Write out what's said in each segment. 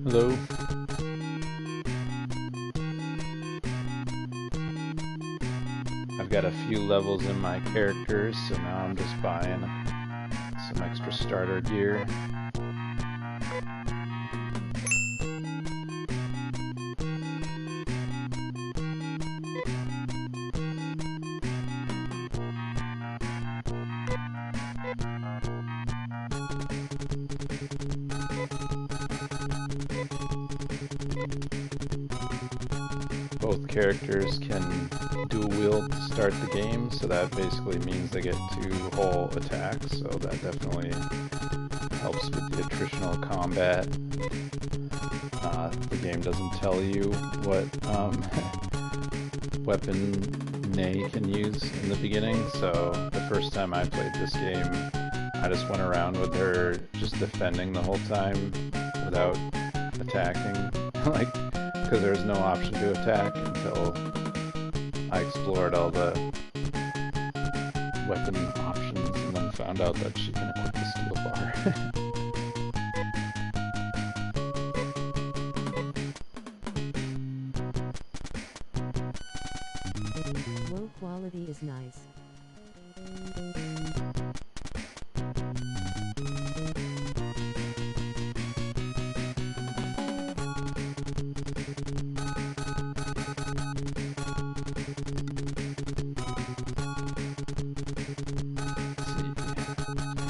Hello. I've got a few levels in my characters, so now I'm just buying some extra starter gear. Both characters can dual wield to start the game, so that basically means they get 2 whole attacks, so that definitely helps with the attritional combat. The game doesn't tell you what weapon Nay can use in the beginning, so the first time I played this game, I just went around with her just defending the whole time without attacking, like, because there was no option to attack until I explored all the weapon options and then found out that she can equip the steel bar. Low quality is nice.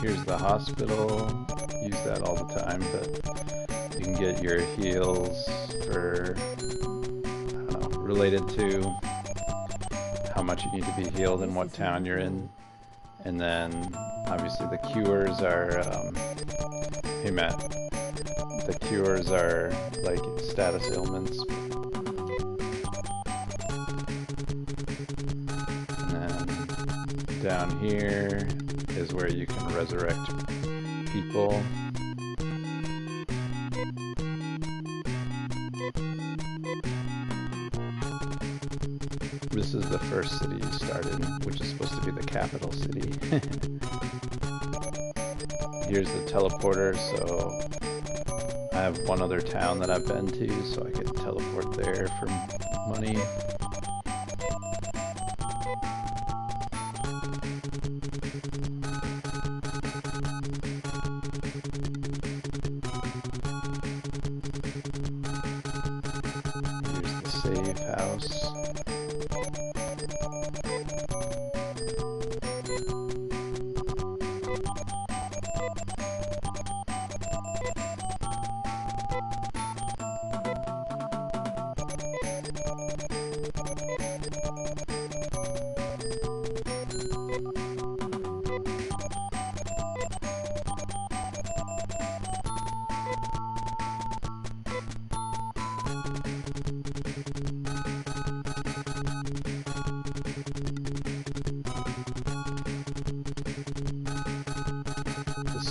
Here's the hospital. Use that all the time, but you can get your heals for, I don't know, related to how much you need to be healed and what town you're in. And then obviously the cures are, hey Matt, the cures are like status ailments. And then down here is where you can resurrect people. This is the first city you start in, which is supposed to be the capital city. Here's the teleporter, so I have one other town that I've been to, so I can teleport there for money. Save house.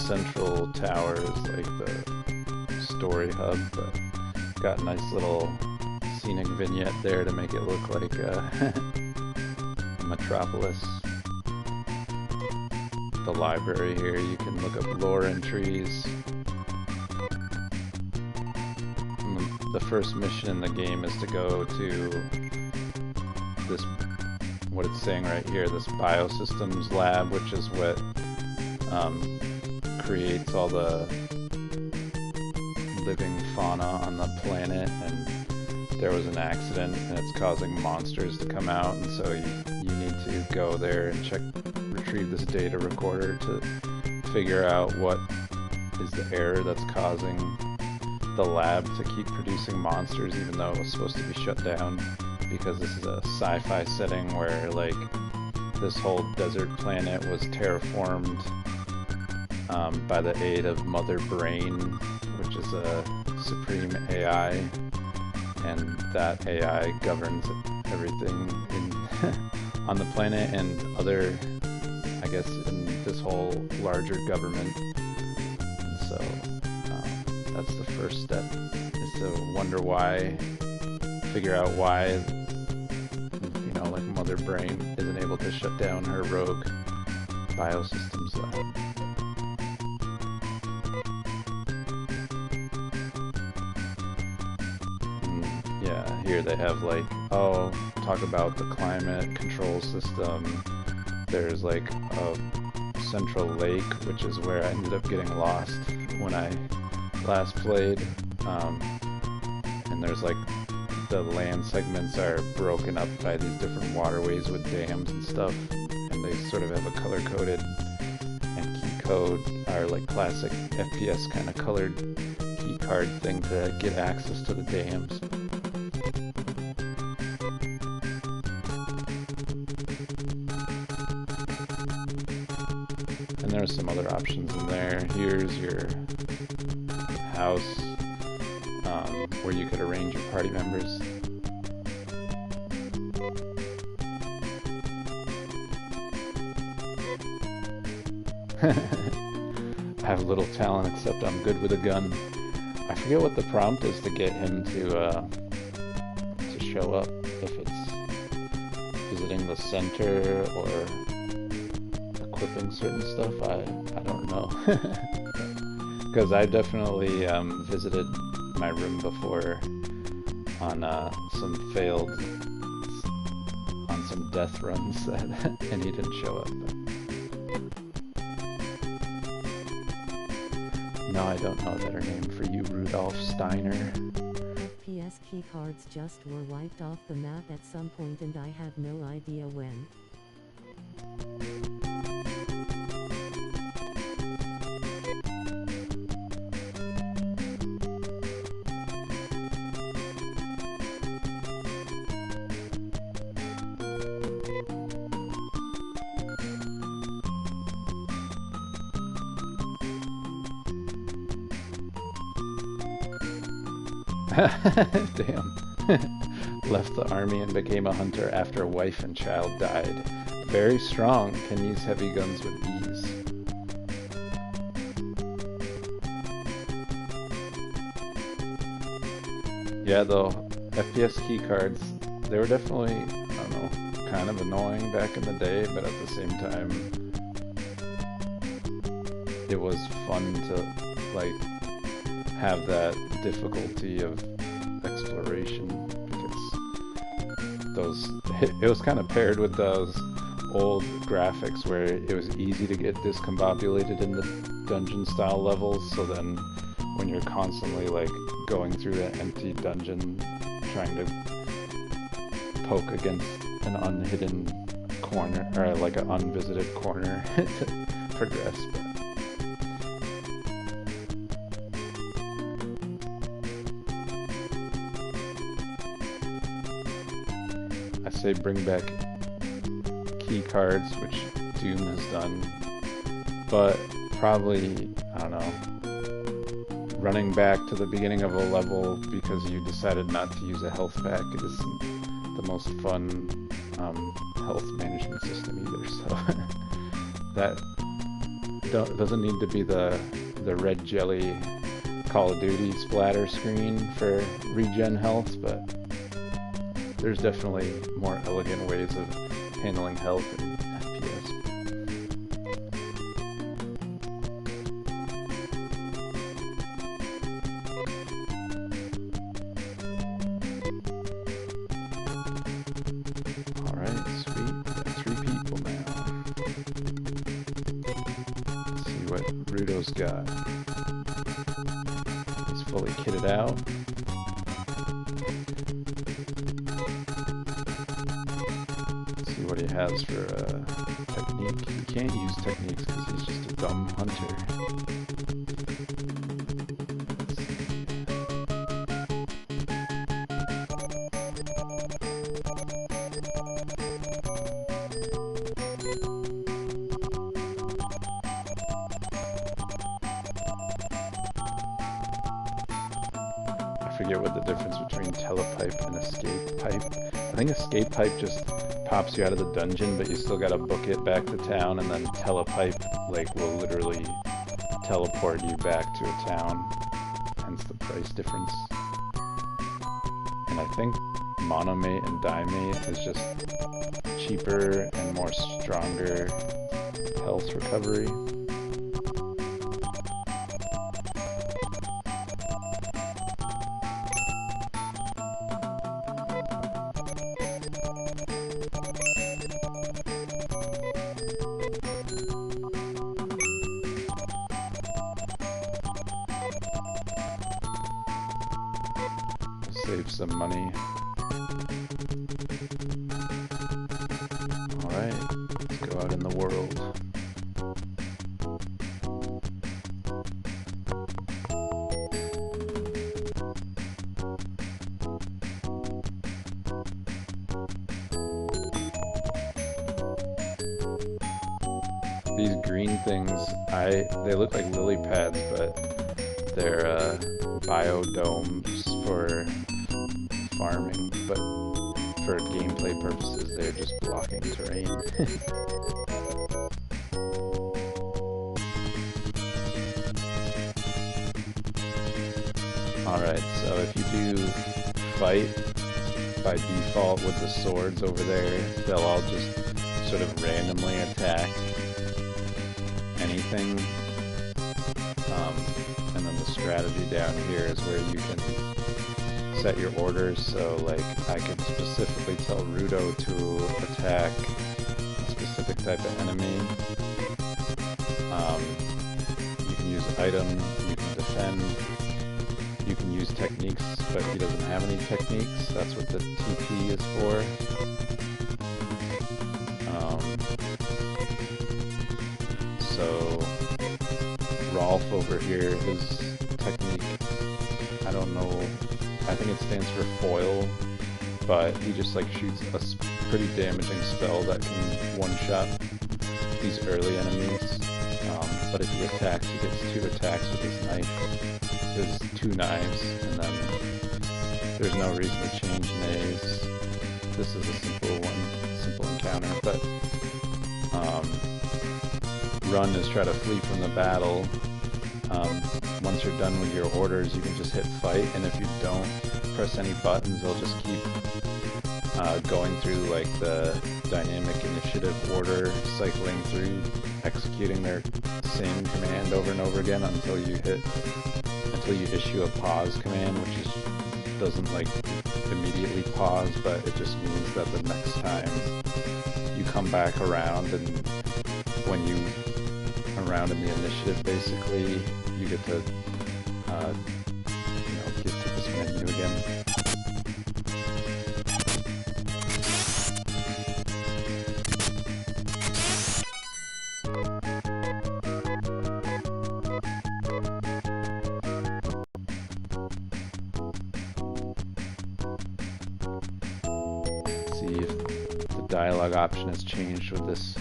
Central tower is like the story hub, but got a nice little scenic vignette there to make it look like a metropolis. The library here, you can look up lore entries. The first mission in the game is to go to this, what it's saying right here, this biosystems lab, which is what creates all the living fauna on the planet, and there was an accident and it's causing monsters to come out, and so you need to go there and retrieve this data recorder to figure out what is the error that's causing the lab to keep producing monsters even though it was supposed to be shut down, because this is a sci-fi setting where like this whole desert planet was terraformed by the aid of Mother Brain, which is a supreme AI, and that AI governs everything on the planet and other, I guess, in this whole larger government. And so that's the first step, is to wonder why, figure out why, you know, like Mother Brain isn't able to shut down her rogue biosystems lab. they have like, oh, talk about the climate control system. There's like a central lake, which is where I ended up getting lost when I last played. And there's like the land segments are broken up by these different waterways with dams and stuff, and they sort of have a color-coded and key code, are like classic FPS kind of colored key card thing to get access to the dams. And there's some other options in there. Here's your house, where you could arrange your party members. I have little talent, except I'm good with a gun. I forget what the prompt is to get him to show up, if it's visiting the center or equipping certain stuff. I don't know. Because I definitely visited my room before on some failed, on some death runs, and he didn't show up. No, I don't know a better name for you, Rudolph Steiner. PS keycards just were wiped off the map at some point and I have no idea when. Damn. Left the army and became a hunter after a wife and child died. Very strong, can use heavy guns with ease. Yeah, the FPS keycards, they were definitely, I don't know, kind of annoying back in the day, but at the same time, it was fun to, like, have that difficulty of exploration, because those, it was kind of paired with those old graphics where it was easy to get discombobulated in the dungeon style levels, so then when you're constantly like going through an empty dungeon trying to poke against an unhidden corner, or like an unvisited corner to progress. I say bring back key cards, which Doom has done, but probably, I don't know, running back to the beginning of a level because you decided not to use a health pack isn't the most fun health management system either, so that doesn't need to be the red jelly Call of Duty splatter screen for regen health, but there's definitely more elegant ways of handling health in FPS. Alright, sweet. Got 3 people now. Let's see what Rudo's got. He's fully kitted out. What he has for technique. He can't use techniques because he's just a dumb hunter. I forget what the difference between telepipe and escape pipe. I think escape pipe just pops you out of the dungeon, but you still gotta book it back to town, and then telepipe like will literally teleport you back to a town, hence the price difference. And I think monomate and dimate is just cheaper and more stronger health recovery. save some money. Alright, let's go out in the world. These green things, they look like lily pads, but they're biodomes for farming, but for gameplay purposes they're just blocking terrain. Alright, so if you do fight by default with the swords over there, they'll all just sort of randomly attack anything. And then the strategy down here is where you can set your orders, so like I could specifically tell Rudo to attack a specific type of enemy. You can use items, you can defend, you can use techniques, but he doesn't have any techniques. That's what the TP is for. So Rolf over here, his technique, I don't know, I think it stands for foil, but he just like shoots a pretty damaging spell that can one-shot these early enemies. But if he attacks, he gets 2 attacks with his knife, his 2 knives, and then there's no reason to change nays. This is a simple encounter, but run is try to flee from the battle. Once you're done with your orders, you can just hit fight, and if you don't press any buttons, they'll just keep going through like the dynamic initiative order, cycling through, executing their same command over and over again until you issue a pause command, which doesn't like immediately pause, but it just means that the next time you come back around, and when you around in the initiative, basically, you get to, get to this menu again. See if the dialogue option has changed with this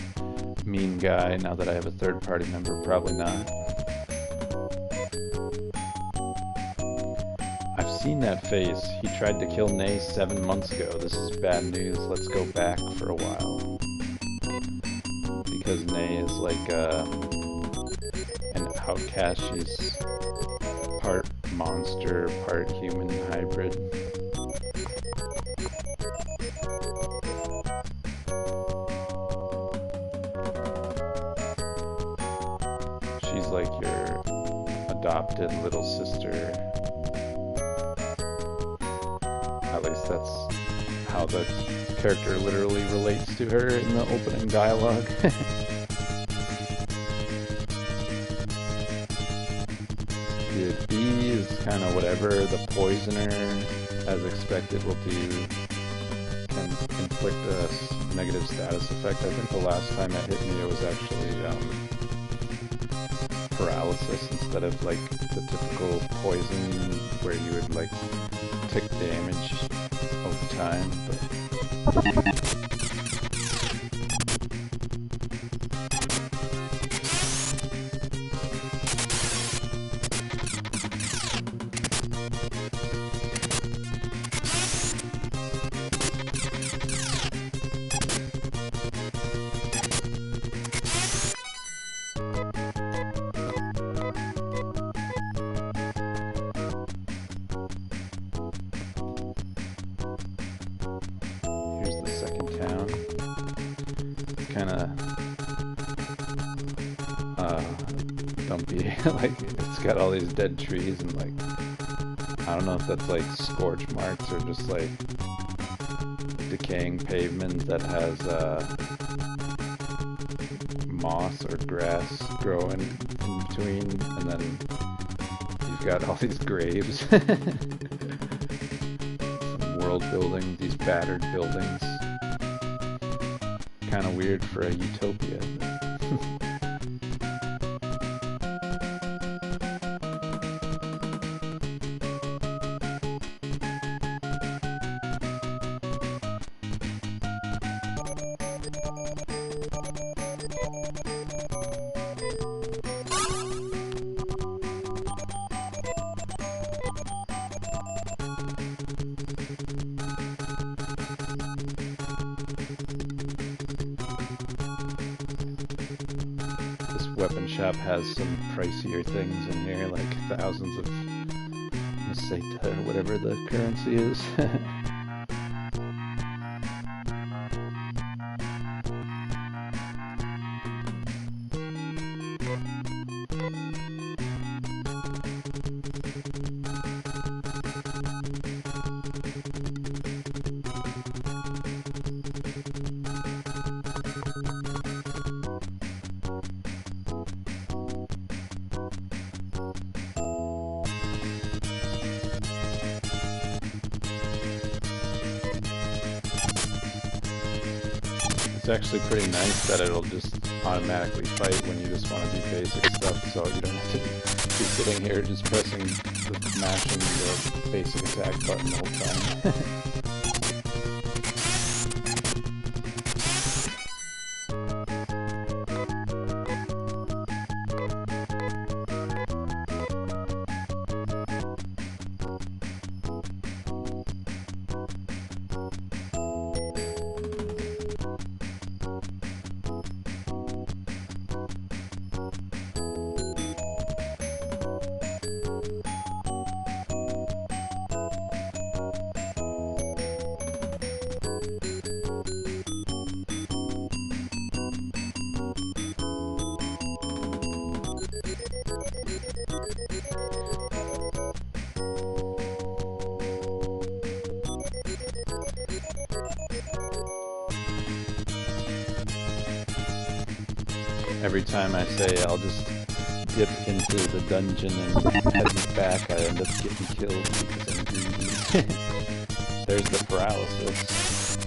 mean guy now that I have a third party member. Probably not. I've seen that face. He tried to kill Nay 7 months ago. This is bad news. Let's go back for a while. Because Nay is like an outcast. She's part monster, part human hybrid. She's like your adopted little sister. At least that's how the character literally relates to her in the opening dialogue. The bee is kind of whatever the poisoner, as expected, will do. Can inflict a negative status effect. I think the last time it hit me it was actually paralysis instead of like the typical poison where you would like take damage over time. But here's the second town. It's kind of dumpy. Like it's got all these dead trees and like I don't know if that's like scorch marks or just like decaying pavement that has moss or grass growing in between, and then you've got all these graves. world building, these battered buildings. Kind of weird for a utopia. Weapon shop has some pricier things in here, like thousands of Meseta or whatever the currency is. It's actually pretty nice that it'll just automatically fight when you just want to do basic stuff, so you don't have to be sitting here just mashing the basic attack button the whole time. Every time I say I'll just dip into the dungeon and head back, I end up getting killed because I'm greedy. There's the paralysis.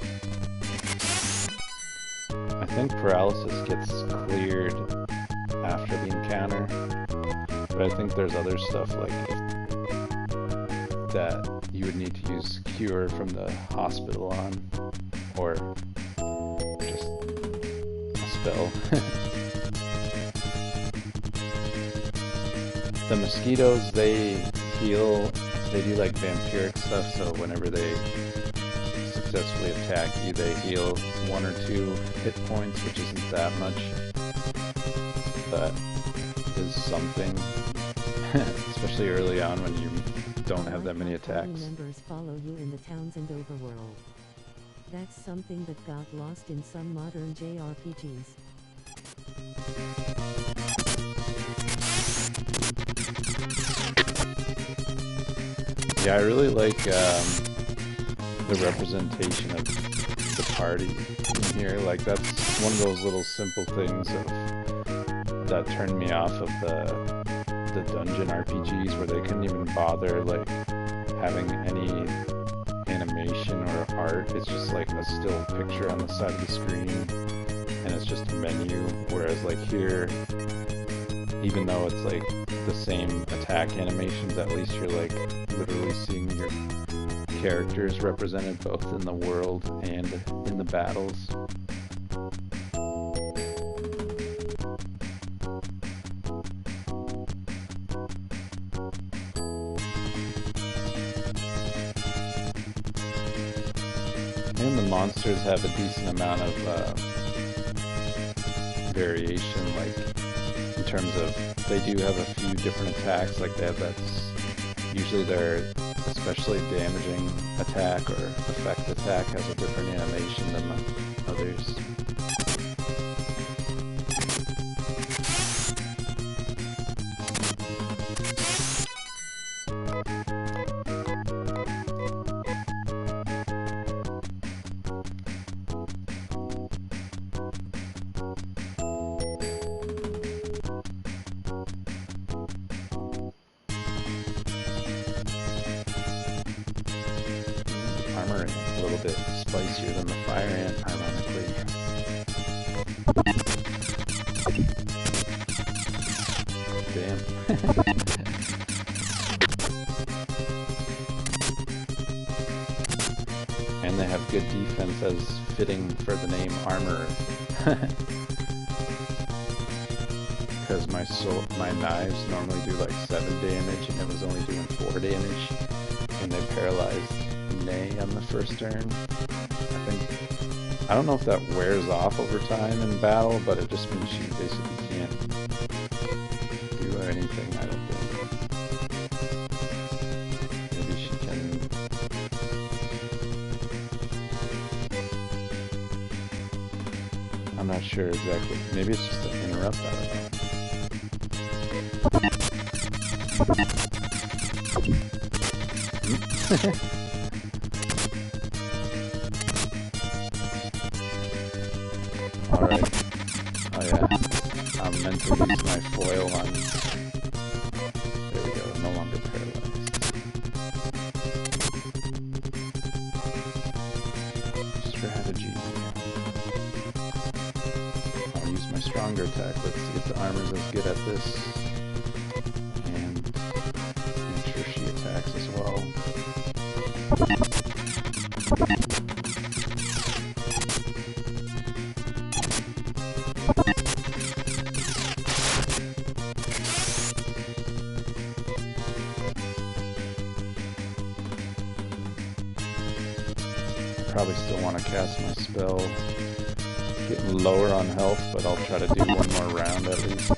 I think paralysis gets cleared after the encounter, but I think there's other stuff like that you would need to use cure from the hospital on, or just a spell. The mosquitoes, they heal, they do like vampiric stuff, so whenever they successfully attack you, they heal 1 or 2 hit points, which isn't that much, but is something, especially early on when you don't have that many attacks. Members follow you in the Townsend overworld. That's something that got lost in some modern JRPGs. Yeah, I really like the representation of the party in here. Like, that's one of those little simple things that turned me off of the dungeon RPGs, where they couldn't even bother like having any animation or art. It's just like a still picture on the side of the screen, and it's just a menu. Whereas like here, even though it's like the same attack animations, at least you're like literally seeing your characters represented both in the world and in the battles. And the monsters have a decent amount of variation, like in terms of they do have a few different attacks. Like they have usually their especially damaging attack or effect attack has a different animation than the others. armor ant, a little bit spicier than the fire ant, ironically. Damn. And they have good defense as fitting for the name armorer. Because my knives normally do like 7 damage, and it was only doing 4 damage, and they paralyzed Nay on the first turn. I don't know if that wears off over time in battle, but it just means she basically can't do anything, I don't think. Maybe she can... I'm not sure exactly. Maybe it's just an interrupt, I don't know. Alright. Oh yeah. I'm meant to use my foil on... There we go, no longer paralyzed. Strategy. I'll use my stronger attack. Let's see if the armor's as good at this. And make sure she attacks as well. Probably still want to cast my spell. Getting lower on health, but I'll try to do one more round at least.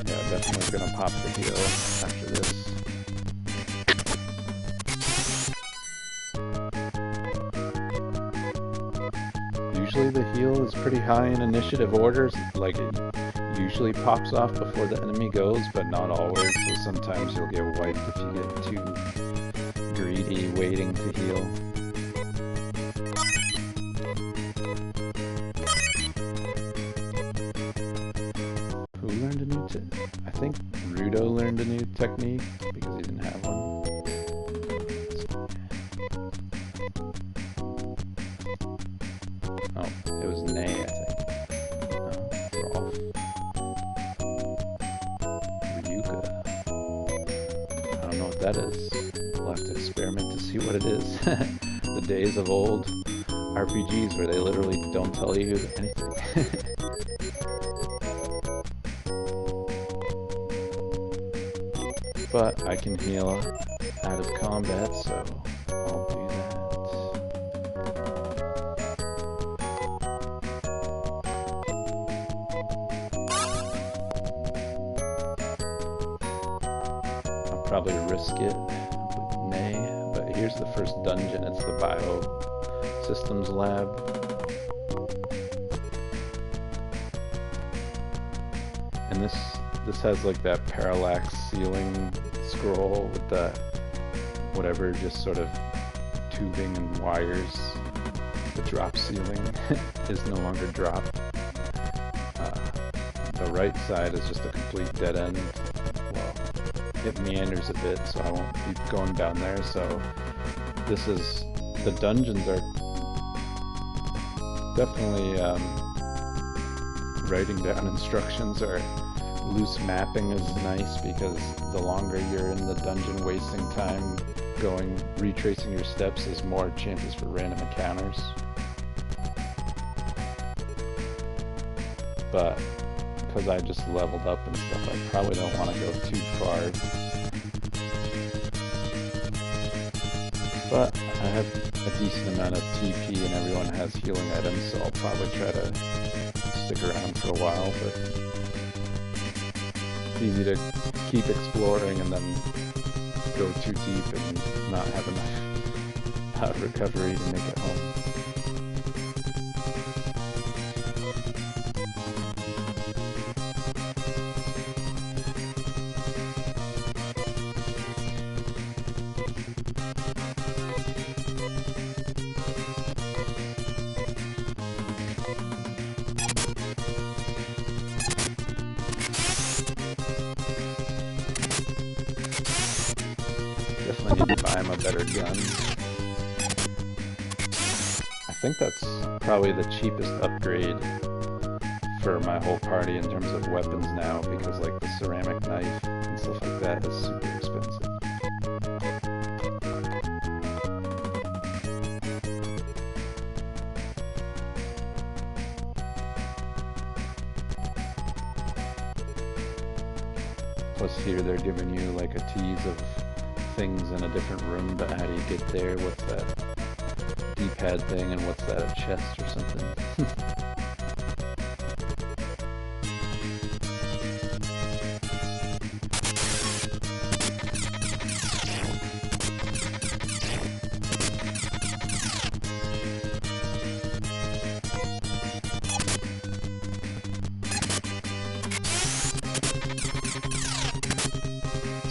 Yeah, definitely gonna pop the heal after this. Usually the heal is pretty high in initiative orders, like it usually pops off before the enemy goes, but not always, so sometimes you'll get wiped if you get too greedy waiting to heal. Who learned a new I think Rudo learned a new technique because he didn't have one. Oh, it was Nay, I think. No, Rolf. Ryuka. I don't know what that is. We'll have to experiment to see what it is. The days of old RPGs where they literally don't tell you anything. But I can heal out of combat, so I'll do that. I'll probably risk it. Nay, but here's the first dungeon. It's the Biosystems Lab. And this has like that parallax ceiling scroll with the whatever, just sort of tubing and wires. The drop ceiling is no longer drop. The right side is just a complete dead end. It meanders a bit, so I won't keep going down there. So this is, the dungeons are definitely writing down instructions or loose mapping is nice, because the longer you're in the dungeon wasting time going, retracing your steps, there's more chances for random encounters. But because I just leveled up and stuff, I probably don't want to go too far. But I have a decent amount of TP and everyone has healing items, so I'll probably try to stick around for a while, but it's easy to keep exploring and then go too deep and not have enough recovery to make it home. Definitely need to buy time a better gun. I think that's probably the cheapest upgrade for my whole party in terms of weapons now, because like the ceramic knife and stuff like that is super expensive. Plus here they're giving you like a tease of things in a different room, but how do you get there? What's that D-pad thing, and what's that, a chest or something?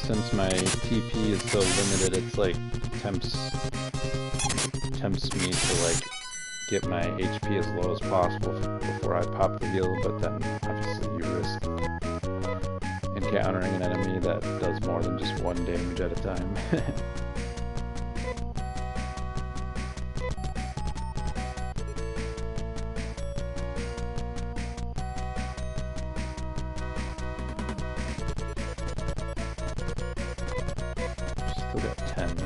Since my TP is so limited, it's like tempts me to like get my HP as low as possible before I pop the heal, but then obviously you risk encountering an enemy that does more than just one damage at a time. Still got 10, so.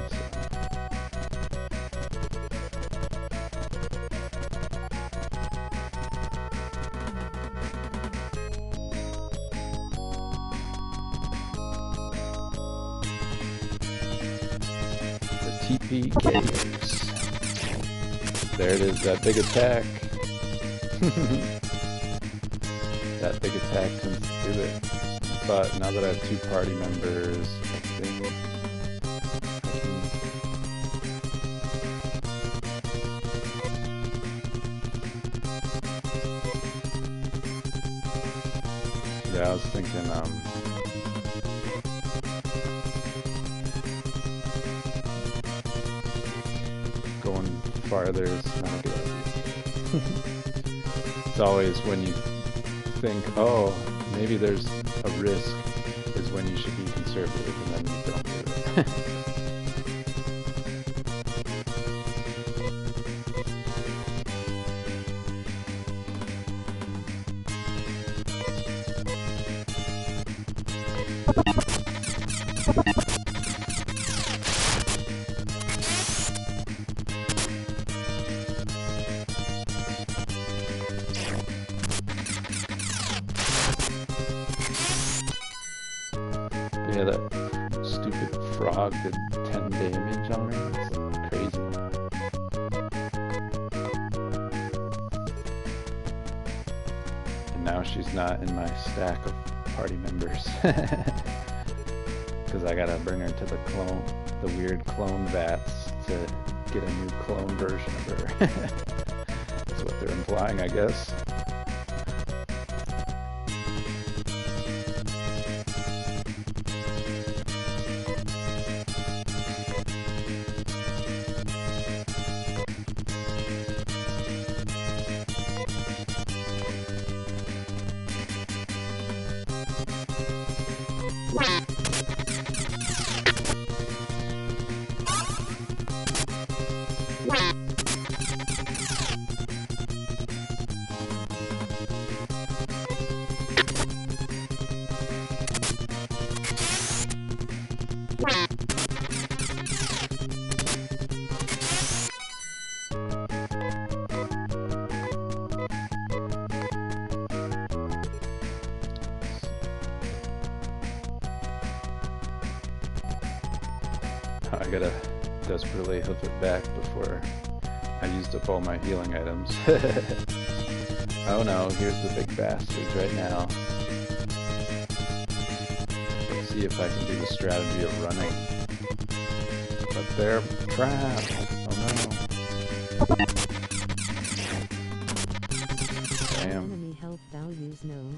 TP KOs. There it is, that big attack. That big attack tends to do it. But now that I have 2 party members, I think yeah, I was thinking, going farther is not a good idea. It's always when you think, oh, maybe there's a risk, is when you should be conservative, and then you don't do it. Yeah, that stupid frog did 10 damage on her. It's like crazy. And now she's not in my stack of party members. Because I gotta bring her to the weird clone vats to get a new clone version of her. That's what they're implying, I guess. I gotta desperately hoof it back before I used up all my healing items. Oh no, here's the big bastards right now. Let's see if I can do the strategy of running. But they're trapped. Oh no. Damn. Enemy health values known.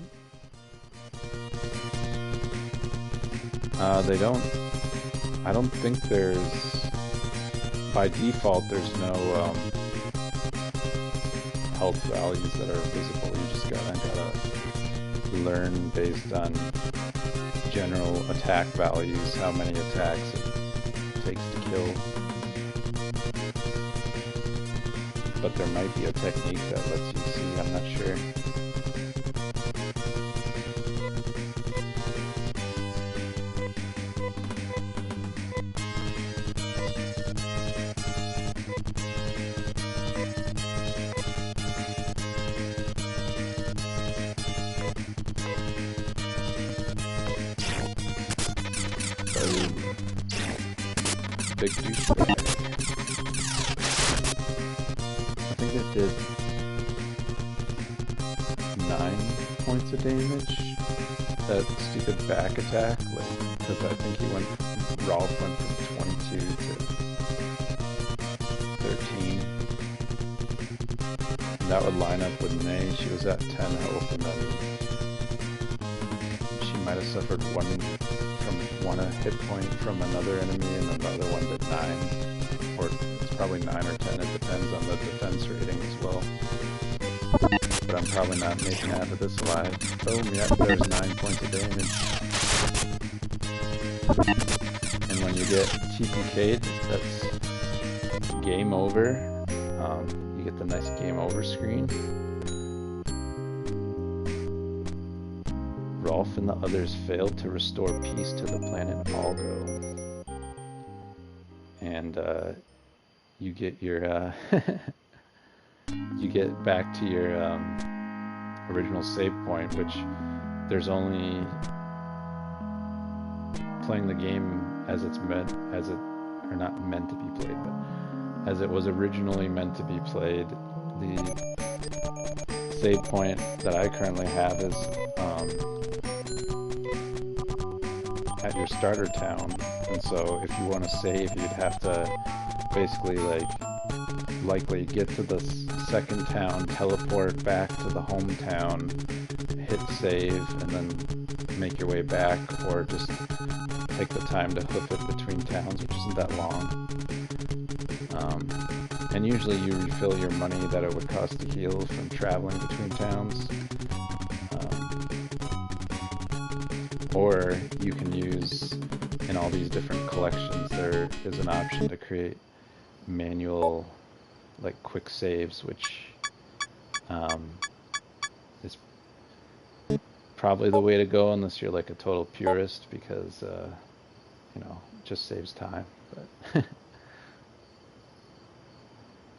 They don't. I don't think there's, by default, there's no health values that are visible. You just gotta learn based on general attack values, how many attacks it takes to kill. But there might be a technique that lets you see, I'm not sure. Big douchebag. I think it did 9 points of damage. That stupid back attack, because I think Rolf went from 22 to 13. And that would line up with May. She was at 10 health, and then she might have suffered one hit point from another enemy, and then the other one did 9, or it's probably 9 or 10, it depends on the defense rating as well. But I'm probably not making it out of this alive. Boom, yep, there's 9 points of damage. And when you get TPK'd, that's game over. You get the nice game over screen. Rolf and the others failed to restore peace to the planet Algo. And you get your you get back to your original save point, which there's only playing the game as it's meant, or not meant to be played, but as it was originally meant to be played. The save point that I currently have is at your starter town, and so if you want to save, you'd have to basically likely get to the second town, teleport back to the hometown, hit save, and then make your way back, or just take the time to hoof it between towns, which isn't that long. And usually you refill your money that it would cost to heal from traveling between towns. Or you can use, in all these different collections, there is an option to create manual, quick saves, which is probably the way to go unless you're a total purist, because, it just saves time. But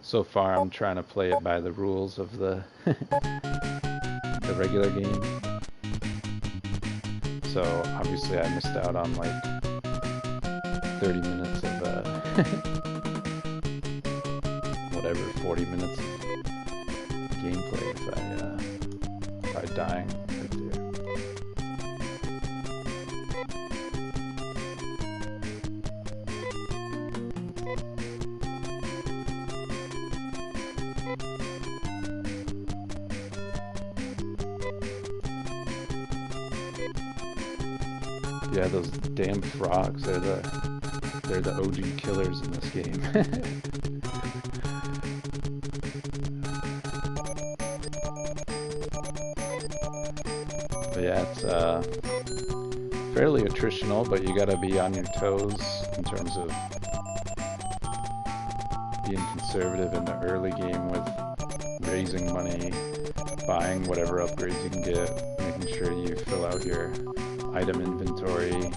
so far I'm trying to play it by the rules of the, the regular game. So obviously I missed out on 30 minutes of whatever, 40 minutes of gameplay by dying right there. Yeah, those damn frogs, they're the OG killers in this game. But yeah, it's fairly attritional, but you gotta be on your toes in terms of being conservative in the early game with raising money, buying whatever upgrades you can get, making sure you fill out your item inventory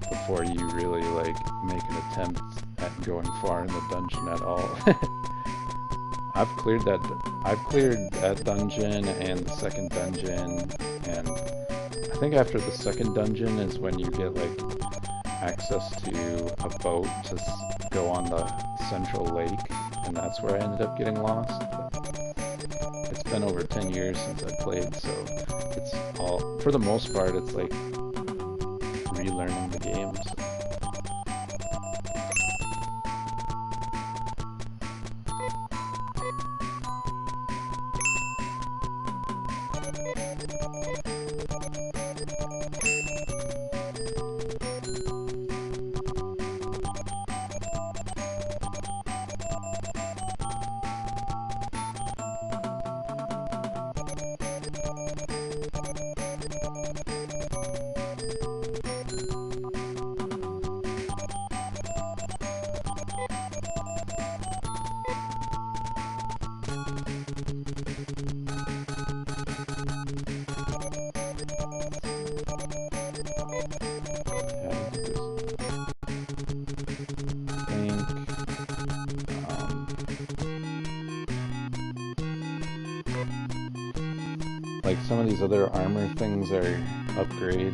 before you really make an attempt at going far in the dungeon at all. I've cleared that dungeon and the second dungeon, and I think after the second dungeon is when you get access to a boat to go on the central lake, and that's where I ended up getting lost. But it's been over 10 years since I played, so it's all, for the most part, it's relearning the game. So. like some of these other armor things are upgrades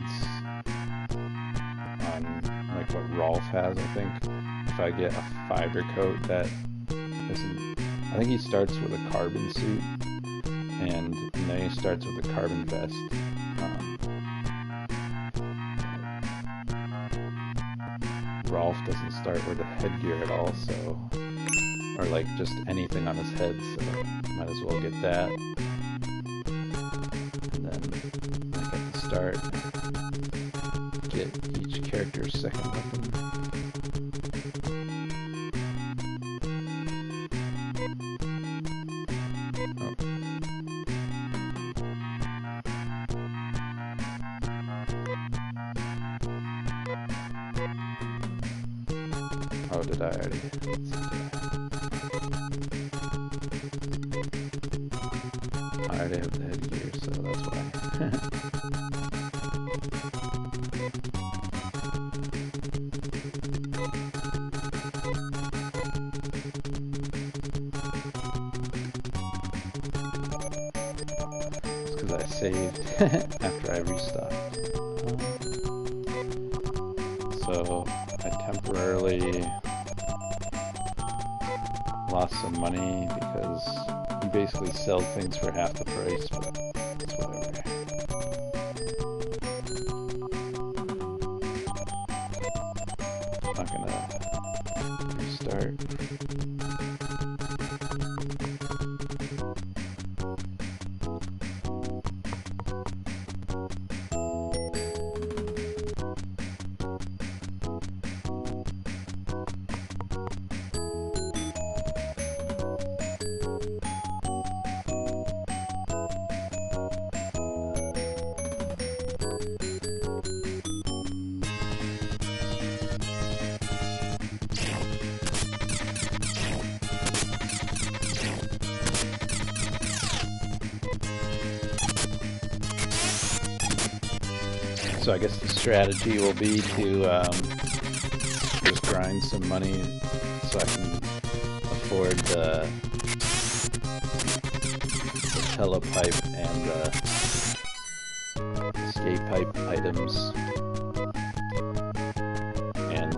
on like what Rolf has, I think. If I get a fiber coat that isn't, I think he starts with a carbon suit, and then he starts with a carbon vest. Rolf doesn't start with a headgear at all, so, or like just anything on his head, so might as well get that. And then like at the start, get each character's second weapon. Oh, did I already? I already have the headgear, so that's why. It's because I saved after I restocked. So I temporarily lost some money because you basically sell things for half the price, but it's whatever. I'm not gonna restart. So I guess the strategy will be to just grind some money so I can afford the telepipe and the escape pipe items and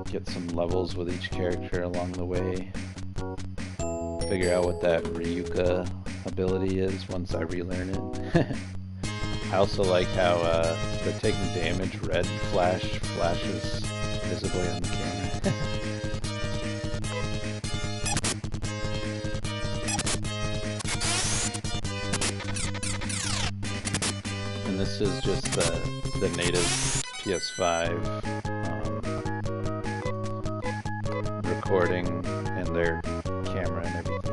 get some levels with each character along the way. Figure out what that Ryuka ability is once I relearn it. I also like how they're taking damage. Red flashes visibly on the camera. And this is just the native PS5 recording and their camera and everything.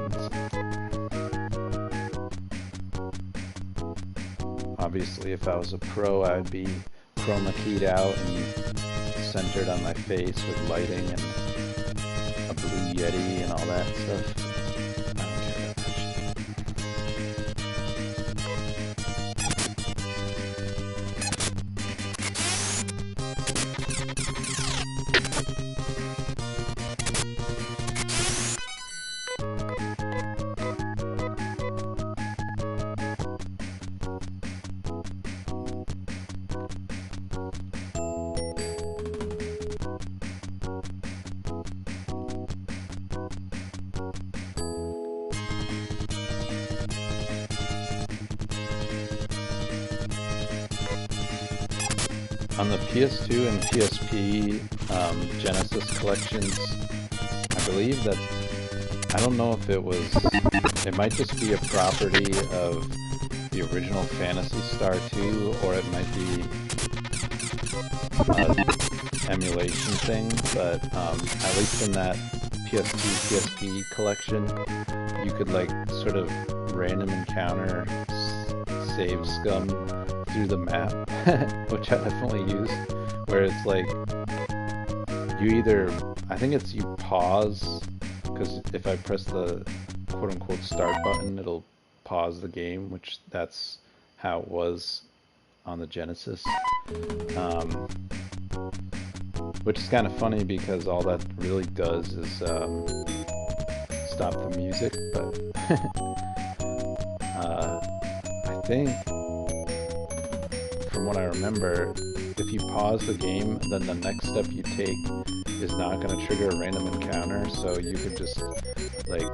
Obviously, if I was a pro, I'd be chroma keyed out and centered on my face with lighting and a blue Yeti and all that stuff. I don't care about that On the PS2 and PSP Genesis collections, I believe that, I don't know if it was, it might just be a property of the original Phantasy Star 2, or it might be an emulation thing, but at least in that PS2, PSP collection, you could like sort of random encounter save scum through the map, which I definitely use, where it's like, you either, I think it's you pause, because if I press the quote-unquote start button, it'll pause the game, which that's how it was on the Genesis. Which is kind of funny because all that really does is stop the music, but I think, from what I remember, if you pause the game, then the next step you take is not going to trigger a random encounter, so you could just, like,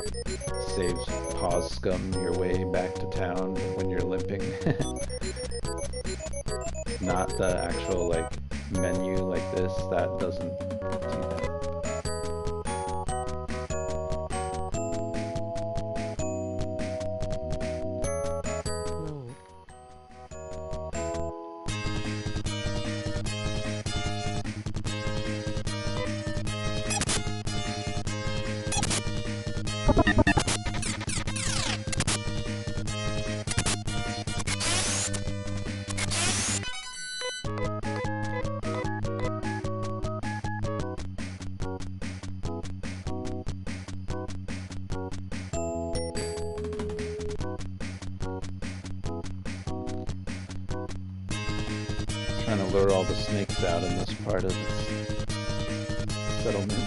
save pause scum your way back to town when you're limping. Not the actual, like, menu like this, that doesn't do that. Trying to lure all the snakes out in this part of this settlement.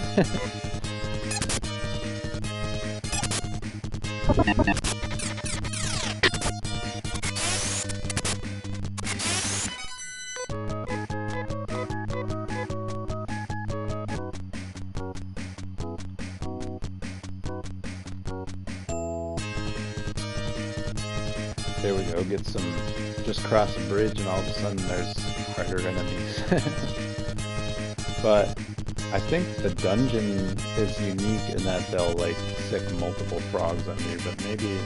There we go, get some, just cross a bridge and all of a sudden there's harder enemies. But I think the dungeon is unique in that they'll like sick multiple frogs on you, but maybe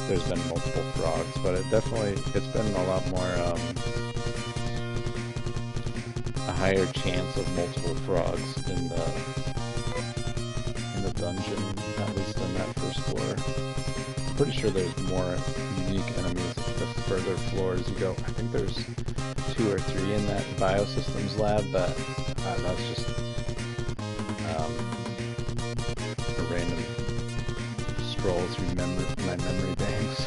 there's been multiple frogs, but it's been a lot more, a higher chance of multiple frogs in the dungeon, at least in that first floor. I'm pretty sure there's more unique enemies the further floors you go. I think there's 2 or 3 in that biosystems lab, but that's just a random stroll through my memory banks.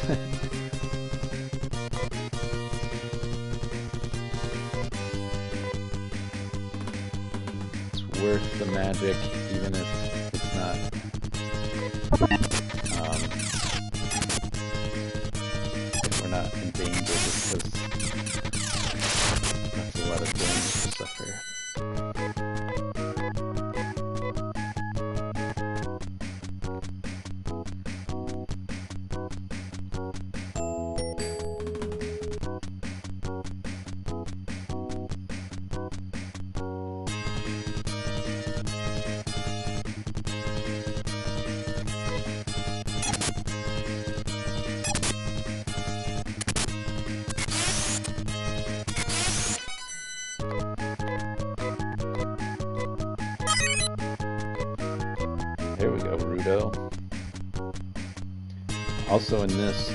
It's worth the magic, even if it's not. If we're not in danger, just because that's a lot of damage to suffer. There we go, Rudo. Also in this,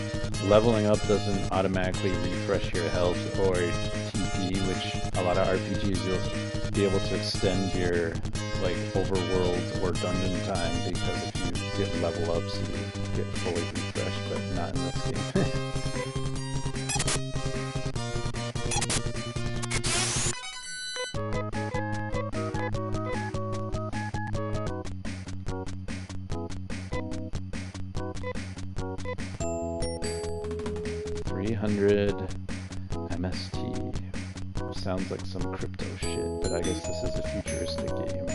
leveling up doesn't automatically refresh your health or TP, which a lot of RPGs you'll be able to extend your like overworld or dungeon time, because if you get level ups you get fully refreshed, but not in this game. 300 MST. Sounds like some crypto shit, but I guess this is a futuristic game.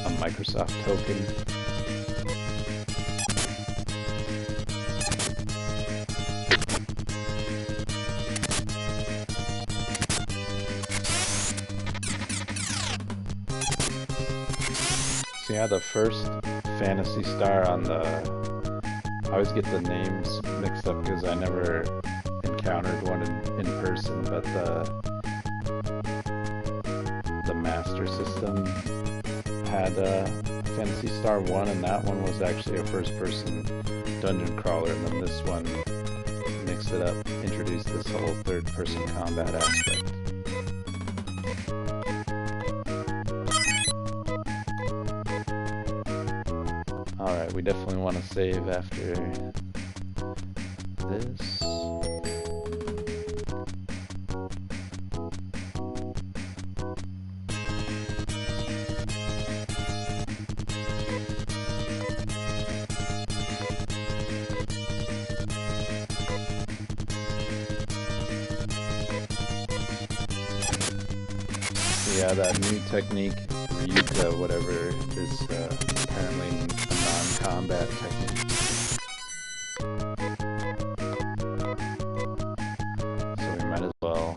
A Microsoft token. So yeah, the first Phantasy star on the... I always get the names mixed up because I never encountered one in person, but the Master System had Phantasy Star 1, and that one was actually a first-person dungeon crawler, and then this one mixed it up, introduced this whole third-person combat aspect. Alright, we definitely want to save after this. Yeah, that new technique, Ryuka, whatever, is apparently a non-combat technique. So we might as well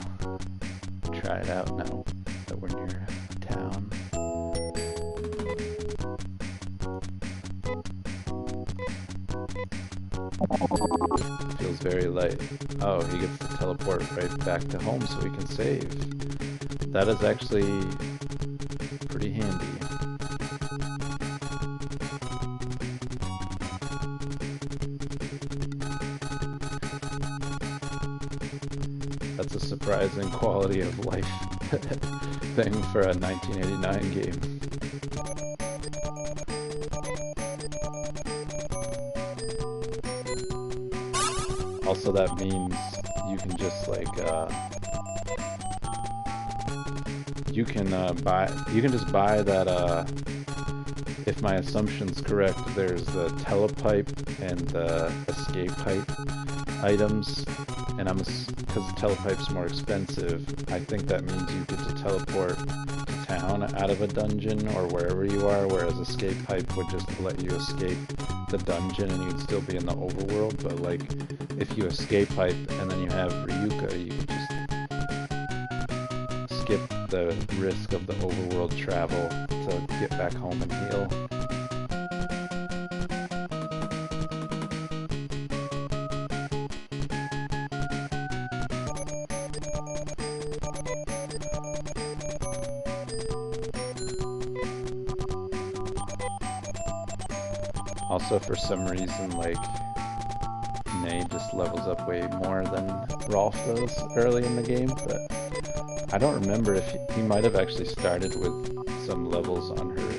try it out now that we're near town. Feels very light. Oh, he gets to teleport right back to home so he can save. That is actually pretty handy. That's a surprising quality of life thing for a 1989 game. Also, that means you can just like you can just buy that if my assumption's correct, there's the telepipe and the escape pipe items, and because the telepipe's more expensive, I think that means you get to teleport to town out of a dungeon or wherever you are, whereas escape pipe would just let you escape the dungeon and you'd still be in the overworld. But like, if you escape pipe and then you have Ryuka, you could just skip the risk of the overworld travel to get back home and heal. Also, for some reason, like, Nate just levels up way more than Rolf does early in the game, but I don't remember if he might have actually started with some levels on her,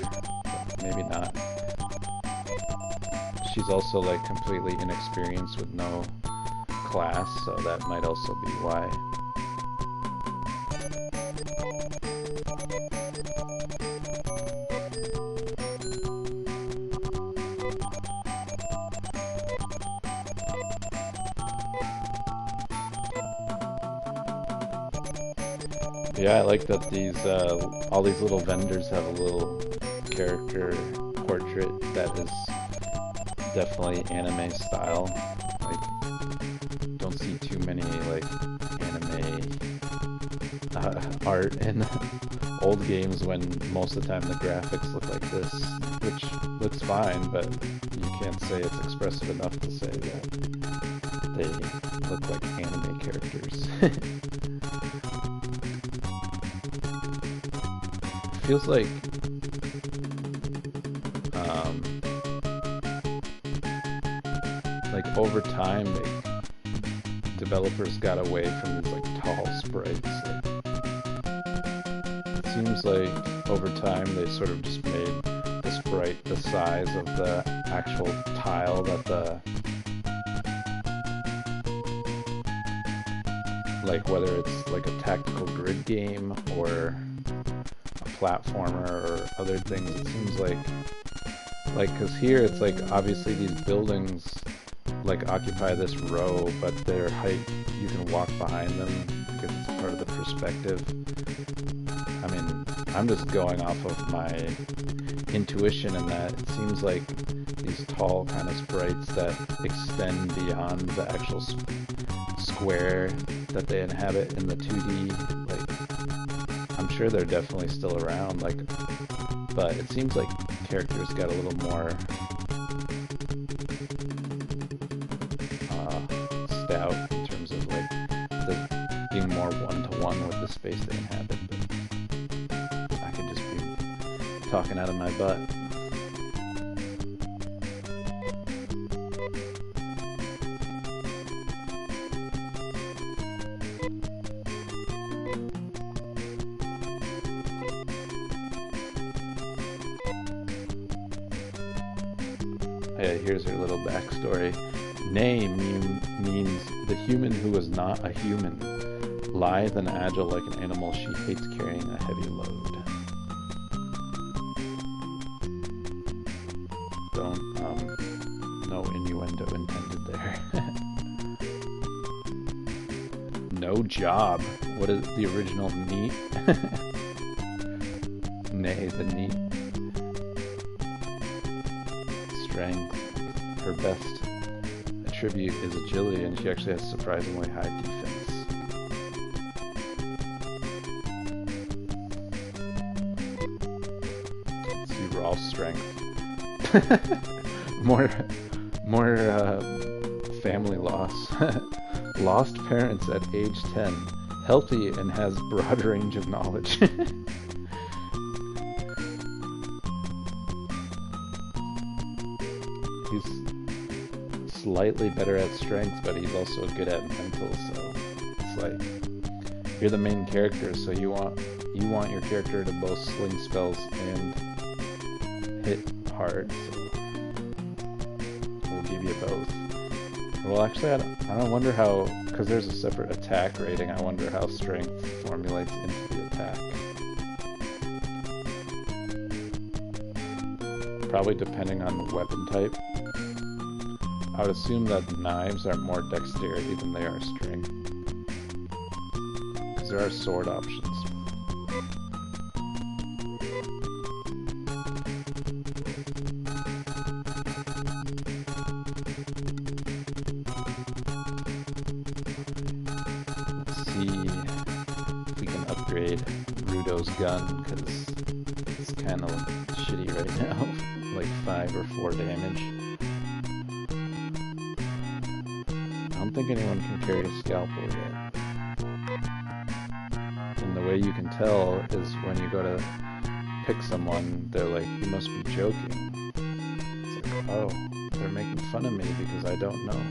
but maybe not. She's also, like, completely inexperienced with no class, so that might also be why. Yeah, I like that these all these little vendors have a little character portrait that is definitely anime style. Like, don't see too many like anime art in old games when most of the time the graphics look like this, which looks fine, but you can't say it's expressive enough to say that they look like anime characters. Feels like over time, developers got away from these like tall sprites. It seems like over time they sort of just made the sprite the size of the actual tile that like whether it's like a tactical grid game or a platformer or other things. It seems like because here it's like obviously these buildings like occupy this row, but their height, you can walk behind them because it's part of the perspective. I mean, I'm just going off of my intuition in that it seems like these tall kind of sprites that extend beyond the actual square that they inhabit in the 2D, like, I'm sure they're definitely still around, like, but it seems like characters got a little more stout in terms of like being more one-to-one with the space they inhabit, but I could just be talking out of my butt. Yeah, here's her little backstory. Nay means the human who is not a human. Lithe and agile like an animal, she hates carrying a heavy load. No innuendo intended there. No job. What is the original neat? Nay, the neat strength. Her best attribute is agility, and she actually has surprisingly high defense. Let's see, raw strength. more family loss. Lost parents at age 10. Healthy and has broad range of knowledge. He's slightly better at strength, but he's also good at mental, so it's like you're the main character, so you want your character to both sling spells and hit hard, so we'll give you both. Well, actually, I don't wonder how, because there's a separate attack rating, I wonder how strength formulates into the attack. Probably depending on the weapon type. I would assume that knives are more dexterity than they are strength. Because there are sword options. Gun, because it's kind of shitty right now. Like 5 or 4 damage. I don't think anyone can carry a scalpel yet. And the way you can tell is when you go to pick someone, they're like, you must be joking. It's like, oh, they're making fun of me because I don't know.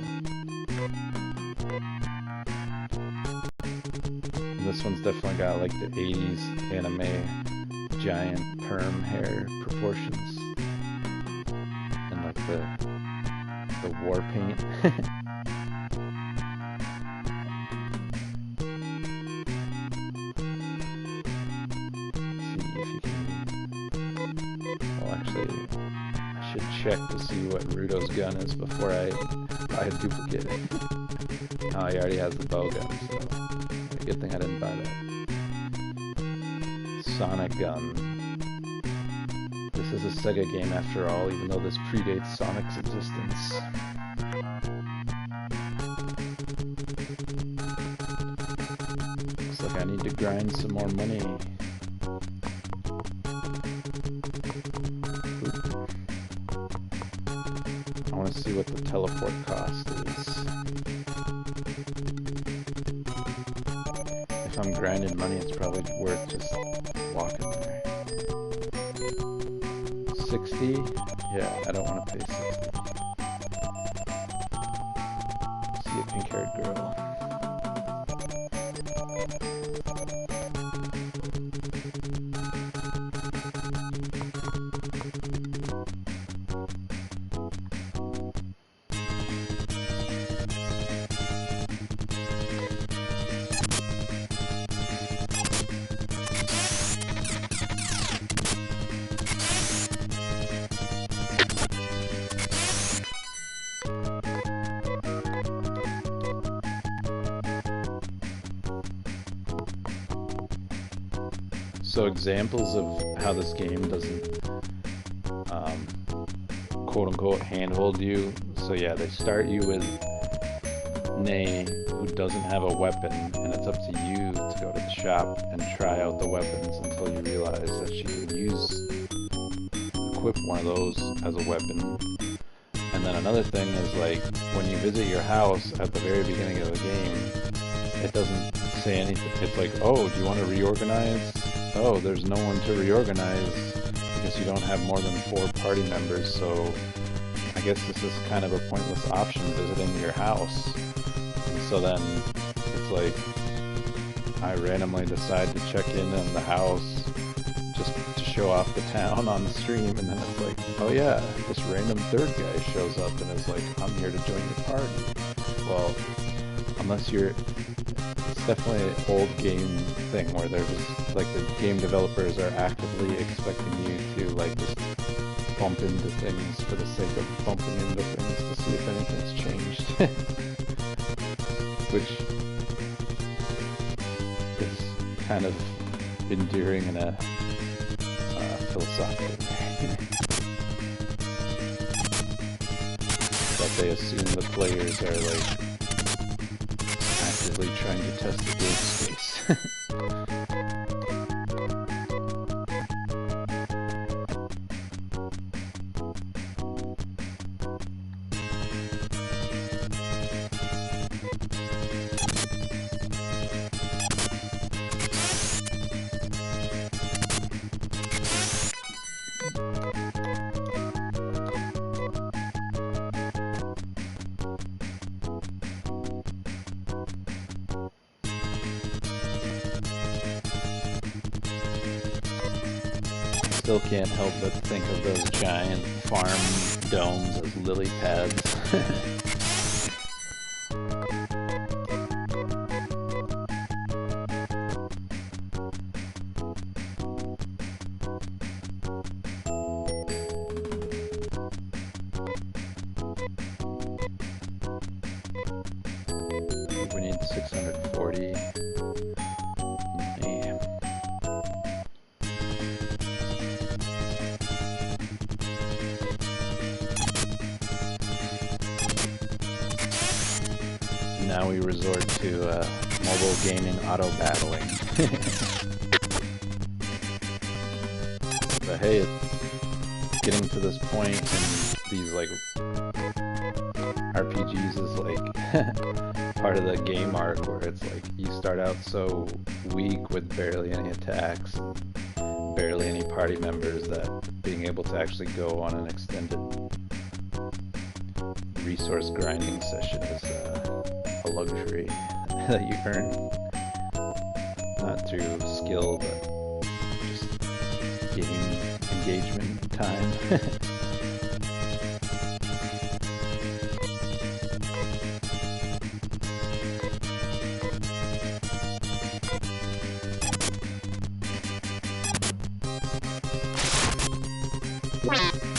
This one's definitely got like the 80s anime giant perm hair proportions and like the war paint. See if you can. Well, actually, I should check to see what Rudo's gun is before I buy a duplicate. Oh, he already has the bow gun, so. Good thing I didn't buy that. Sonic Gun. This is a Sega game after all, even though this predates Sonic's existence. Looks like I need to grind some more money. Oop. I want to see what the teleport cost is. If I'm grinding money, it's probably worth just walking there. 60? Yeah, I don't want to pay 60. See a pink-haired girl. So examples of how this game doesn't quote-unquote handhold you. So yeah, they start you with Nay, who doesn't have a weapon, and it's up to you to go to the shop and try out the weapons until you realize that she can equip one of those as a weapon. And then another thing is, like, when you visit your house at the very beginning of the game, it doesn't say anything. It's like, oh, do you want to reorganize? Oh, there's no one to reorganize because you don't have more than 4 party members, so I guess this is kind of a pointless option, visiting your house. And so then it's like I randomly decide to check in the house just to show off the town on the stream, and then it's like, oh yeah, this random third guy shows up and is like, I'm here to join your party. Well, unless you're... It's definitely an old game thing where they're just, like, the game developers are actively expecting you to, like, just bump into things for the sake of bumping into things to see if anything's changed. Which is kind of endearing in a philosophical way. That they assume the players are like actively trying to test the game space. Still can't help but think of those giant farm domes as lily pads. We need 640. Yeah. Now we resort to mobile gaming auto battling. But hey, it's getting to this point in these like RPGs is like part of the game arc where it's like you start out so weak with barely any attacks, barely any party members, that being able to actually go on an extended resource grinding session is a luxury that you earn, not through skill but just game engagement time.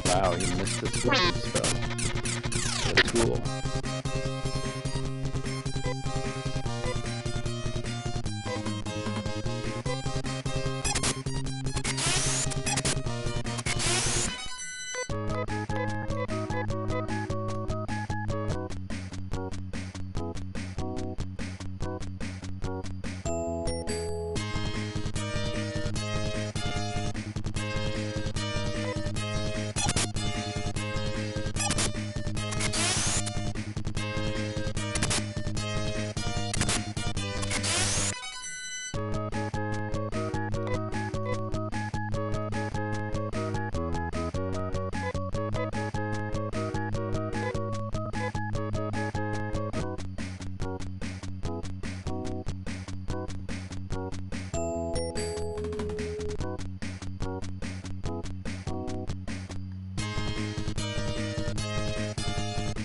Wow, you missed this fucking spell. What a tool.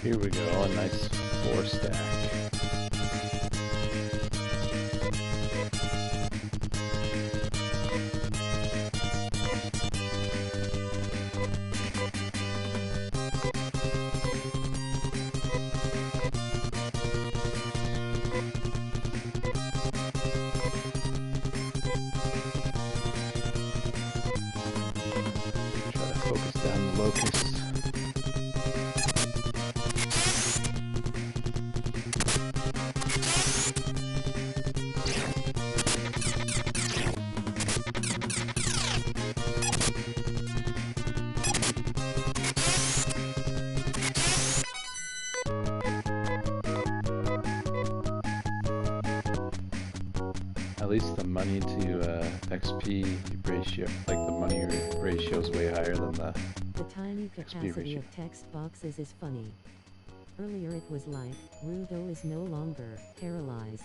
Here we go, a nice 4 stack. Try to focus down the locust. At least the money to XP ratio, like the money ratio is way higher than the tiny XP capacity ratio. of text boxes is funny. Earlier it was like, Rudo is no longer paralyzed.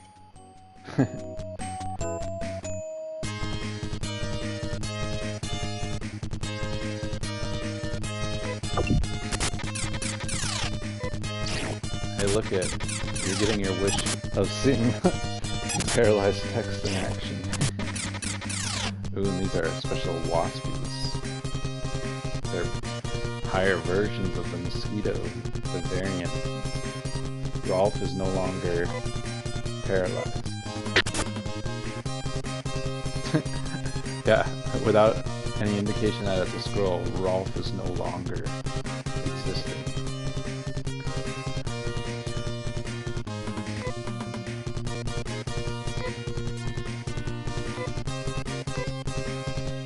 Hey, look at, you're getting your wish of seeing paralyzed text in action. Ooh, and these are special waspies. They're higher versions of the mosquito, the variant. Rolf is no longer paralyzed. Yeah, without any indication that at the scroll, Rolf is no longer existing.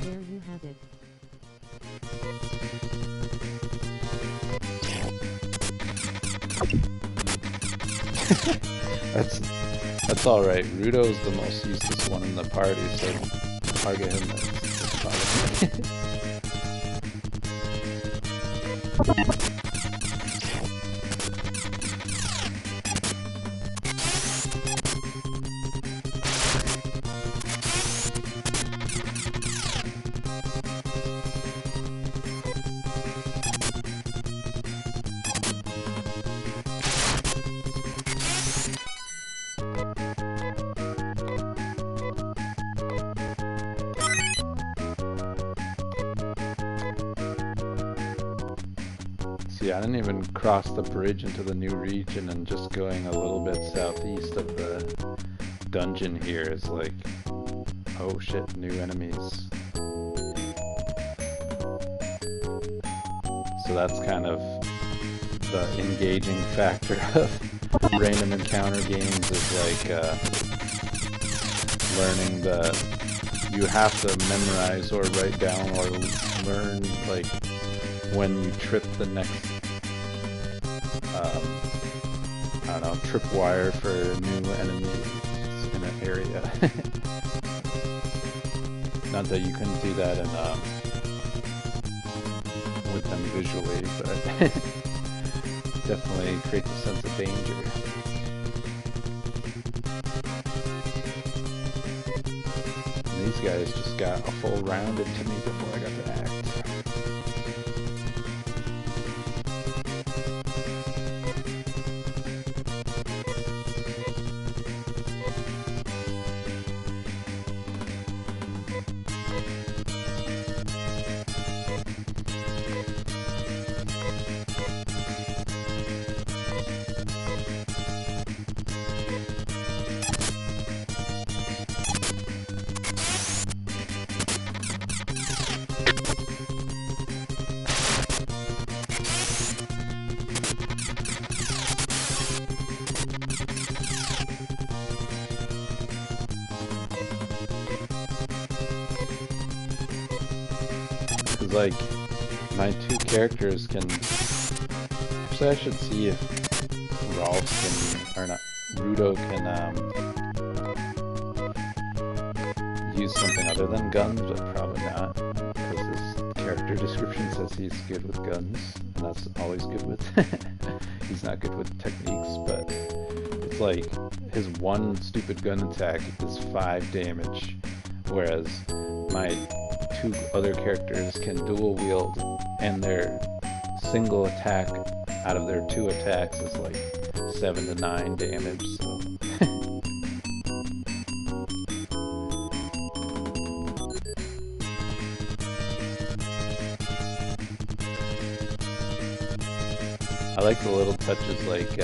There you have it. That's all right. Rudo's the most useless one in the party, so target him. That's fine. See, I didn't even cross the bridge into the new region, and just going a little bit southeast of the dungeon here is like, oh shit, new enemies. So that's kind of the engaging factor of random encounter games, is like learning that you have to memorize or write down or learn like when you trip the next I don't know, tripwire for new enemies in an area. Not that you couldn't do that in with them visually, but definitely creates a sense of danger. And these guys just got a full round into me before I got to act. Like, my two characters can... Actually, I should see if Rolf can... or not, Rudo can, use something other than guns, but probably not, because his character description says he's good with guns, and that's all he's good with. He's not good with techniques, but it's like, his one stupid gun attack is 5 damage, whereas my two other characters can dual wield, and their single attack out of their 2 attacks is like 7 to 9 damage, so I like the little touches, like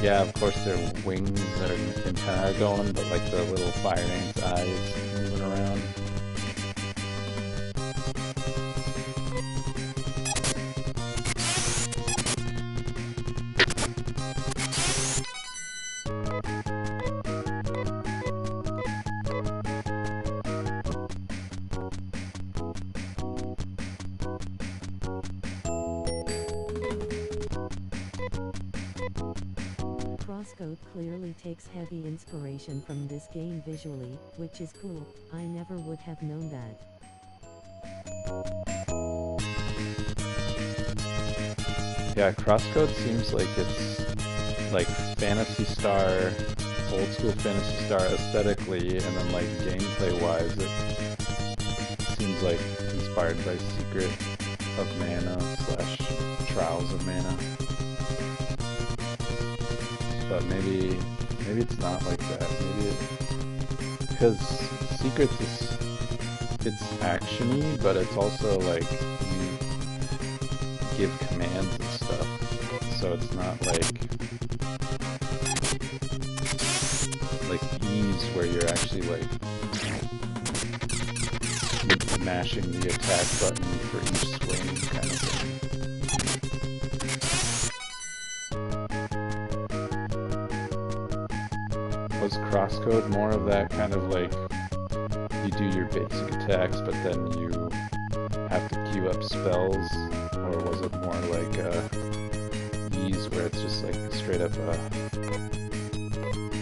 yeah, of course their wings or antennae are going, but like the little fire ant's eyes moving around. Crosscode clearly takes heavy inspiration from this game visually, which is cool. I never would have known that. Yeah, Crosscode seems like it's like Phantasy Star, old school Phantasy Star aesthetically, and then like gameplay wise it seems like inspired by Secret of Mana / Trials of Mana. But maybe it's not like that. Maybe because Secrets it's actiony, but it's also like you give commands and stuff, so it's not like Ease where you're actually like mashing the attack button for each swing kind of thing. Was crosscode more of that kind of like, you do your basic attacks, but then you have to queue up spells, or was it more like Ys, where it's just like straight up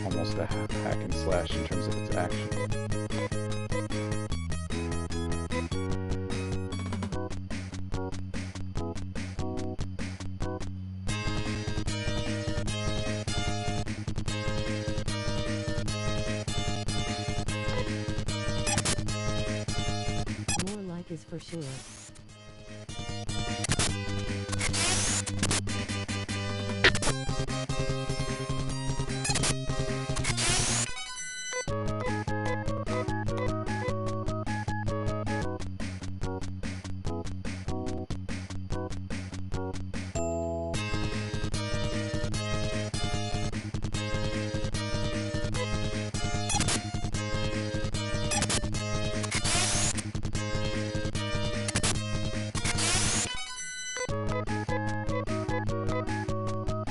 almost a hack and slash in terms of its action? Is for sure.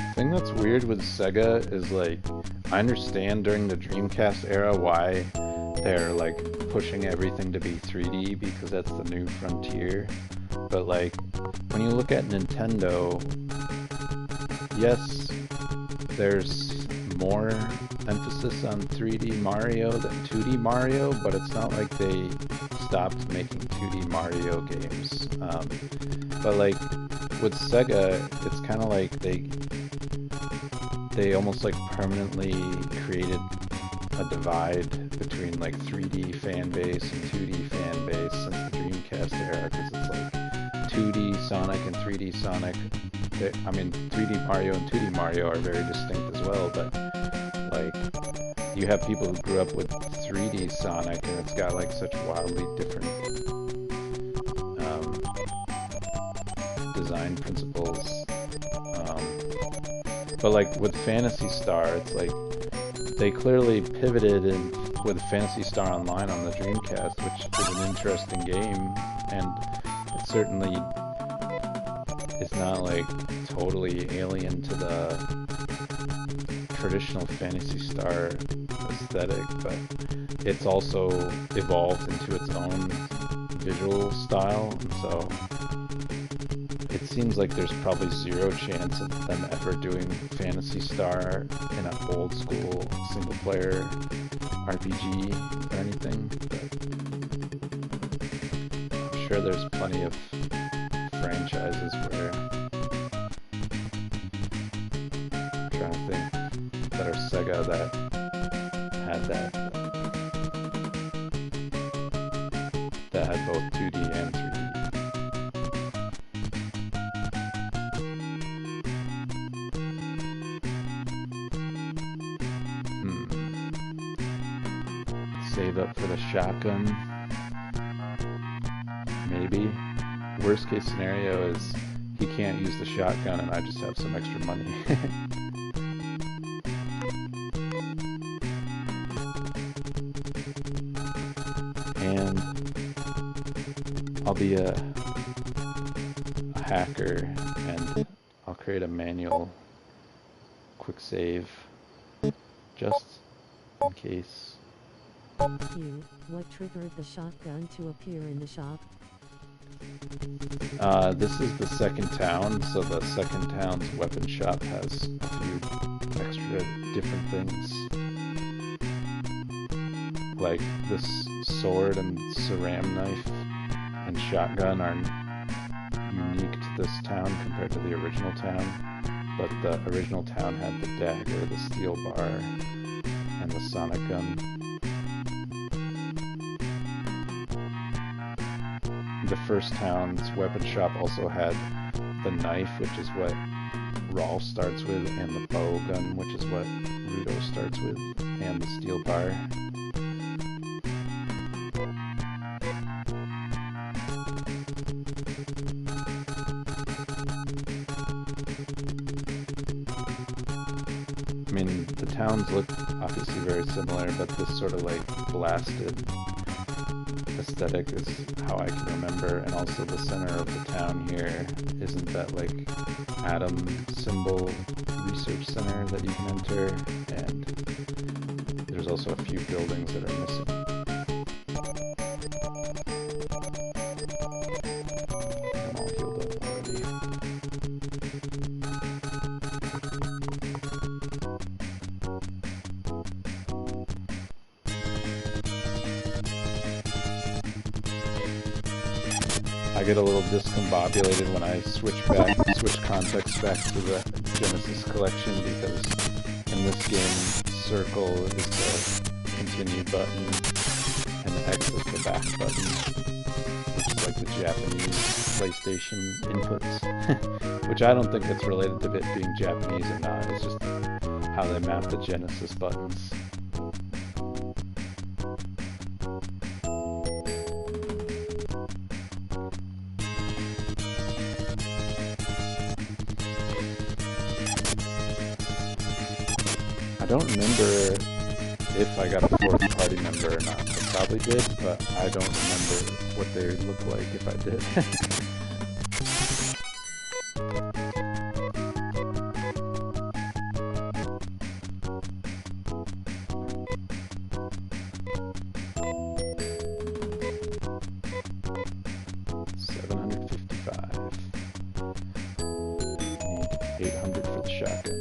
The thing that's weird with Sega is like, I understand during the Dreamcast era why they're like pushing everything to be 3D, because that's the new frontier. But like, when you look at Nintendo, yes, there's more emphasis on 3D Mario than 2D Mario, but it's not like they stopped making 2D Mario games. But like, with Sega, it's kind of like they almost like permanently created a divide between like 3D fan base and 2D fan base since the Dreamcast era, because it's like 2D Sonic and 3D Sonic. I mean, 3D Mario and 2D Mario are very distinct as well, but like, you have people who grew up with 3D Sonic and it's got like such wildly different design principles. But like with Phantasy Star, it's like they clearly pivoted with Phantasy Star Online on the Dreamcast, which is an interesting game, and it certainly is not like totally alien to the traditional Phantasy Star aesthetic, but it's also evolved into its own visual style, and so it seems like there's probably zero chance of them ever doing Phantasy Star in an old school single player RPG or anything, but I'm sure there's plenty of franchises where, I'm trying to think, that are Sega that had both 2D and 3D. Save up for the shotgun. Maybe. Worst case scenario is he can't use the shotgun and I just have some extra money. And I'll be a hacker and I'll create a manual quick save just in case. Q, what triggered the shotgun to appear in the shop? This is the second town, so the second town's weapon shop has a few extra different things. Like this sword and ceram knife and shotgun are unique to this town compared to the original town, but the original town had the dagger, the steel bar, and the sonic gun. The first town's weapon shop also had the knife, which is what Rolf starts with, and the bow gun, which is what Rudo starts with, and the steel bar. I mean, the towns look obviously very similar, but this sort of like blasted aesthetic is how I can remember, and also the center of the town here isn't that like atom symbol research center that you can enter, and there's also a few buildings that are missing. I'm all healed up already. I get a little discombobulated when I switch context back to the Genesis collection, because in this game, circle is the continue button and X is the back button, which is like the Japanese PlayStation inputs, which I don't think it's related to it being Japanese or not, it's just how they map the Genesis buttons. I don't remember if I got a fourth party member or not. I probably did, but I don't remember what they would look like if I did. 755. Need 800 for the shotgun.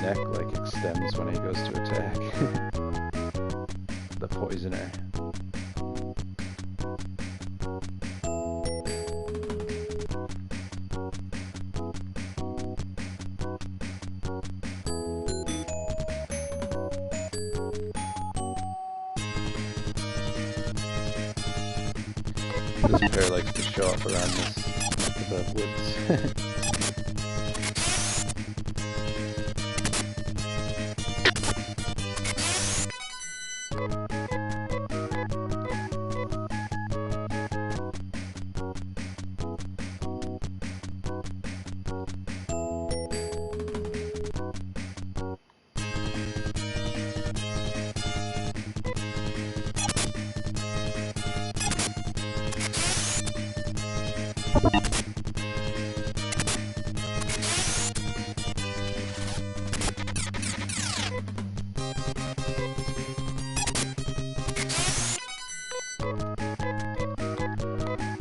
Neck like extends when he goes to attack. The poisoner. This pair likes to show up around this neck of the woods.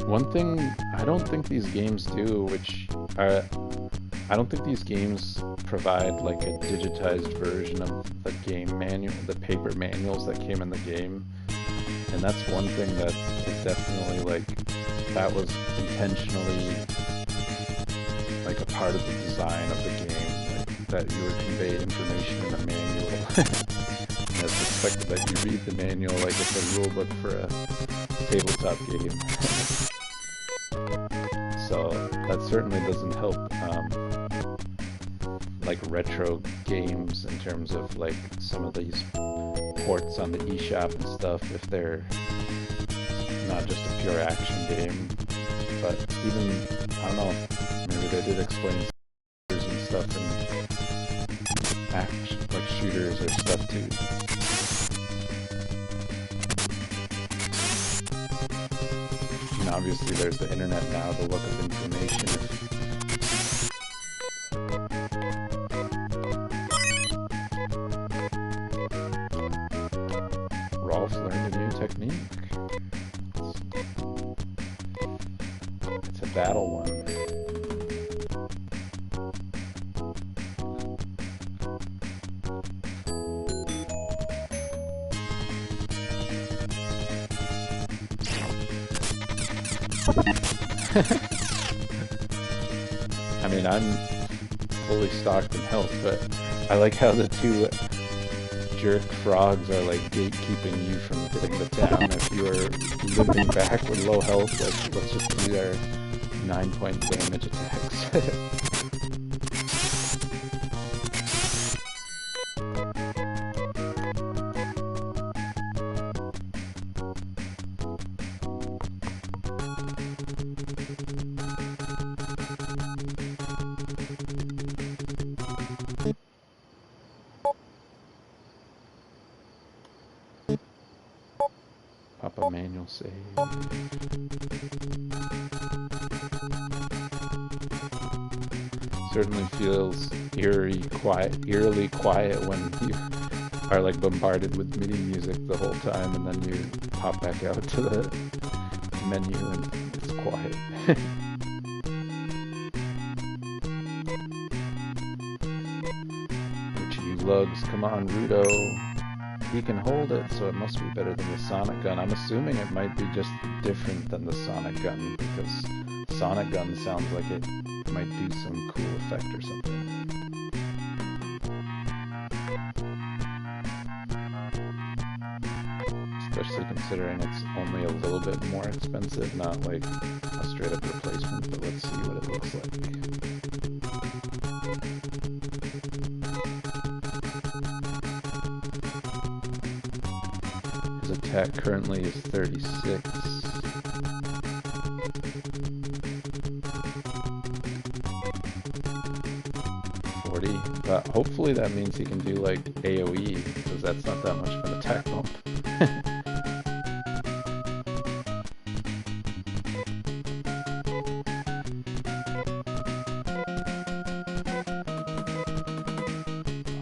One thing I don't think these games do, which are, I don't think these games provide like a digitized version of the game manual, the paper manuals that came in the game. And that's one thing that is definitely like, that was intentionally like a part of the design of the game, like, that you would convey information in a manual. And it's expected that you read the manual like it's a rule book for a tabletop game. So that certainly doesn't help like retro games in terms of like some of these ports on the eShop and stuff, if they're not just a pure action game. But even, I don't know, maybe they did explain and stuff and action, like shooters or stuff too. And obviously there's the internet now to look up information. Rolf learned a new technique. It's a battle one. I mean, I'm fully stocked in health, but I like how the two jerk frogs are like gatekeeping you from hitting the town. If you are limping back with low health, like let's just do our 9-point damage attacks. Pop a manual save. Certainly feels eerily quiet when you are like bombarded with MIDI music the whole time, and then you pop back out to the menu and it's quiet. Which you lugs, come on, Rudo. He can hold it, so it must be better than the Sonic Gun. I'm assuming it might be just different than the Sonic Gun, because Sonic Gun sounds like it might do some cool effect or something. Especially considering it's only a little bit more expensive, not like a straight up replacement, but let's see what it looks like. His attack currently is 36. But hopefully that means he can do like AoE, because that's not that much of an attack bump.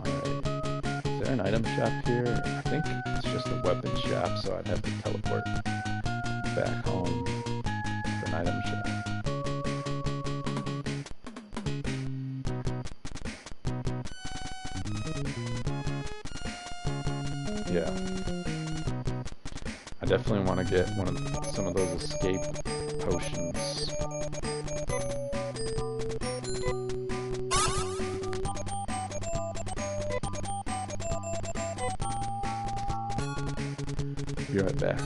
Alright, is there an item shop here? I think it's just a weapon shop, so I'd have to teleport back home for an item shop. Yeah, I definitely want to get some of those escape potions. Be right back.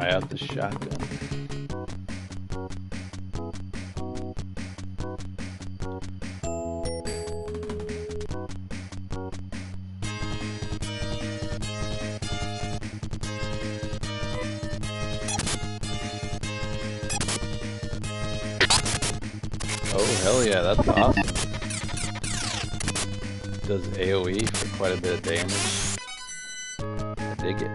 try out the shotgun. Oh, hell yeah, that's awesome. Does AoE for quite a bit of damage. I dig it.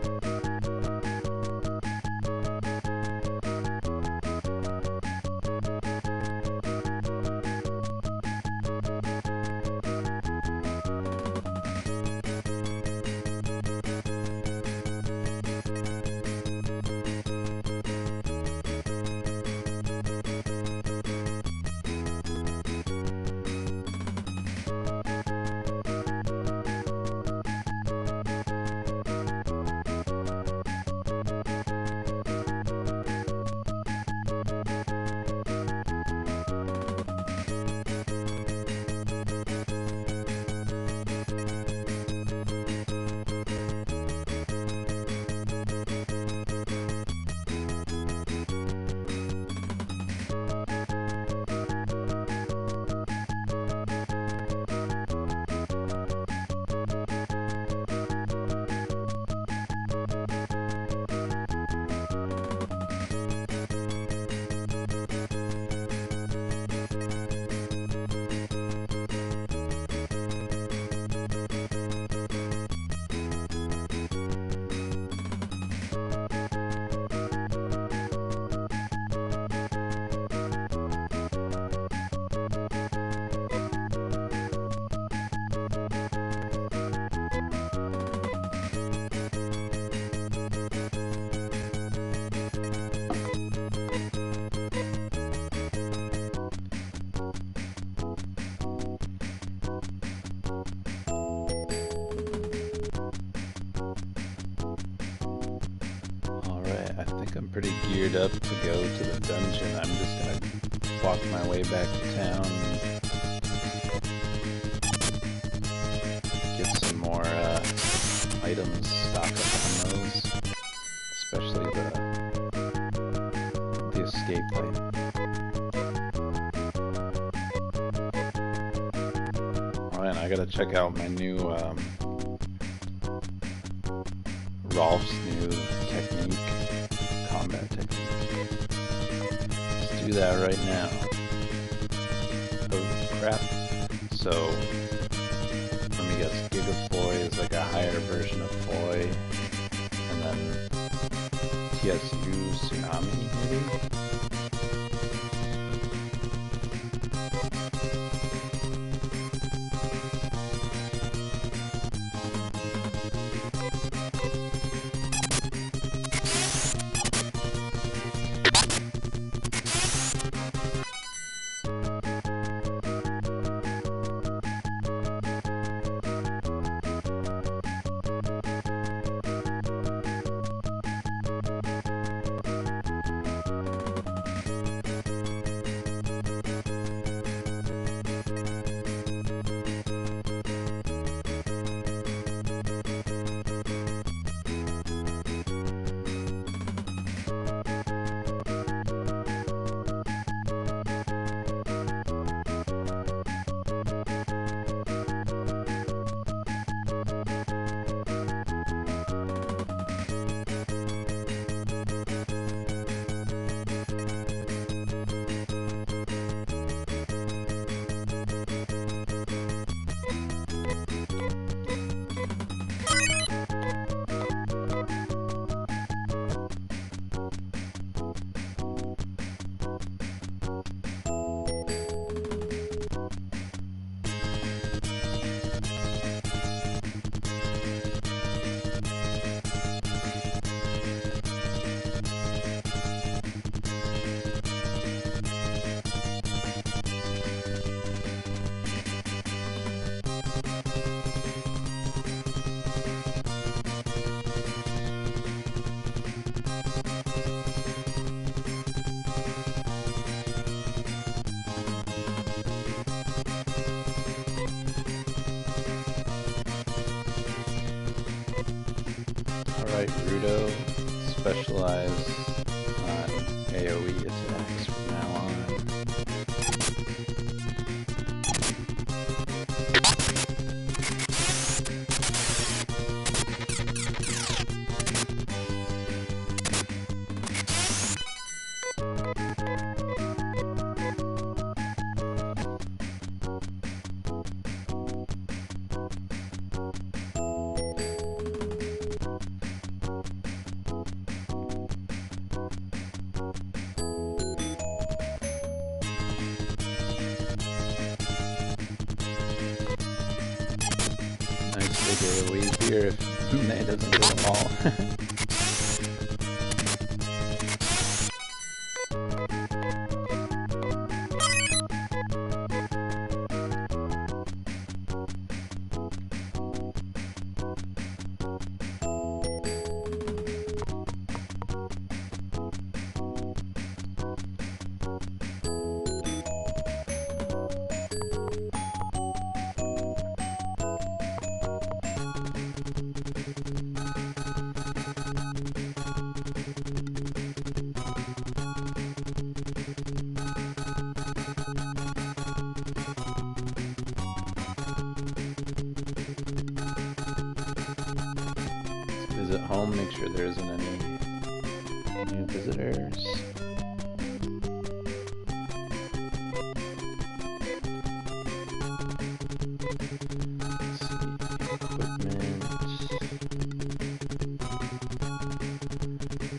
I think I'm pretty geared up to go to the dungeon. I'm just gonna walk my way back to town, get some more items, stock up on those, especially the escape light. Alright, I gotta check out my new Rolf's new technique, combat technique. Let's do that right now. Oh crap. So, let me guess, Giga Foy is like a higher version of Foy, and then TSU Tsunami maybe? Alright, Rudo, specialize on AoE attacks from now on. AoE here if Nay doesn't do them all. Visit home, make sure there isn't any new visitors.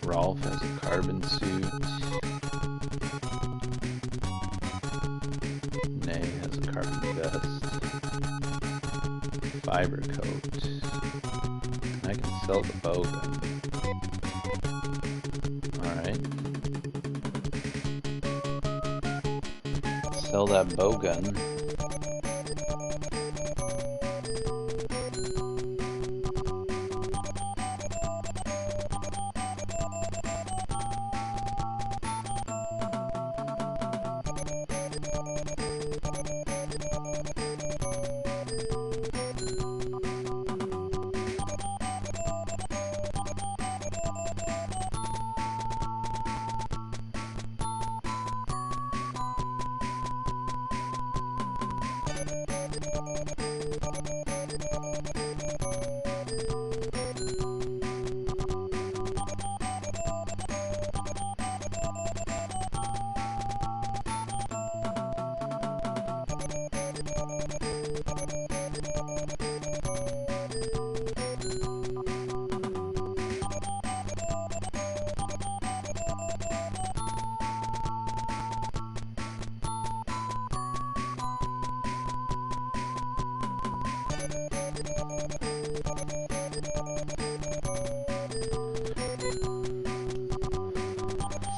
Rolf has a carbon suit. Nay has a carbon vest. Fiber coat. I can sell the bow gun. Alright. Sell that bow gun.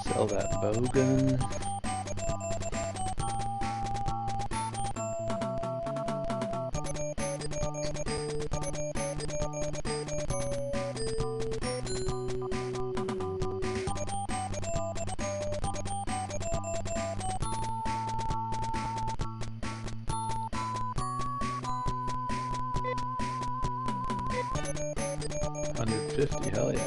Sell that bow gun. $150, hell yeah.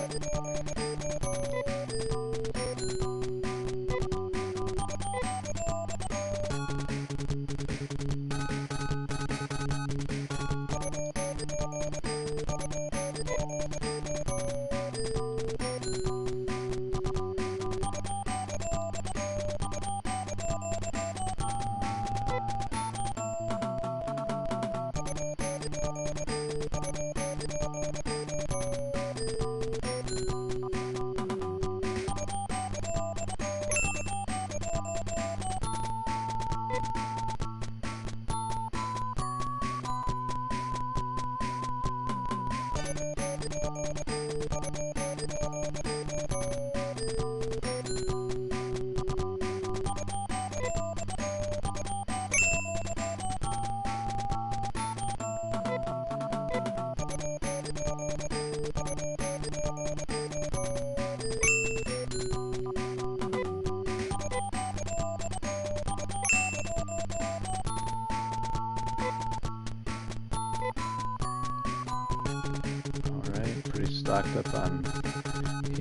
Stocked up on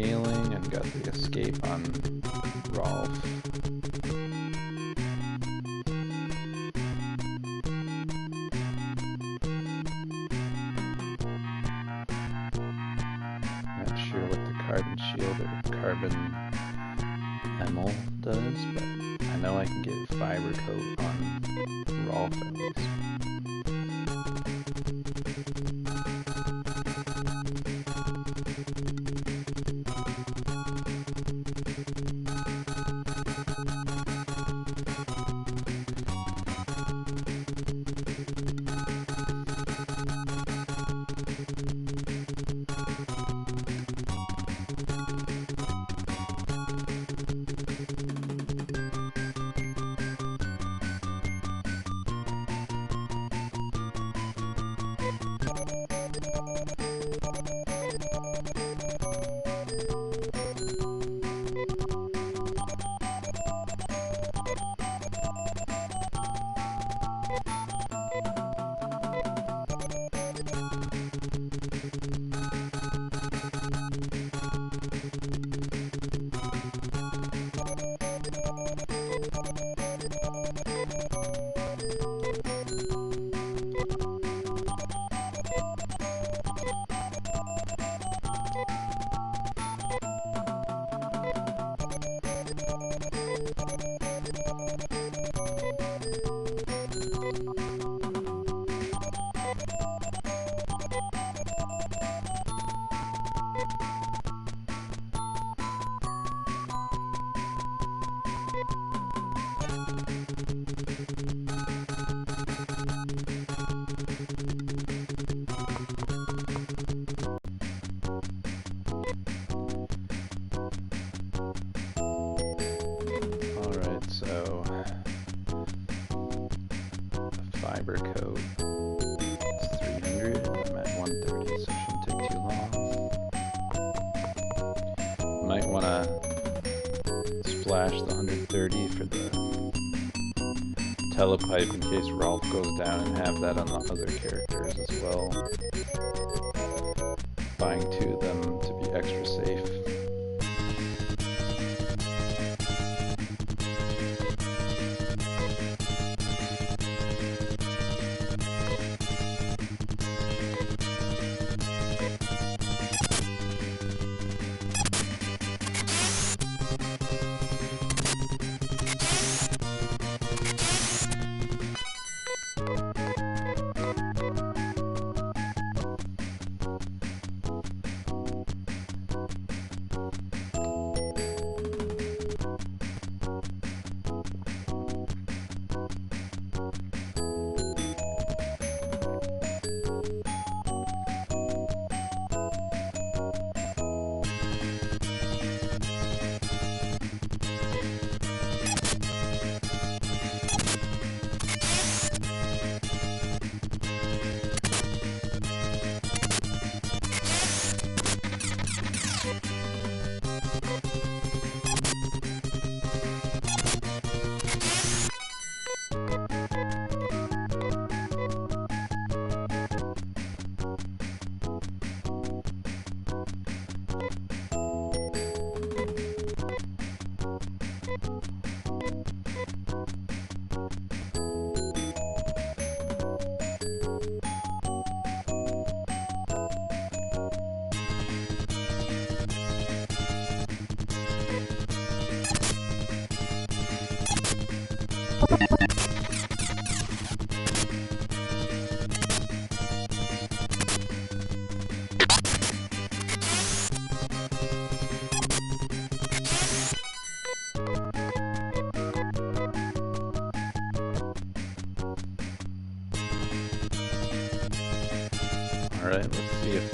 healing and got the escape on Rolf. Not sure what the carbon shield or carbon Emil does, but I know I can get fiber coat on Rolf at least. Fiber coat. It's 300. I'm at 130, so it shouldn't take too long. Might want to splash the 130 for the telepipe in case Rolf goes down, and have that on the other characters as well. Buying 2 of them to be extra safe. Alright, let's see if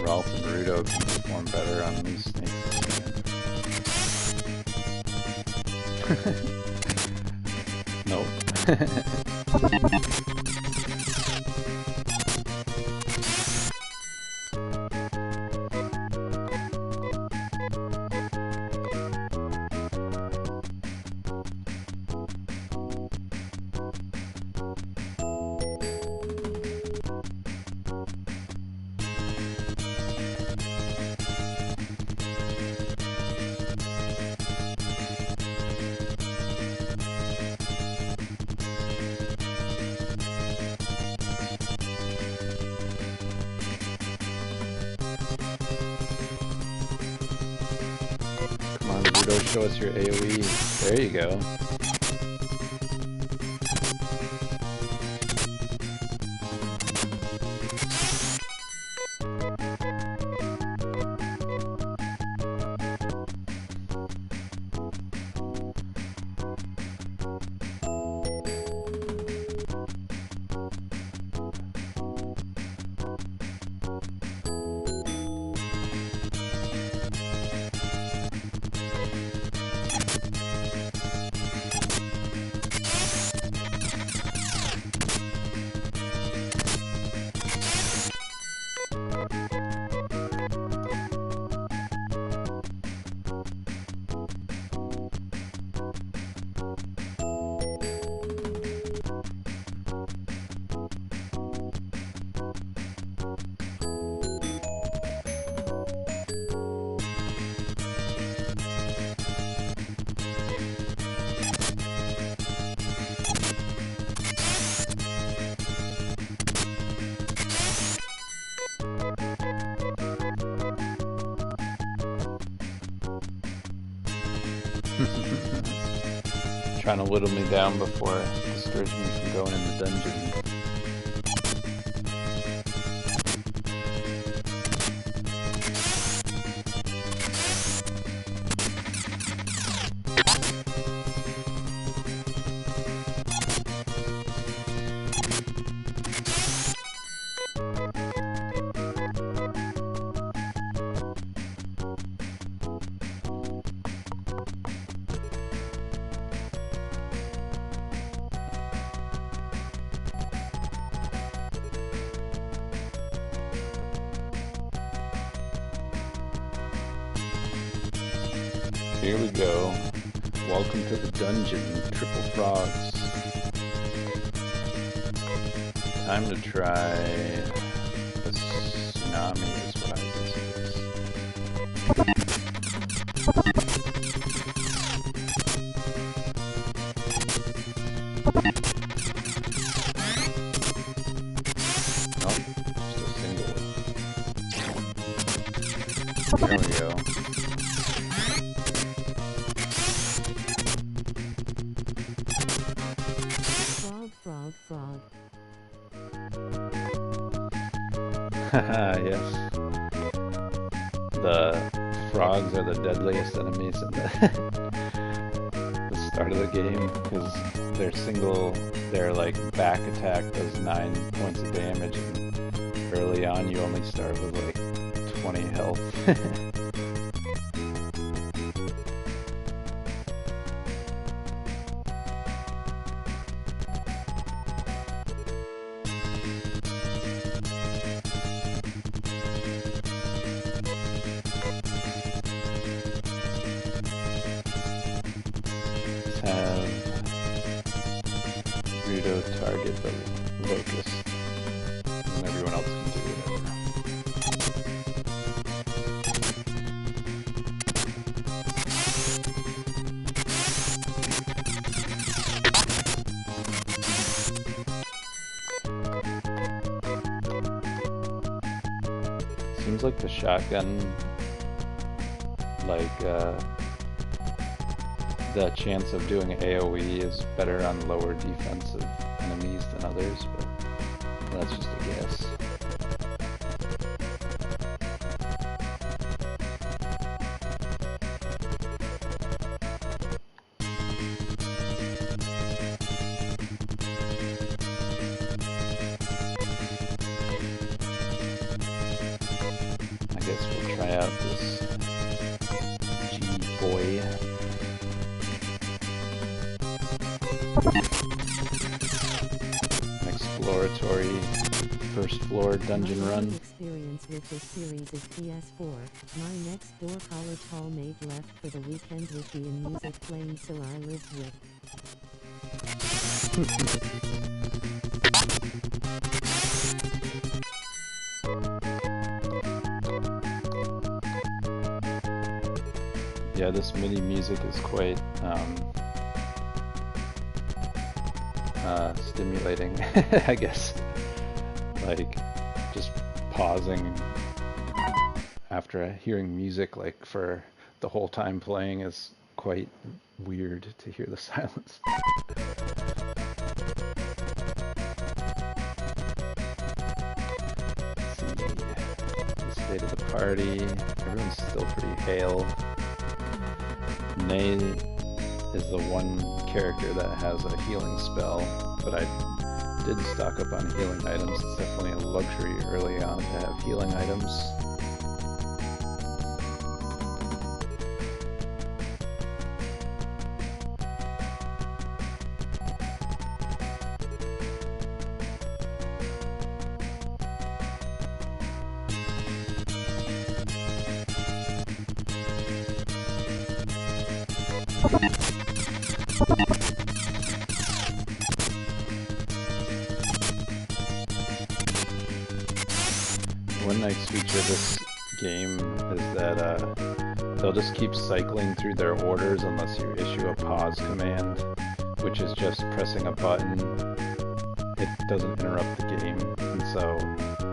Rolf and Rudo can perform better on these snakes this game. Nope. Weirdo, show us your AoE. There you go. Trying to whittle me down before discourage me from going in the dungeon. Here we go. Welcome to the dungeon, Triple Frogs. Time to try the tsunami is what I guess it is. Nope, just a single. There we go. Frog. Haha, yes. The frogs are the deadliest enemies in the start of the game because their like back attack does 9 points of damage, and early on you only start with like 20 health. Have Rito target the locust, and everyone else can do whatever. Seems like the shotgun, like, the chance of doing AoE is better on lower defensive enemies than others, but that's just a guess. I guess we'll try out this G-boy. An exploratory first floor dungeon My run. experience with this series is PS4. My next door college hallmate left for the weekend with the music playing, so I lived with. Yeah, this MIDI music is quite stimulating, I guess. Like, just pausing after hearing music, like, for the whole time playing is quite weird to hear the silence. Let's see. The state of the party. Everyone's still pretty hale. Nay is the one character that has a healing spell, but I did stock up on healing items. It's definitely a luxury early on to have healing items. One nice feature of this game is that they'll just keep cycling through their orders unless you issue a pause command, which is just pressing a button. It doesn't interrupt the game, and so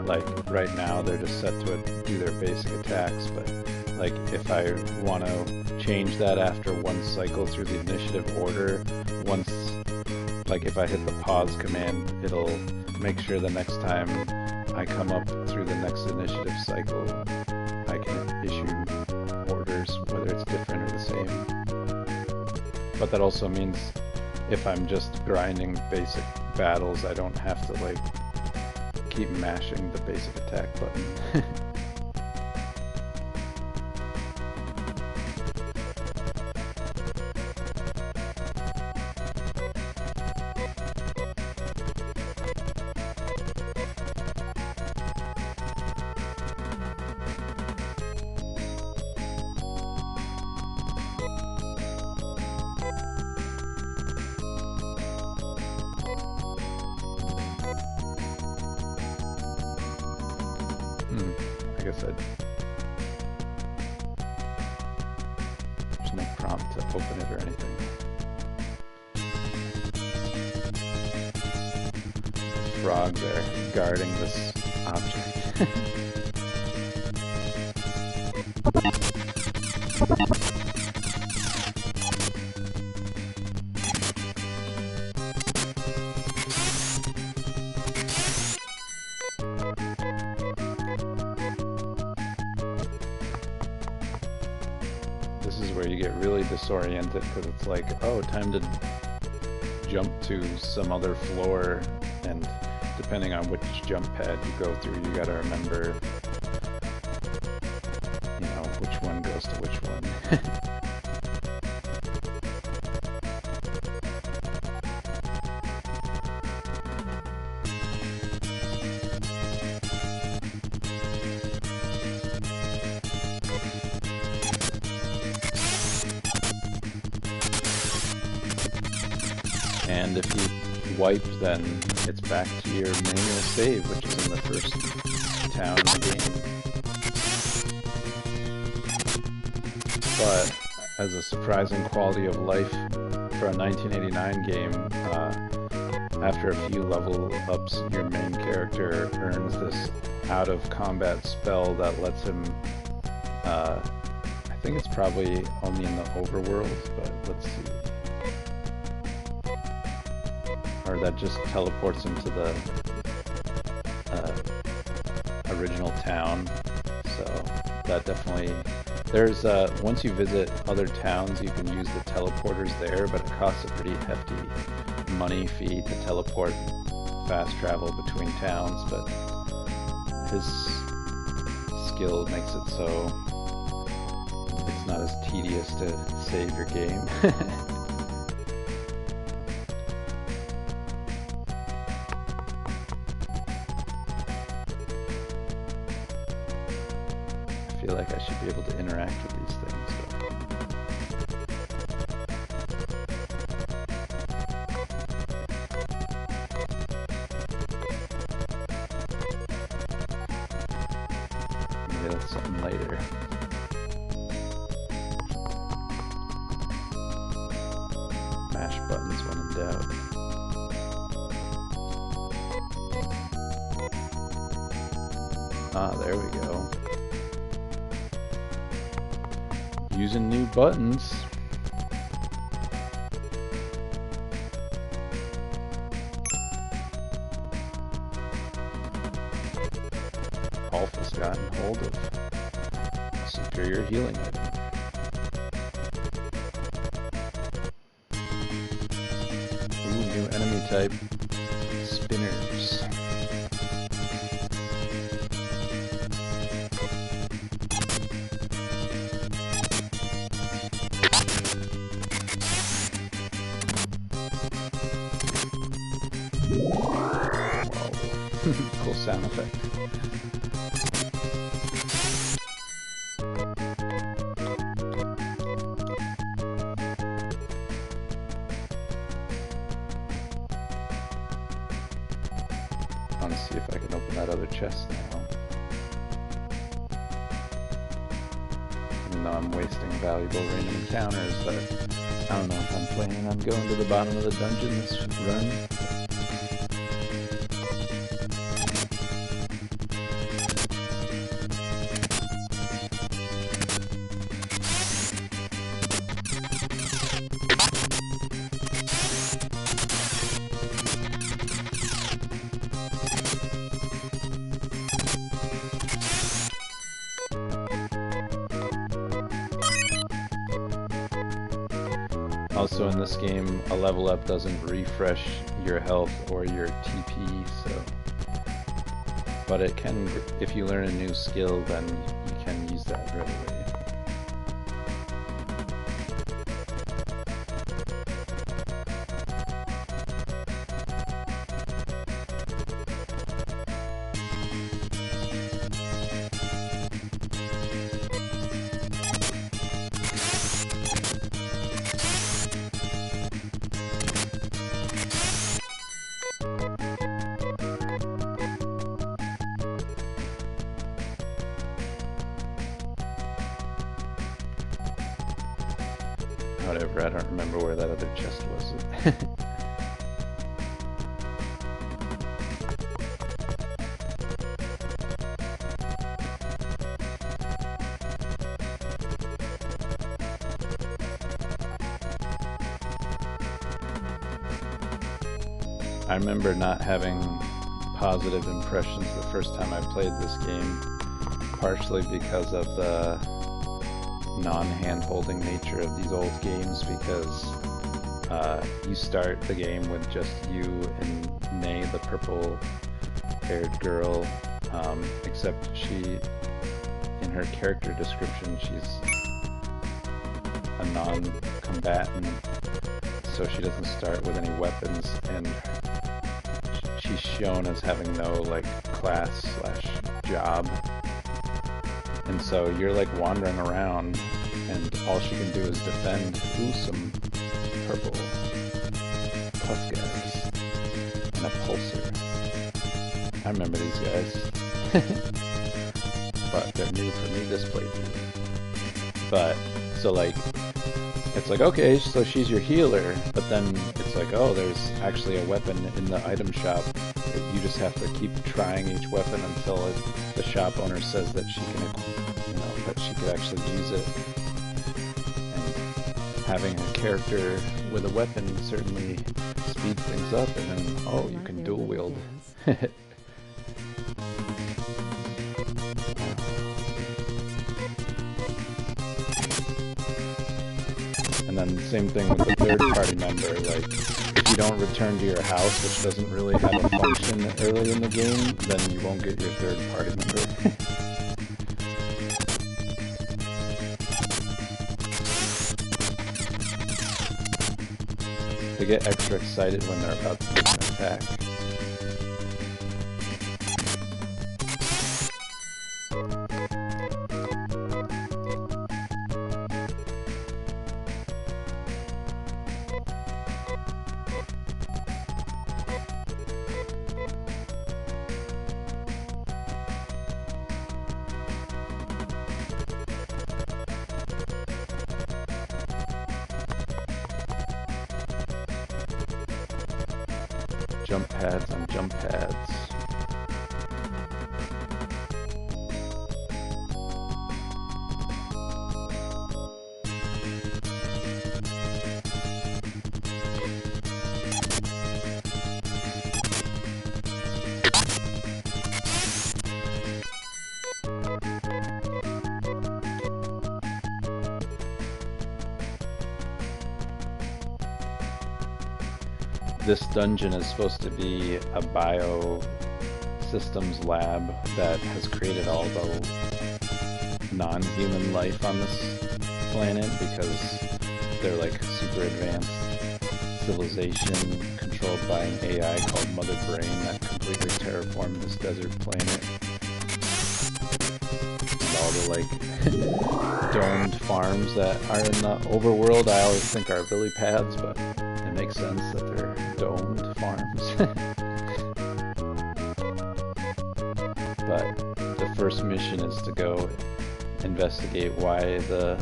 like right now they're just set to do their basic attacks, but like if I want to change that after one cycle through the initiative order, once like if I hit the pause command, it'll make sure the next time I come up through the next initiative cycle, I can issue orders, whether it's different or the same. But that also means if I'm just grinding basic battles, I don't have to like keep mashing the basic attack button. I guess there's no prompt to open it or anything. The frogs are guarding this object. This is where you get really disoriented because it's like, oh, time to jump to some other floor, and depending on which jump pad you go through, you gotta remember, you know, which one goes to which one. And if you wipe, then it's back to your manual save, which is in the first town in the game. But as a surprising quality of life for a 1989 game, after a few level ups, your main character earns this out-of-combat spell that lets him, I think it's probably only in the overworld, but let's see. Or that just teleports him to the original town. So that definitely, there's once you visit other towns, you can use the teleporters there, but it costs a pretty hefty money fee to teleport fast travel between towns. But his skill makes it so it's not as tedious to save your game. I feel like I should be able to interact with these things. Maybe that's something later. Mash buttons when in doubt. Ah, there we go. using new buttons. Ulf has gotten hold of a superior healing item. Ooh, new enemy type. Spinners. Cool sound effect. I want to see if I can open that other chest now. Even though I'm wasting valuable random encounters, but I don't know if I'm planning on going to the bottom of the dungeon this run. Also in this game, a level up doesn't refresh your health or your TP, so... But it can, if you learn a new skill, then you can use that right away. Whatever, I don't remember where that other chest was. I remember not having positive impressions the first time I played this game, partially because of the non-hand-holding nature of these old games, because you start the game with just you and Nay, the purple-haired girl, except she, in her character description, she's a non-combatant, so she doesn't start with any weapons, and she's shown as having no, like, class/job. And so you're like wandering around, and all she can do is defend. Ooh, some purple tough guys. And a pulsar. I remember these guys. But they're new for me this playthrough. But, so like, it's like, okay, so she's your healer, but then it's like, oh, there's actually a weapon in the item shop. You just have to keep trying each weapon until the shop owner says that she can, that she could actually use it. And having a character with a weapon certainly speeds things up, and then, oh, you can dual wield. And then same thing with the third party member, like, if you don't return to your house, which doesn't really have a function early in the game, then you won't get your third party member. They get extra excited when they're about to make an attack. Jump pads on jump pads. this dungeon is supposed to be a biosystems lab that has created all the non-human life on this planet because they're like super advanced civilization controlled by an AI called Mother Brain that completely terraformed this desert planet. And all the like domed farms that are in the overworld I always think are lily pads, but it makes sense that they're domed farms. But the first mission is to go investigate why the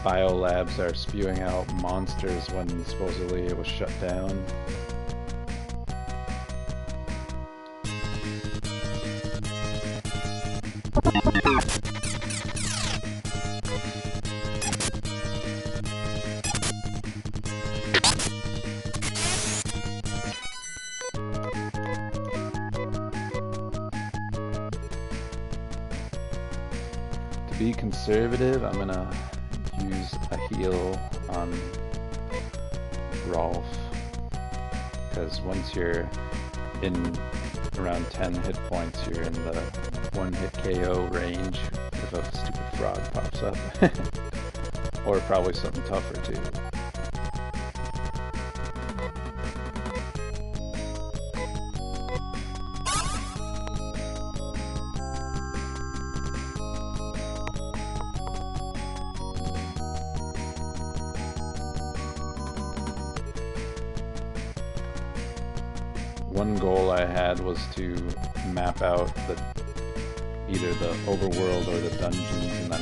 biolabs are spewing out monsters when supposedly it was shut down. To be conservative, I'm gonna use a heal on Rolf, because once you're in around 10 hit points, you're in the one-hit KO range if a stupid frog pops up. Or probably something tougher too. One goal I had was to map out either the overworld or the dungeons and then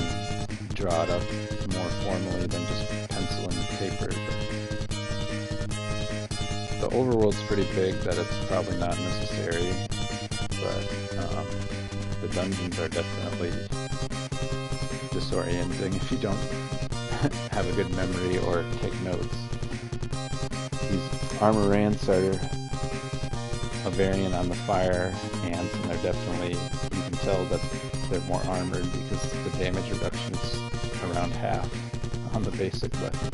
draw it up more formally than just pencil and paper. But the overworld's pretty big that it's probably not necessary, but the dungeons are definitely disorienting if you don't have a good memory or take notes. These armor ants are a variant on the fire ants, and they're definitely, you can tell that they're more armored because the damage reduction is around half on the basic weapons.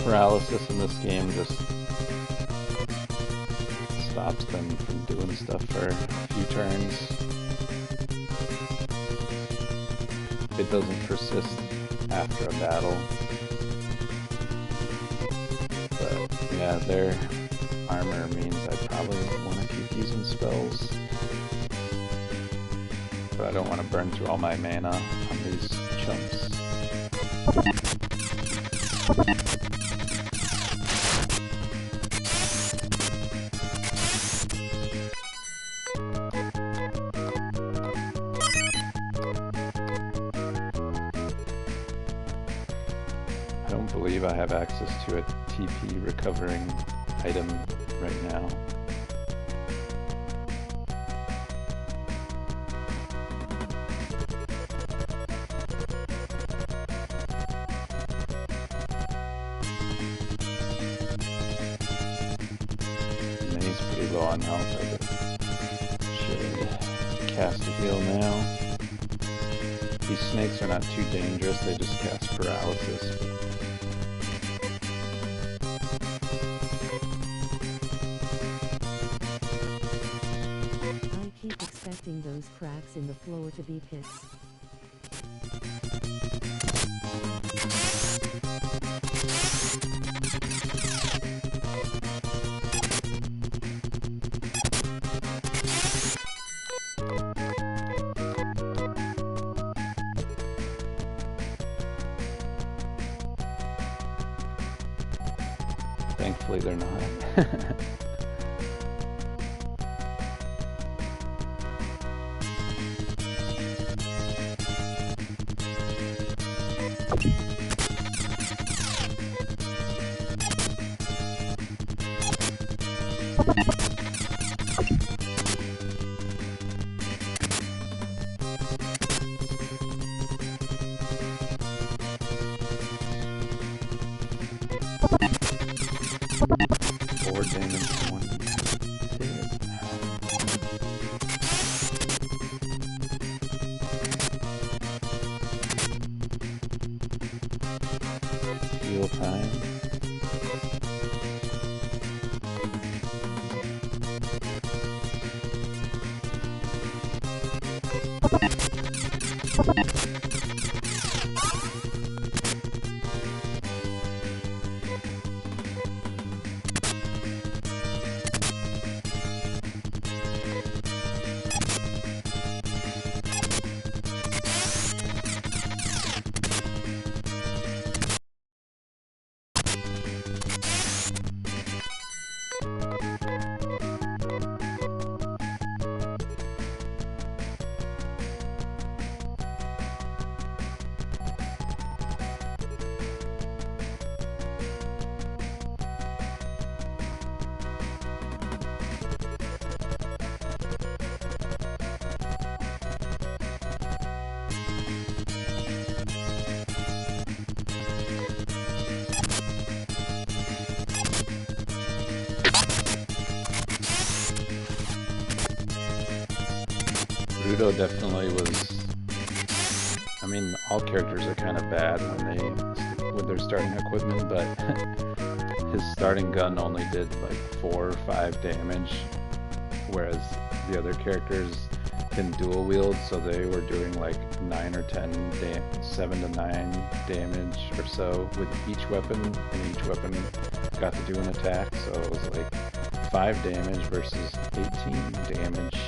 Paralysis in this game just stops them from doing stuff for a few turns. It doesn't persist after a battle. But yeah, their armor means I probably want to keep using spells. But I don't want to burn through all my mana on these chumps. I don't believe I have access to a TP recovering item right now. And he's pretty low on health. I should cast a heal now. These snakes are not too dangerous, they just cast paralysis. I keep expecting those cracks in the floor to be pits. Thankfully they're not. Four damage to one hit. Heal time. Rudo definitely was. I mean, all characters are kind of bad when they're starting equipment, but his starting gun only did like 4 or 5 damage, whereas the other characters can dual wield, so they were doing like 9 or 10, 7 to 9 damage or so with each weapon, and each weapon got to do an attack, so it was like 5 damage versus 18 damage.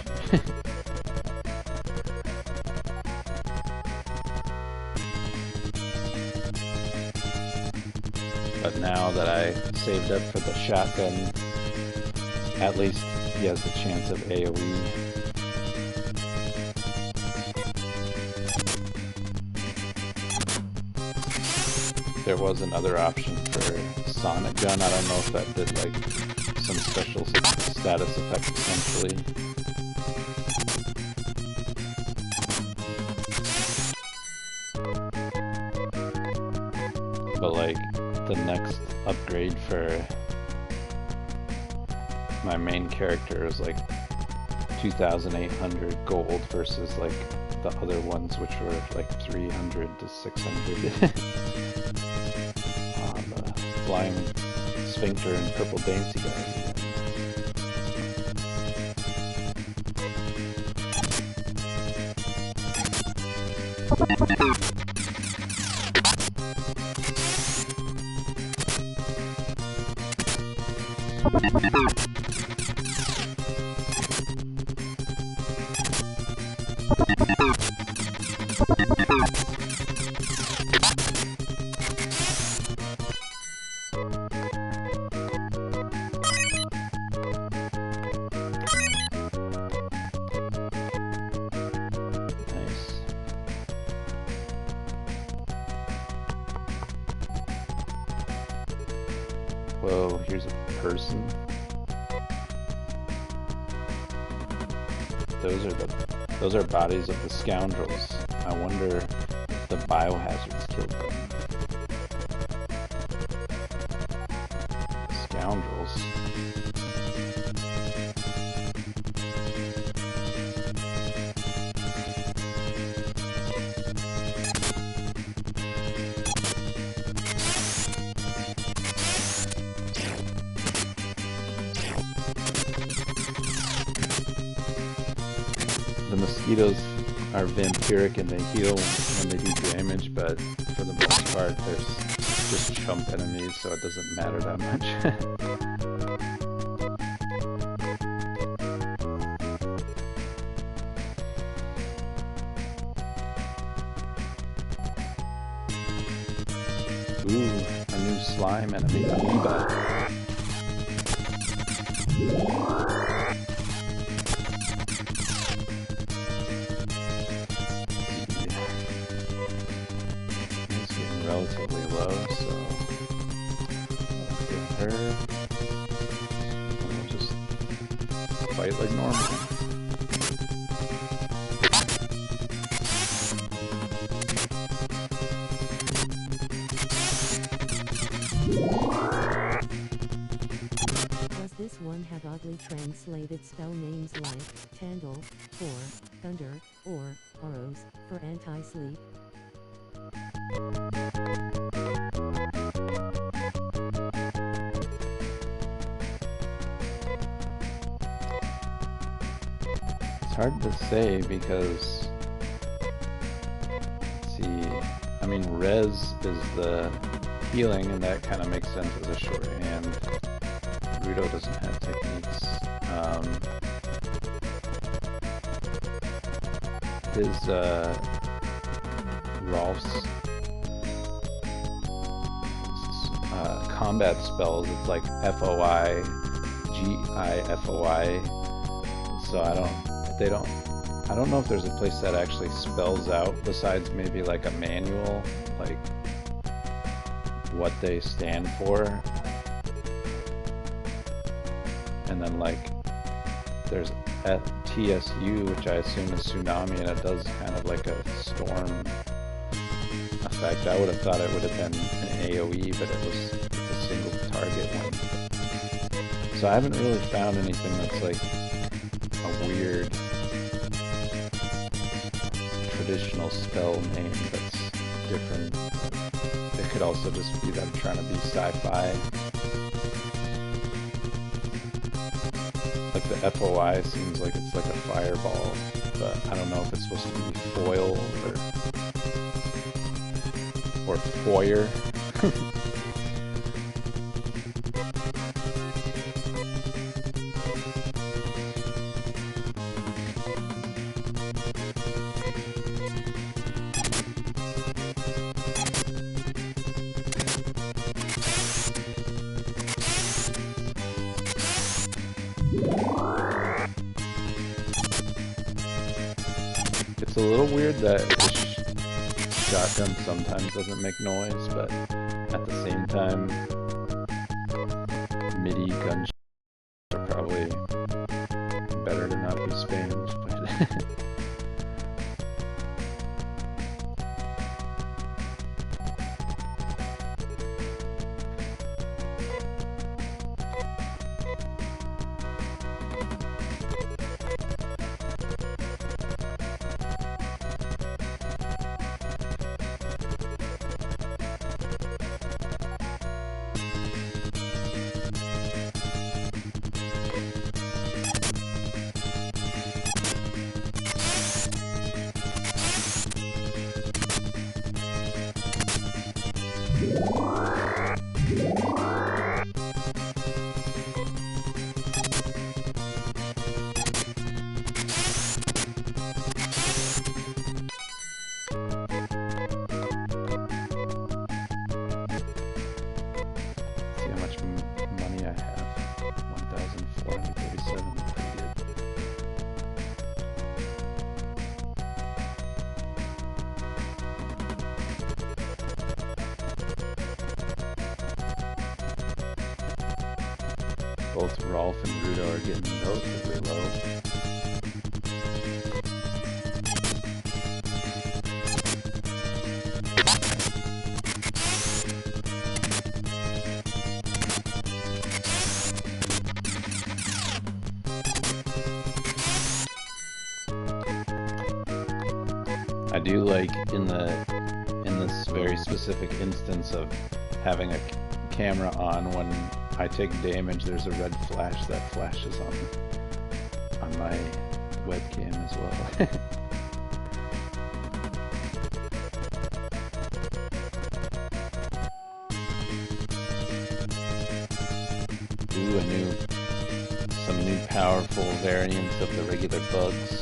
But now that I saved up for the shotgun, at least he has the chance of AoE. There was another option for Sonic Gun. I don't know if that did like some special status effect essentially. But like the next upgrade for my main character is like 2,800 gold versus like the other ones, which were like 300 to 600. The flying sphincter and purple dainty guys. Whoa, here's a person. Those are bodies of the scoundrels. I wonder if the biohazards killed them. Scoundrels. The mosquitoes are vampiric and they heal when they do damage, but for the most part they're just chump enemies, so it doesn't matter that much. Ooh, a new slime enemy, Amoeba. It's getting relatively low, so let's give her. And we'll just fight like normal. Does this one have oddly translated spell names like Tandle for thunder or Oros for anti-sleep? It's hard to say because, let's see, I mean, res is the healing, and that kind of makes sense as a shorthand. Rudo doesn't have techniques. His, Rolf's combat spells, it's like FOI, GIFOI, so I don't know if there's a place that actually spells out, besides maybe like a manual, like what they stand for. And then like there's TSU, which I assume is tsunami, and it does kind of like a storm effect. I would have thought it would have been an AoE, but it's a single target one. So I haven't really found anything that's like a weird traditional spell name that's different. It could also just be them trying to be sci-fi. Like the FOI seems like it's like a fireball, but I don't know if it's supposed to be foil or foyer. It's a little weird that the shotgun sometimes doesn't make noise, but at the same time, MIDI gunshots are probably better to not be spammed. But both Rolf and Rudo are getting relatively low. I do like in this very specific instance of having a camera on, when I take damage, there's a red flash that flashes on my webcam as well. Ooh, some new powerful variants of the regular bugs.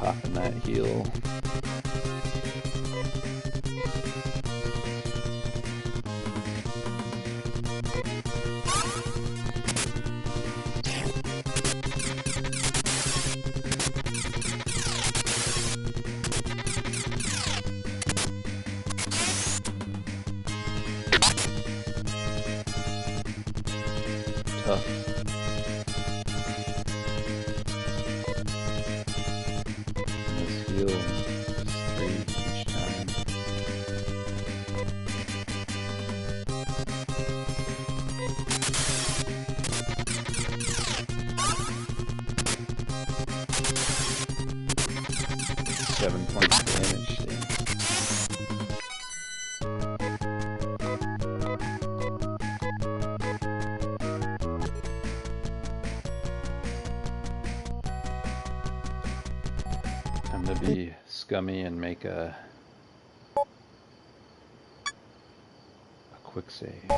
popping that heal. Tough. And this heal is 3 each time. Seven points of damage. Time to be scummy and make a quick save.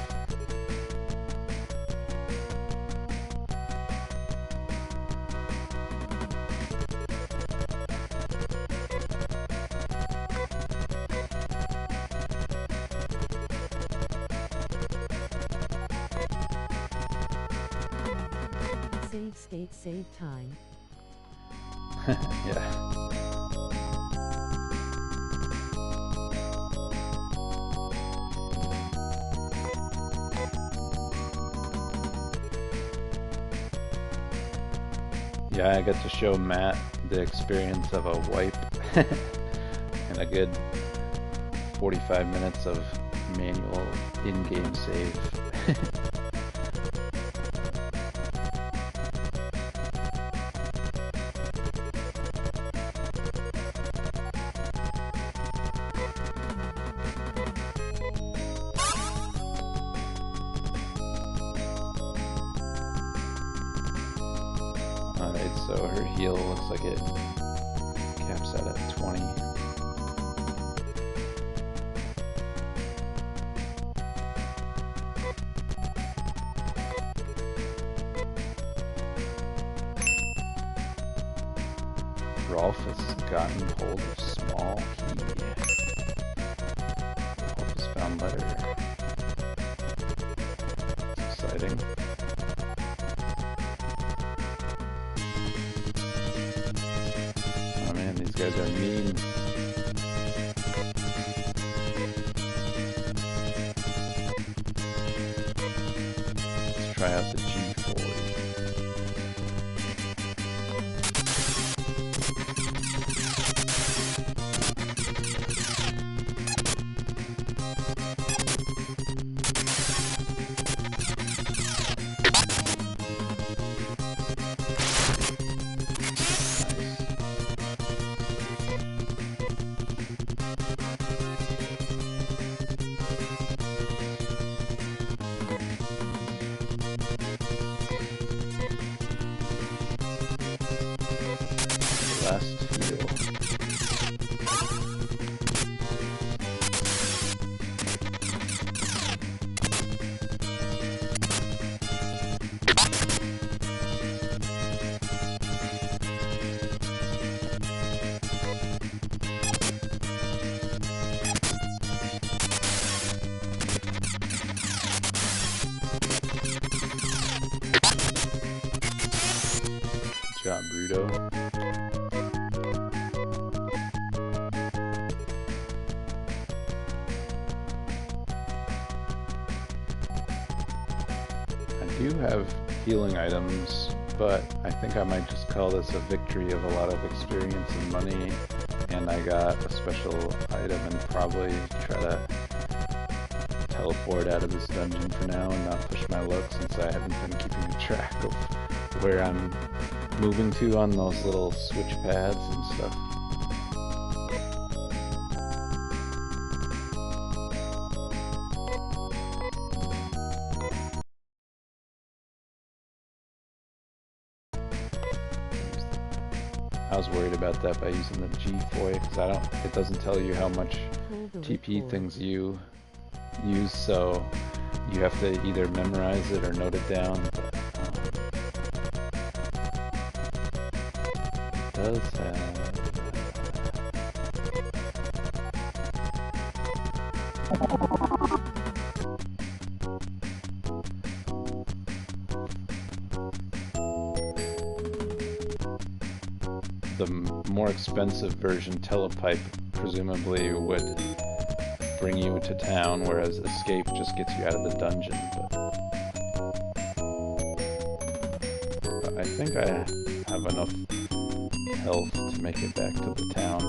Save state, save time. Yeah. Yeah, I got to show Matt the experience of a wipe and a good 45 minutes of manual in-game save. Alright, so her heal looks like it caps out at 20. Rolf has gotten hold of small key. Rolf has found letter. It's exciting. Oh man, these guys are mean. Let's try out the G40. Last heal. Good job, Bruto. I do have healing items, but I think I might just call this a victory of a lot of experience and money, and I got a special item and probably try to teleport out of this dungeon for now and not push my luck, since I haven't been keeping a track of where I'm moving to on those little switch pads and stuff. I was worried about that by using the G4, because it doesn't tell you how much TP things you use, so you have to either memorize it or note it down. But, it does have the more expensive version, Telepipe, presumably would bring you to town, whereas Escape just gets you out of the dungeon. But I think I have enough health to make it back to the town.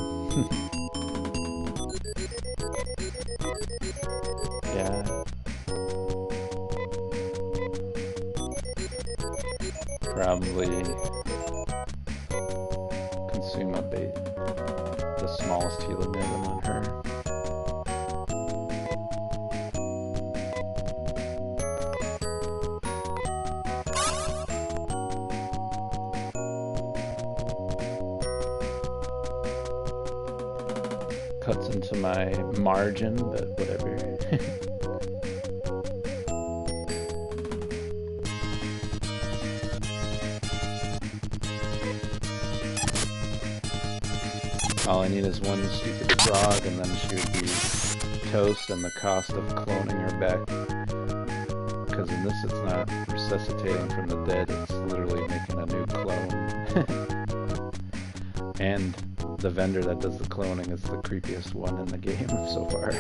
Yeah. Probably consume the smallest healing item on her. Cuts into my margin, but whatever. All I need is one stupid frog, and then she would be toast, and the cost of cloning her back, because in this it's not resuscitating from the dead, it's literally making a new clone. And the vendor that does the cloning is the creepiest one in the game so far.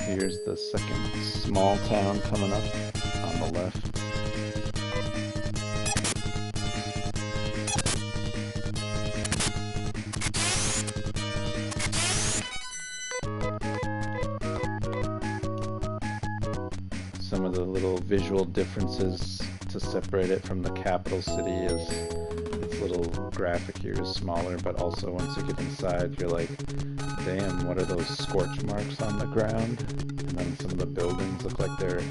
Here's the second small town coming up on the left. Some of the little visual differences to separate it from the capital city is its little graphic here is smaller, but also once you get inside you're like, damn, what are those scorch marks on the ground? And then some of the buildings look like they're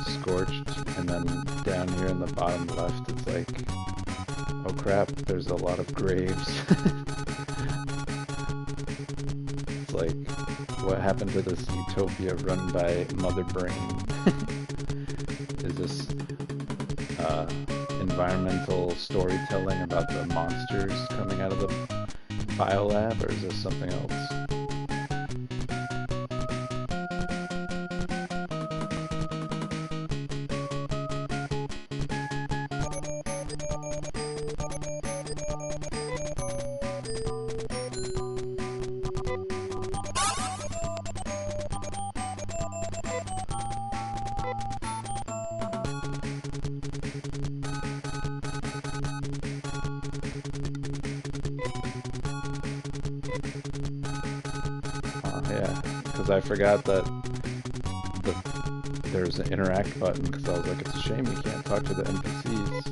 scorched. And then down here in the bottom left, it's like, oh crap, there's a lot of graves. It's like, what happened to this utopia run by Mother Brain? Is this environmental storytelling about the monsters coming out of the biolab, or is this something else? Yeah, because I forgot that there's an interact button, because I was like, it's a shame you can't talk to the NPCs.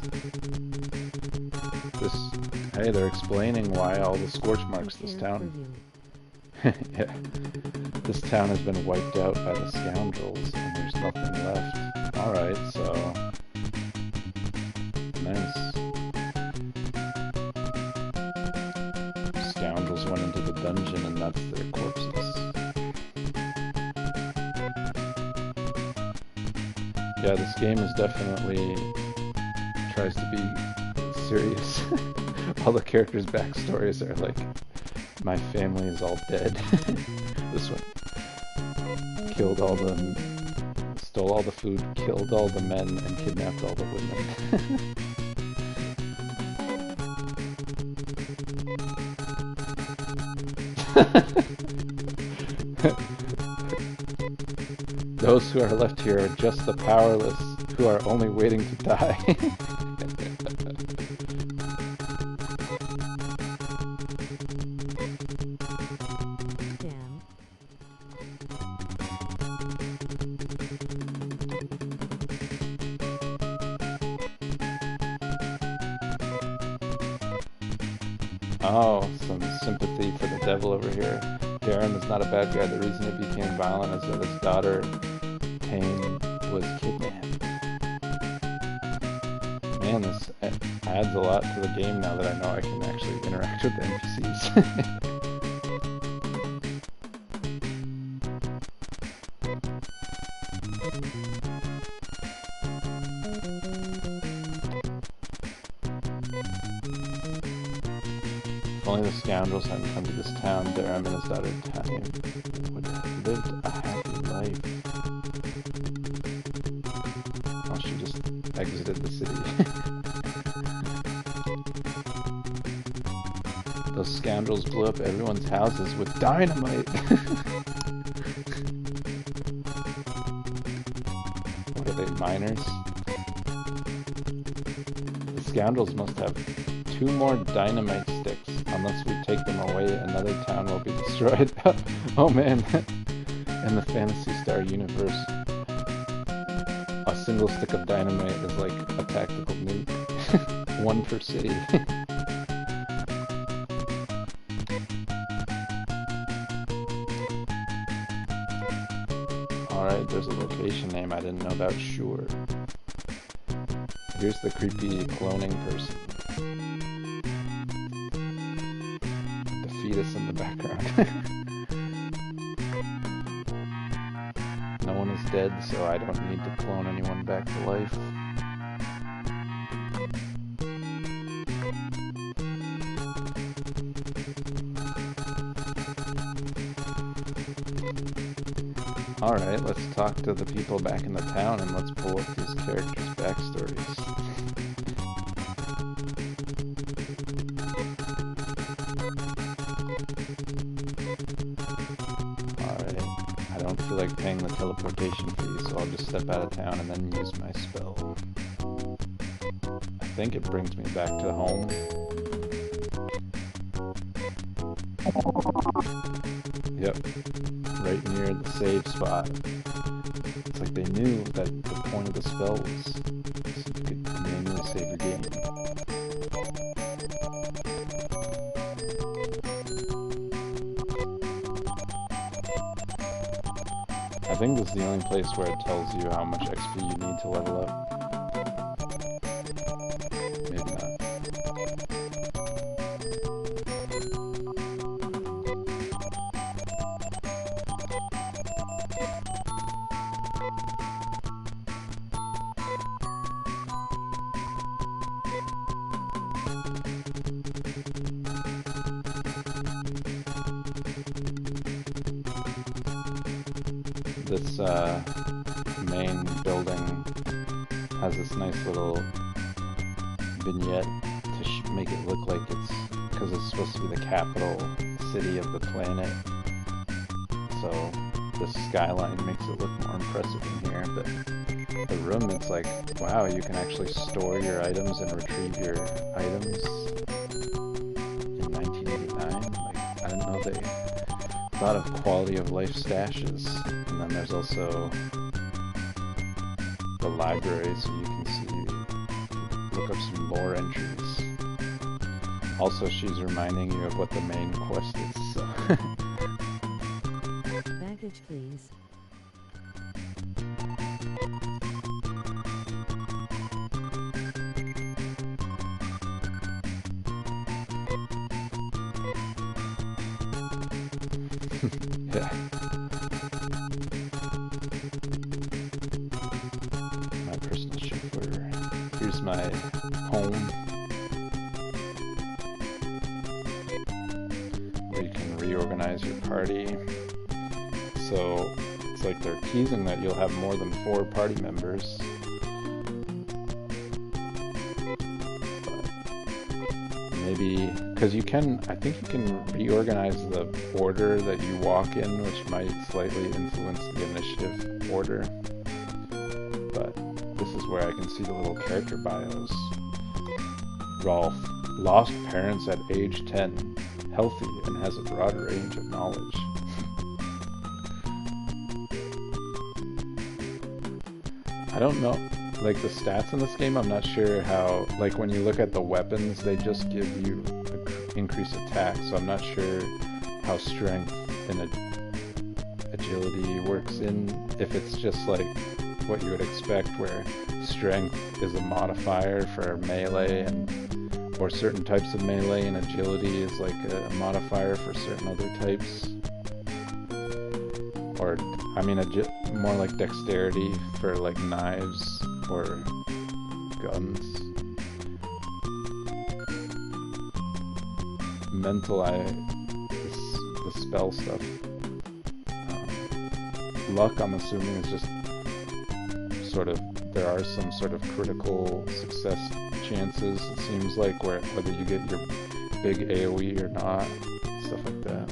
Hey, they're explaining why all the scorch marks this town. Yeah, this town has been wiped out by the scoundrels, and there's nothing left. Alright, so... nice. Scoundrels went into the dungeon, and that's their corpses. Yeah, this game is definitely tries to be serious. All the characters' backstories are like, my family is all dead. This one killed all the, stole all the food, killed all the men, and kidnapped all the women. Those who are left here are just the powerless, who are only waiting to die. Damn. Oh, some sympathy for the devil over here. Darren is not a bad guy. The reason he became violent is that his daughter, Tane, was kidnapped. Man, this adds a lot to the game now that I know I can actually interact with the NPCs. If only the scoundrels hadn't come to this town, Daram and his daughter Tanya would have lived a happy life. Oh, she just exited the city. Those scoundrels blew up everyone's houses with dynamite! What are they, miners? The scoundrels must have 2 more dynamite sticks. Unless we take them away, another town will be destroyed. Oh man! In the Phantasy Star universe, a single stick of dynamite is like a tactical nuke. 1 per city. Alright, there's a location name I didn't know about, sure. Here's the creepy cloning person. The fetus in the background. No one is dead, so I don't need to clone anyone back to life. Alright, let's talk to the people back in the town and let's pull up these characters' backstories. Alright, I don't feel like paying the teleportation fee, so I'll just step out of town and then use my spell. I think it brings me back to home. Yep. Right near the save spot. It's like they knew that the point of the spell was so you could manually save your game. I think this is the only place where it tells you how much XP you need to level up. Maybe not. This main building has this nice little vignette to make it look like it's, because it's supposed to be the capital city of the planet, so the skyline makes it look more impressive in here. But the room, it's like, wow, you can actually store your items and retrieve your items in 1989. Like, I didn't know they thought of quality of life stashes. And then there's also the library, so you can see, look up some lore entries. Also, she's reminding you of what the main quest is, so. Baggage, please. Yeah. My personal chauffeur. Here's my home, where you can reorganize your party. So it's like they're teasing that you'll have more than 4 party members. But maybe, because you can, I think you can reorganize the order that you walk in, which might slightly influence the initiative order. But this is where I can see the little character bios. Rolf, lost parents at age 10, healthy and has a broad range of knowledge. I don't know, like the stats in this game, I'm not sure how, like when you look at the weapons, they just give you increased attack, so I'm not sure how strength and agility works in, if it's just like what you would expect, where strength is a modifier for melee, or certain types of melee, and agility is like a modifier for certain other types. Or, I mean, more like dexterity for like knives or guns. Mental, the spell stuff. Luck, I'm assuming, is just sort of, there are some sort of critical success chances, it seems like, whether you get your big AoE or not, stuff like that.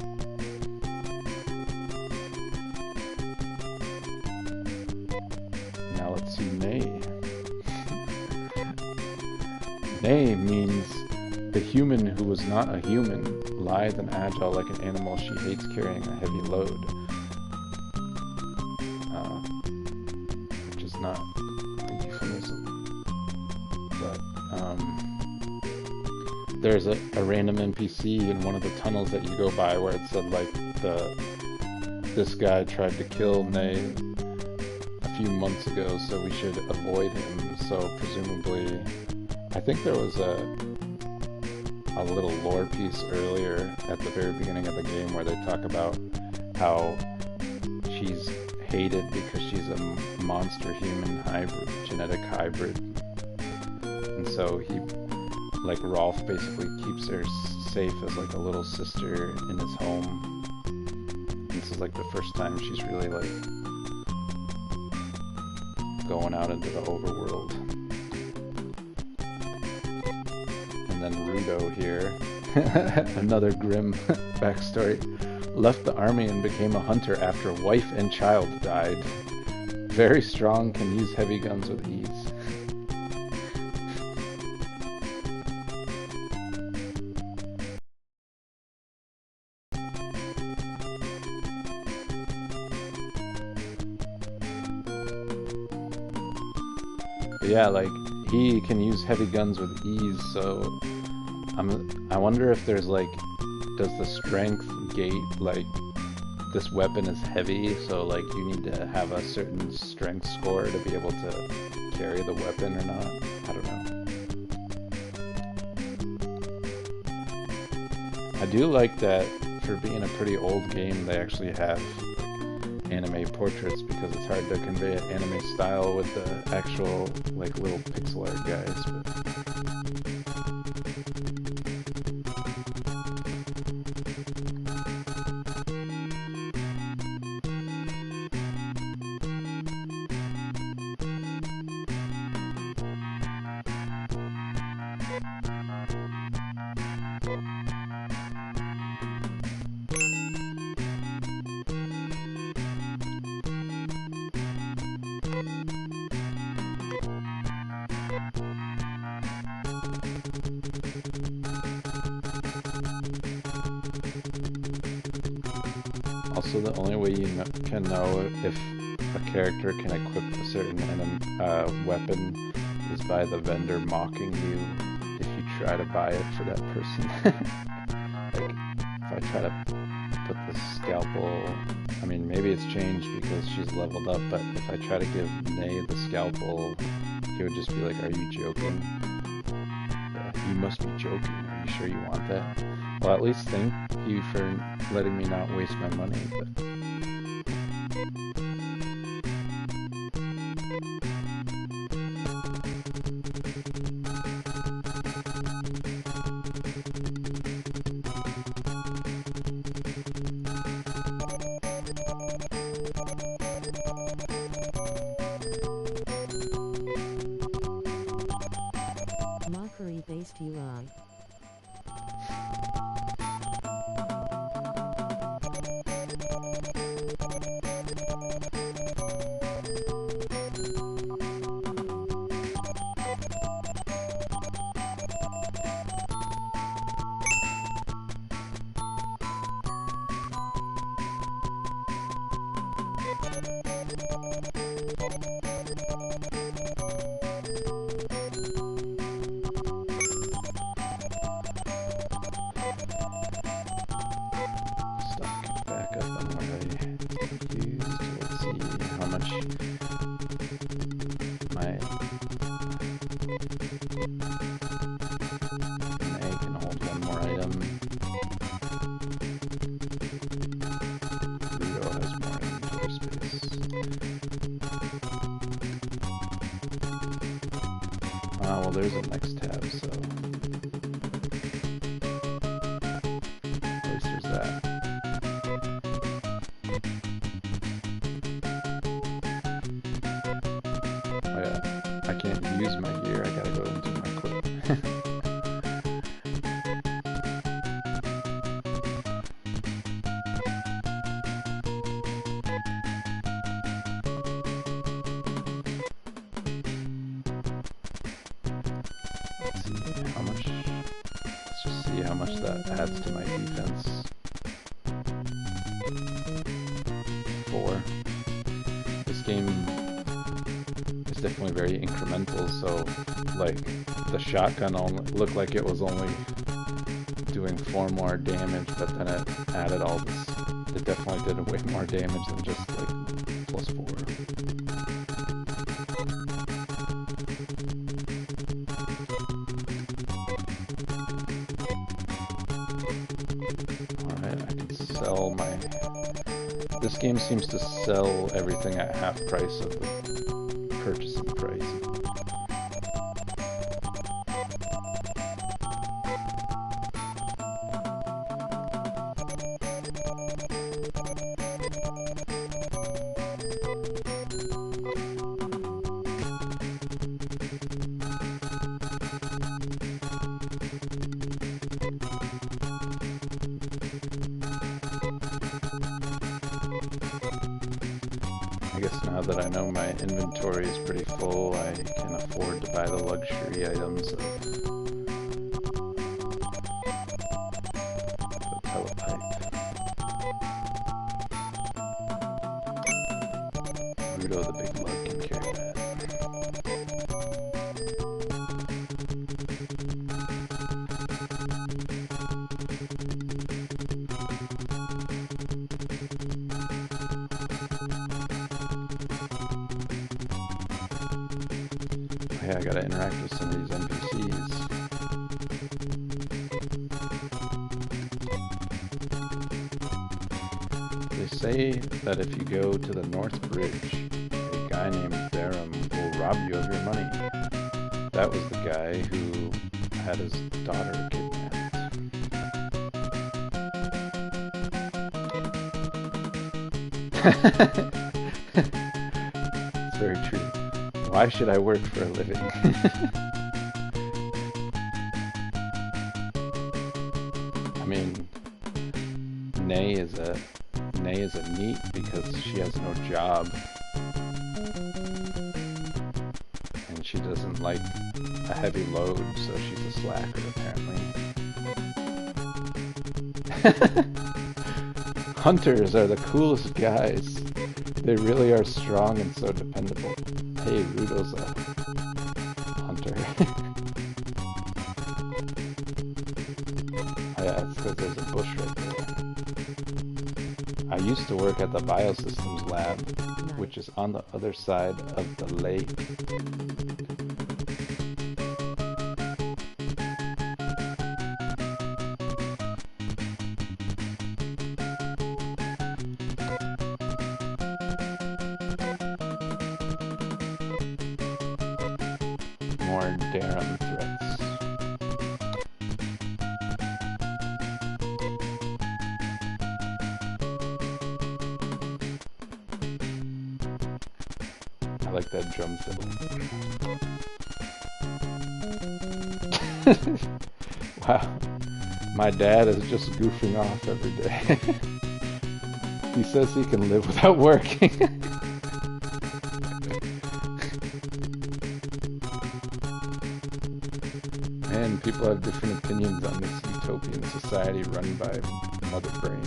Now let's see Nay. Nay means the human who was not a human, lithe and agile like an animal, she hates carrying a heavy load. Which is not a euphemism. But, there's a random NPC in one of the tunnels that you go by where it said, like, this guy tried to kill Nay a few months ago, so we should avoid him. So presumably, I think there was a little lore piece earlier at the very beginning of the game where they talk about how she's hated because she's a monster human hybrid, genetic hybrid. And so he, like, Rolf basically keeps her safe as like a little sister in his home. This is like the first time she's really like going out into the overworld. And then Rudo here, another grim backstory. Left the army and became a hunter after wife and child died. Very strong, can use heavy guns with ease. But yeah, like, he can use heavy guns with ease, so I wonder if there's like, does the strength gate, like, this weapon is heavy, so like you need to have a certain strength score to be able to carry the weapon or not? I don't know. I do like that for being a pretty old game they actually have like anime portraits, because it's hard to convey an anime style with the actual like little pixel art guys. Also, the only way you can know if a character can equip a certain weapon is by the vendor mocking you if you try to buy it for that person. Like, if I try to put the scalpel, I mean, maybe it's changed because she's leveled up, but if I try to give Nay the scalpel, he would just be like, "Are you joking? You must be joking. Are you sure you want that?" Well, at least thank you for letting me not waste my money, but... Mockery-based UI. well, there's a next tab, so at least there's that. Oh yeah, I can't use my gear, I gotta go into my clip. Let's just see how much that adds to my defense. 4. This game is definitely very incremental, so like the shotgun only looked like it was only doing 4 more damage, but then it added all this. It definitely did way more damage than just like plus 4. Sell my... This game seems to sell everything at half price of the purchasing price. I guess now that I know my inventory is pretty full, I can afford to buy the luxury items of the telepipe. Rudo the big lug can carry that. Yeah, I gotta interact with some of these NPCs. They say that if you go to the North Bridge, a guy named Barum will rob you of your money. That was the guy who had his daughter kidnapped. It's very true. Why should I work for a living? I mean, Nay is a neat because she has no job. And she doesn't like a heavy load, so she's a slacker apparently. Hunters are the coolest guys. They really are strong and so dependable. Hey, Rudo's a hunter. Oh yeah, it's because there's a bush right there. I used to work at the Biosystems lab, which is on the other side of the lake. More Darum threats. I like that drum fiddle. Wow. My dad is just goofing off every day. He says he can live without working. Man, people have different opinions on this utopian society run by Mother Brain.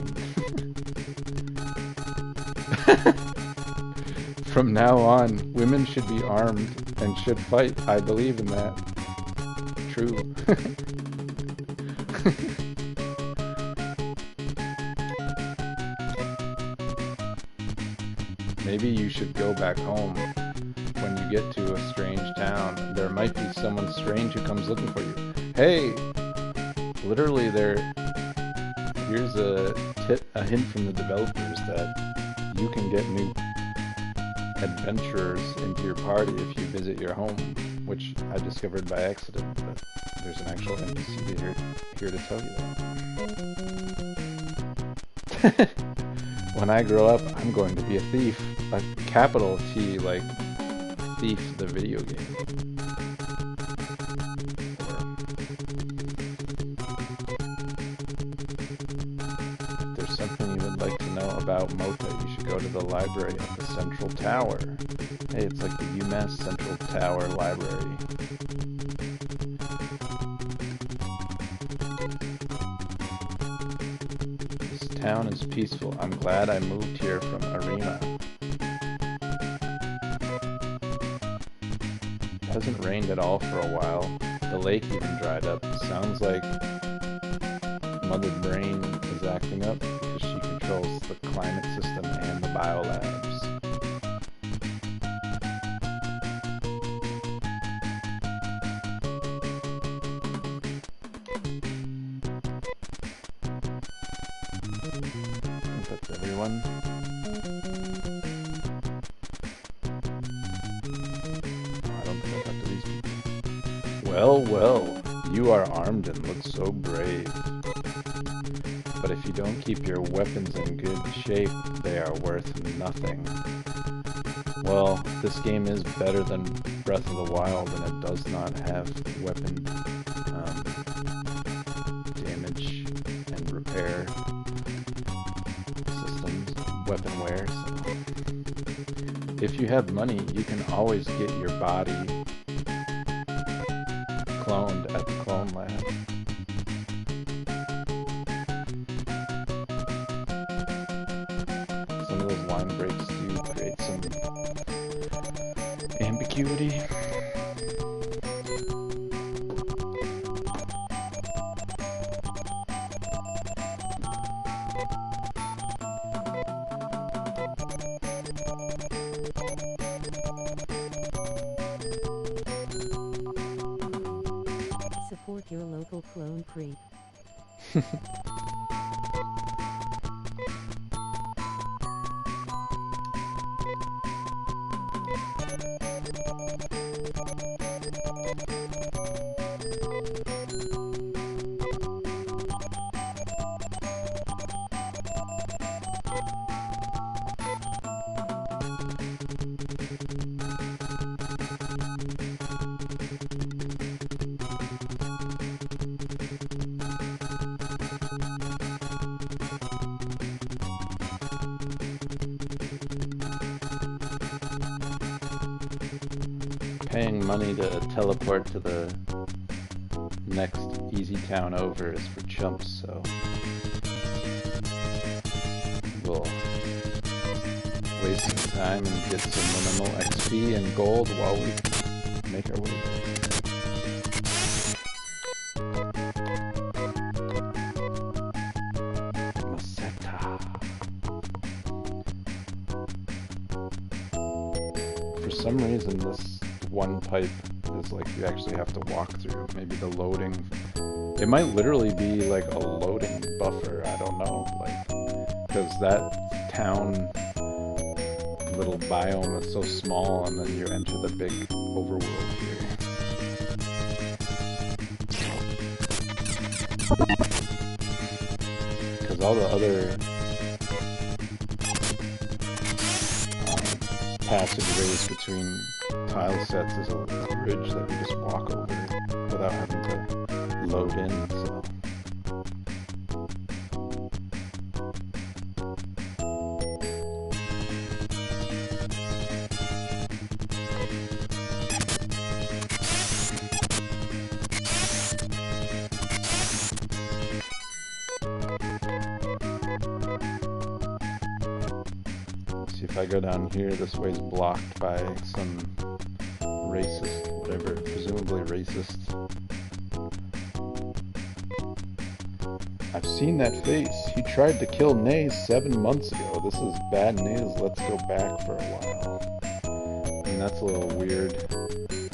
From now on, women should be armed and should fight. I believe in that. True. Maybe you should go back home. When you get to a strange town, there might be someone strange who comes looking for you. Hey! Literally here's a hint from the developers that you can get new adventurers into your party if you visit your home. which I discovered by accident, but there's an actual NPC here to tell you that. When I grow up, I'm going to be a thief. A capital T, like Thief, the video game. If there's something you would like to know about Mota, you should go to the library at the Central Tower. Hey, it's like the UMass Central Tower Library. This town is peaceful. I'm glad I moved here from Arima. It hasn't rained at all for a while. The lake even dried up. Sounds like Mother Brain is acting up because she controls the climate system and the biolabs. I think that's everyone. I don't think I talked to these people. Well, well, you are armed and look so brave. But if you don't keep your weapons in good shape, they are worth nothing. Well, this game is better than Breath of the Wild, and it does not have weapon damage and repair systems, weaponware. So if you have money, you can always get your body cloned at the clone lab. Some of those line breaks do create some ambiguity. Support your local clone creep. Paying money to teleport to the next easy town over is for chumps, so we'll waste some time and get some minimal XP and gold while we make our way there. For some reason, this one pipe is like you actually have to walk through. Maybe the loading, it might literally be like a loading buffer, I don't know, like, because that town little biome is so small, and then you enter the big overworld here. Because all the other passageways between tile sets is a bridge that you just walk over without having to load in, so. If I go down here, this way's blocked by some racist, whatever, presumably racist. I've seen that face. He tried to kill Nay 7 months ago. This is bad news. Let's go back for a while. I mean, that's a little weird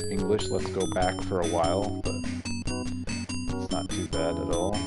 English. Let's go back for a while, but it's not too bad at all.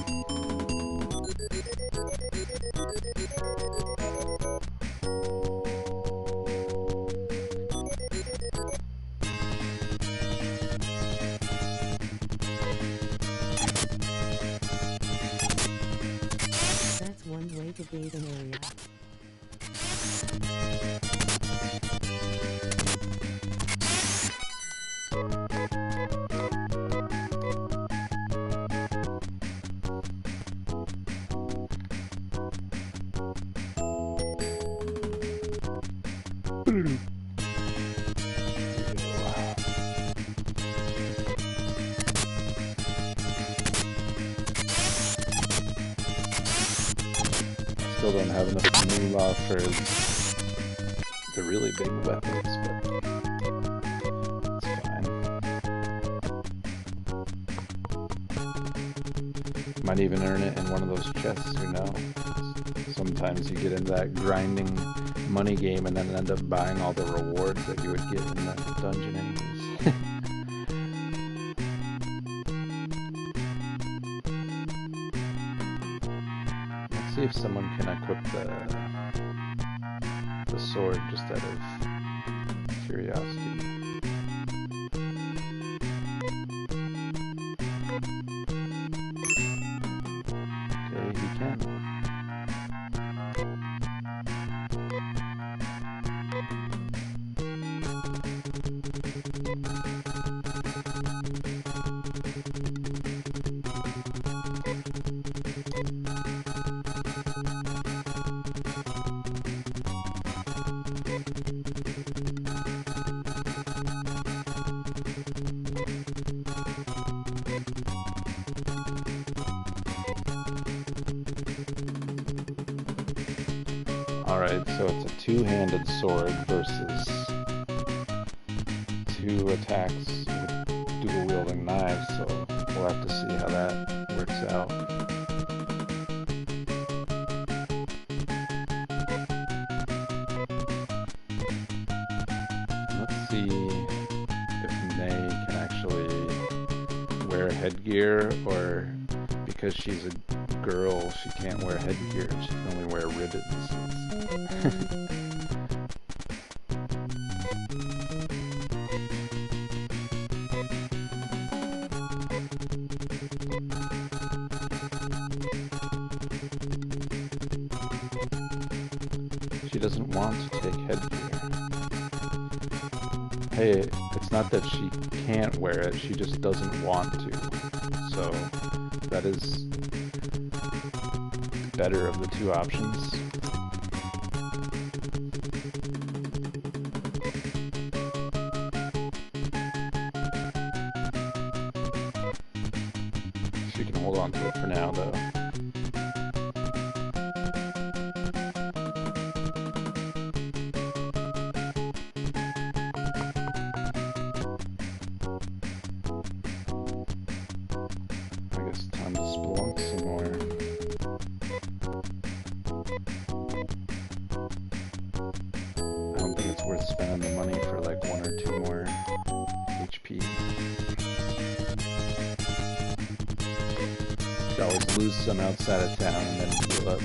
still don't have enough moolah for the really big weapons, but it's fine. Might even earn it in one of those chests, who knows? Sometimes you get into that grinding money game and then end up buying all the rewards that you would get in that dungeon anyways. Let's see if someone can equip the sword just out of curiosity. Okay, he can. Alright, so it's a two-handed sword versus two attacks with dual-wielding knives, so we'll have to see how that works out. Let's see if Nay can actually wear headgear, or because she's a girl, she can't wear headgear, she can only wear ribbons. She doesn't want to take headgear. Hey, it's not that she can't wear it, she just doesn't want to. So, that is better of the two options. She can hold on to it for now, though. I guess it's time to spelunk some more. I don't think it's worth spending the money for like 1 or 2 more HP. You can always lose some outside of town and then heal up.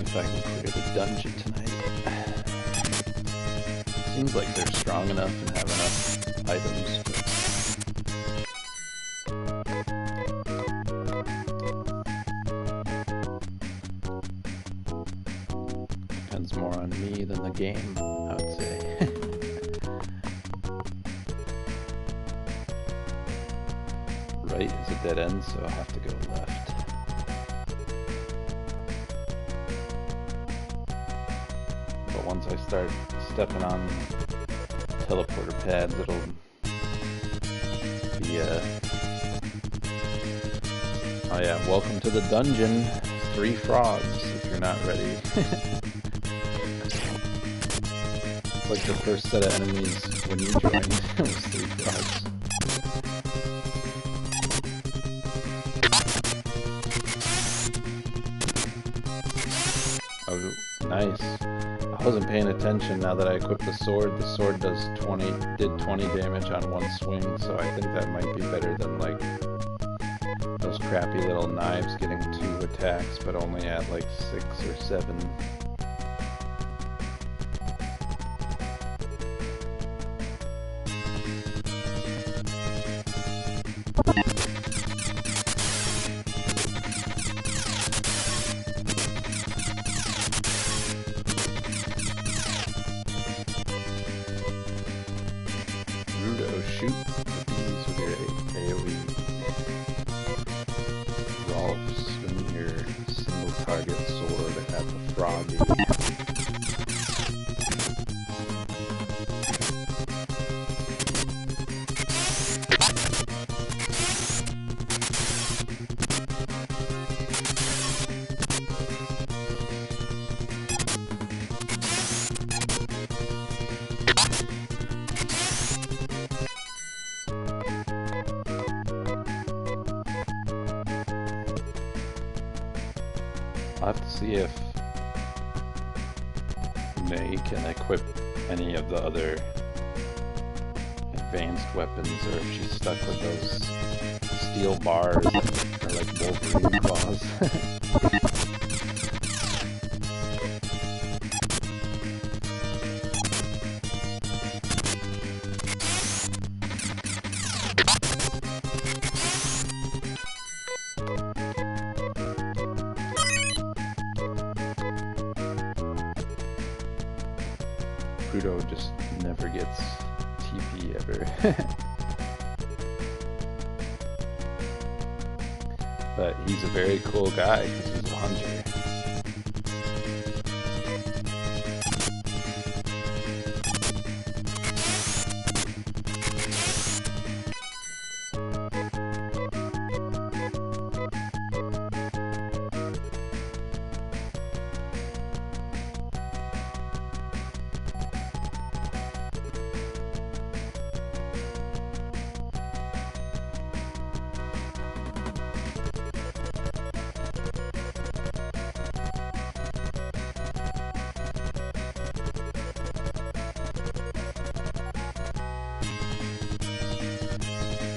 If I can clear the dungeon tonight. Seems like they're strong enough and have enough items. Depends more on me than the game, I would say. Right is a dead end, so I'll have to go left. Once I start stepping on teleporter pads, it'll be Oh yeah, welcome to the dungeon. 3 frogs, if you're not ready. It's like the first set of enemies when you joined was 3 frogs. Oh, nice. I wasn't paying attention now that I equipped the sword. The sword did 20 damage on one swing, so I think that might be better than like those crappy little knives getting 2 attacks, but only at like 6 or 7. Shoot the bees with your AoE. Rolf, swing your single target sword at the froggy. I'll have to see if May can equip any of the other advanced weapons, or if she's stuck with those steel bars that are like Wolverine claws. Prudo just never gets TP ever. But he's a very cool guy because he's a hunter.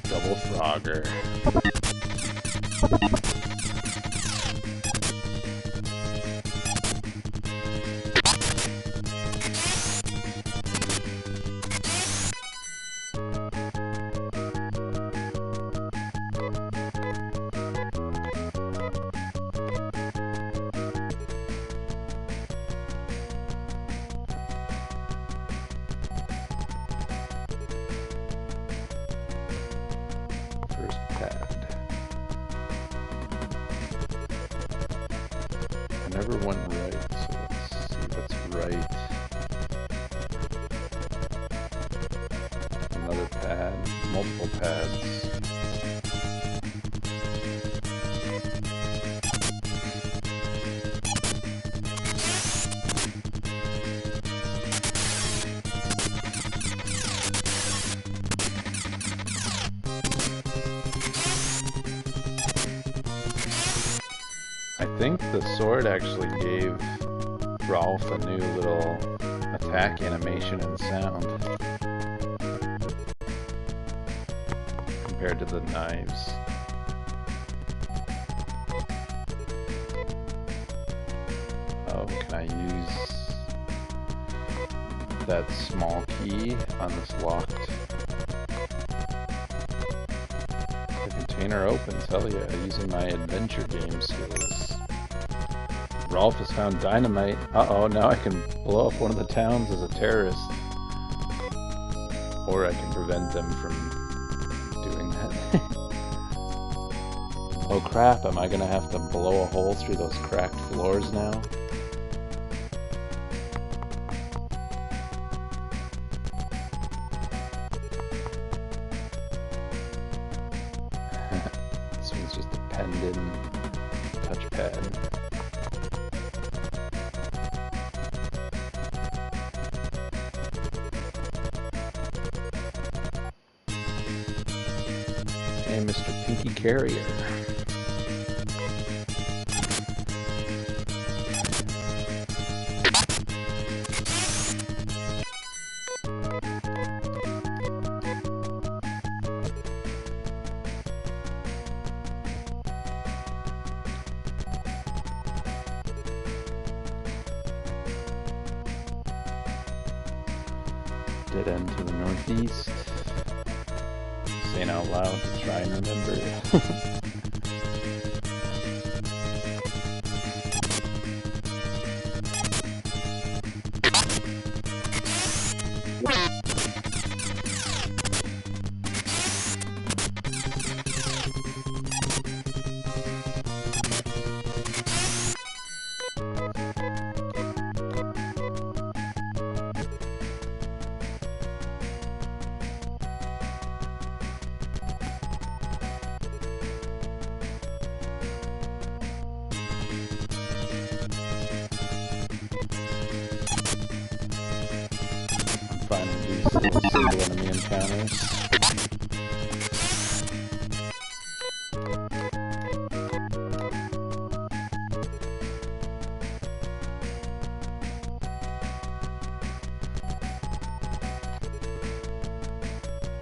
Double Frogger. First pad. I never went right, so let's see what's right. Another pad, multiple pads. I think the sword actually gave Rolf a new little attack animation and sound compared to the knives. Oh, can I use that small key on this locked? The container opens, hell yeah, using my adventure game skills. Rolf has found dynamite. Uh-oh, now I can blow up one of the towns as a terrorist. Or I can prevent them from doing that. Oh crap, am I gonna have to blow a hole through those cracked floors now? This one's just a tendon touchpad. Hey, Mr. Pinky Carrier. Dead end to the northeast. Saying out loud to try and remember. Finding these little single enemy encounters.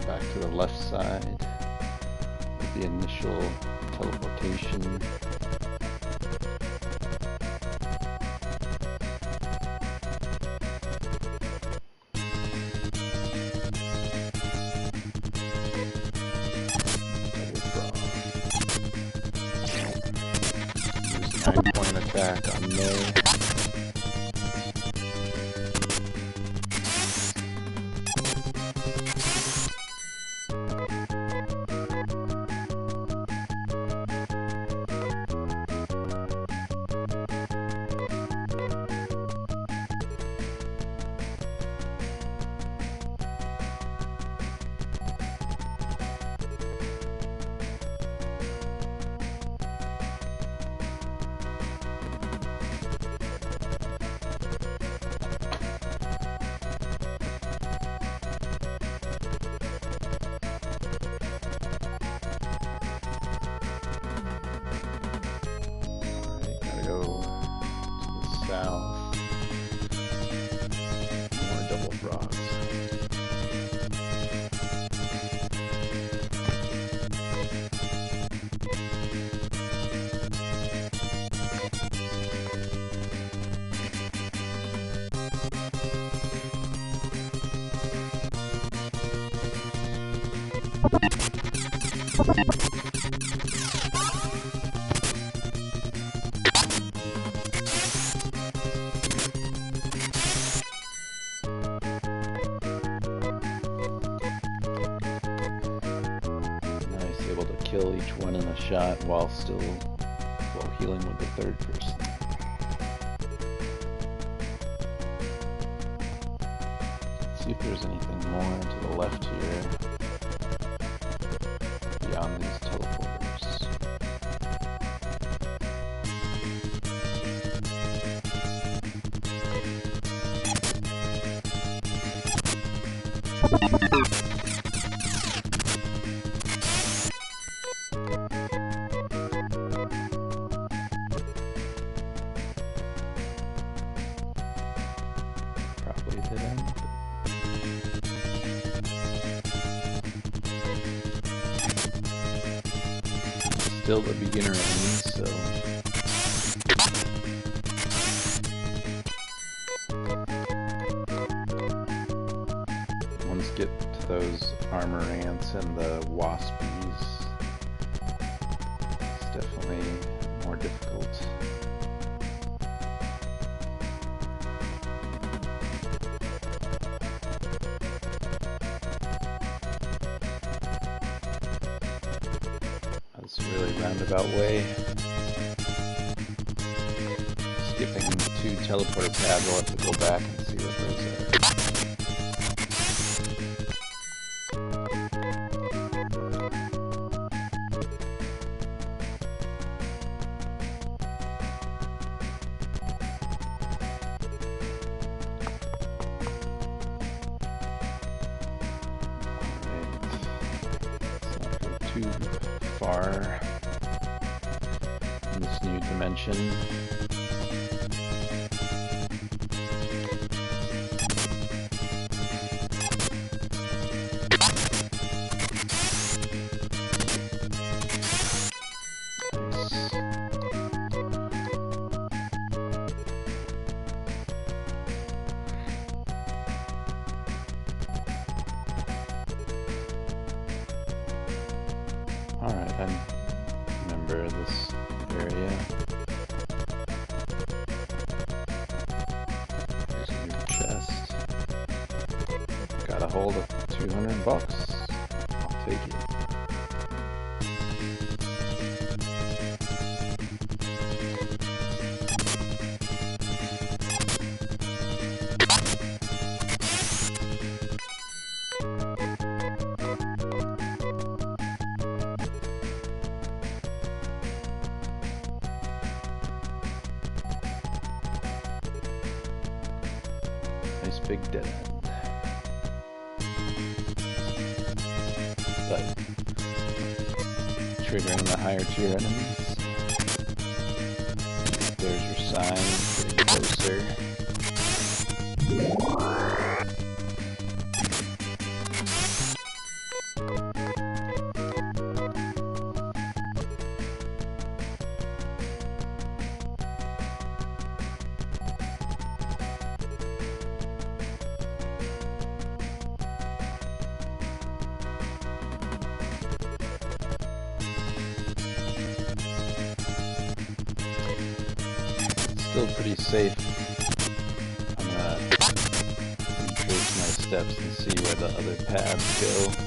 Back to the left side with the initial teleportation. Use 9-point attack on May. South. More double frogs. Able to kill each one in a shot while healing with the third person. Let's see if there's anything more to the left here beyond these teleporters. Probably a dead end. Still the beginner enemy, so once get to those armor ants and the waspies, it's definitely more difficult. That's a really roundabout way. Skipping 2 teleporter pads, I'll have to go back and see what those are. too far in this new dimension. Alright, I remember this area. There's a new chest. Got a hold of $200. I'll take it. Nice big dead end. But triggering the higher tier enemies. There's your sign, getting closer. Still pretty safe. I'm gonna retrace my steps and see where the other paths go.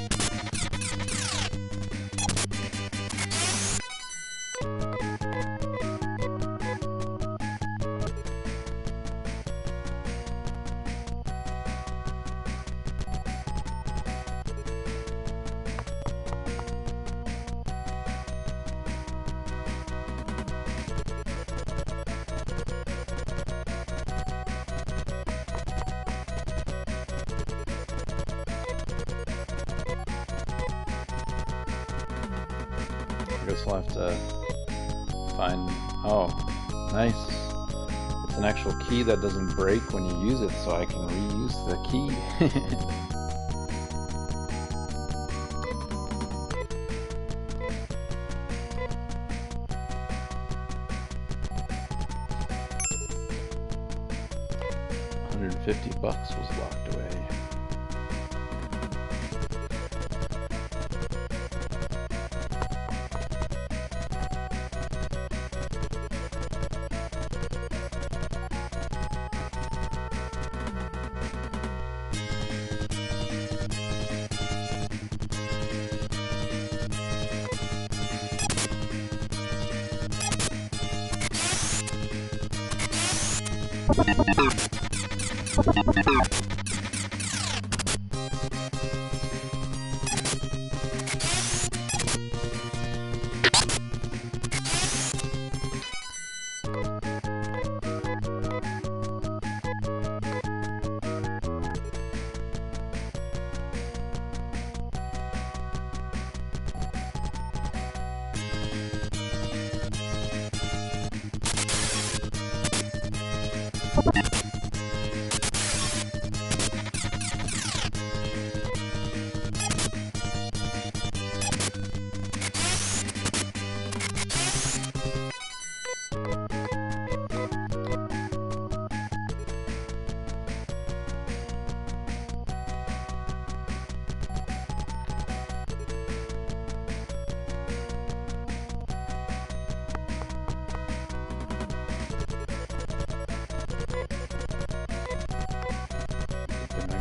I guess we'll have to find... Oh, nice. It's an actual key that doesn't break when you use it, so I can reuse the key. $150 was locked away.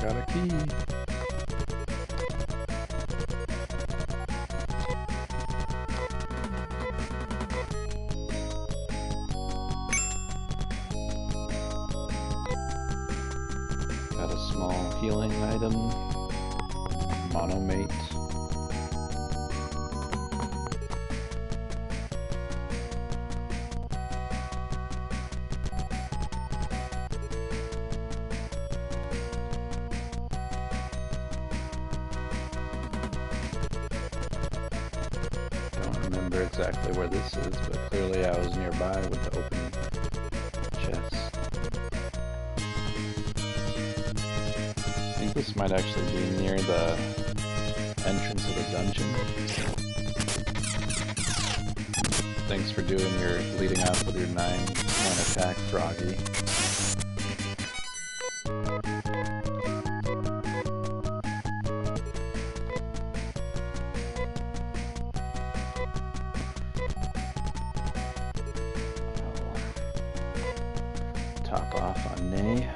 Got a key. Got a small healing item. Monomate. remember exactly where this is, but clearly I was nearby with the open chest. I think this might actually be near the entrance of the dungeon. Thanks for doing your leading off with your 9 attack, Froggy. Top off on Nay.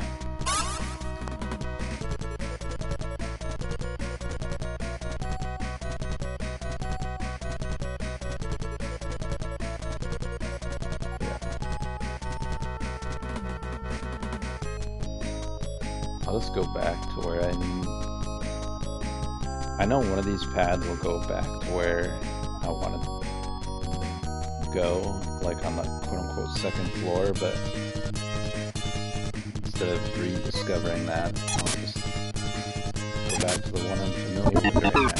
I'll just go back to where I know one of these pads will go back to where I want to go, like on the quote-unquote second floor, but instead of rediscovering that, I'll just go back to the one I'm familiar with right now.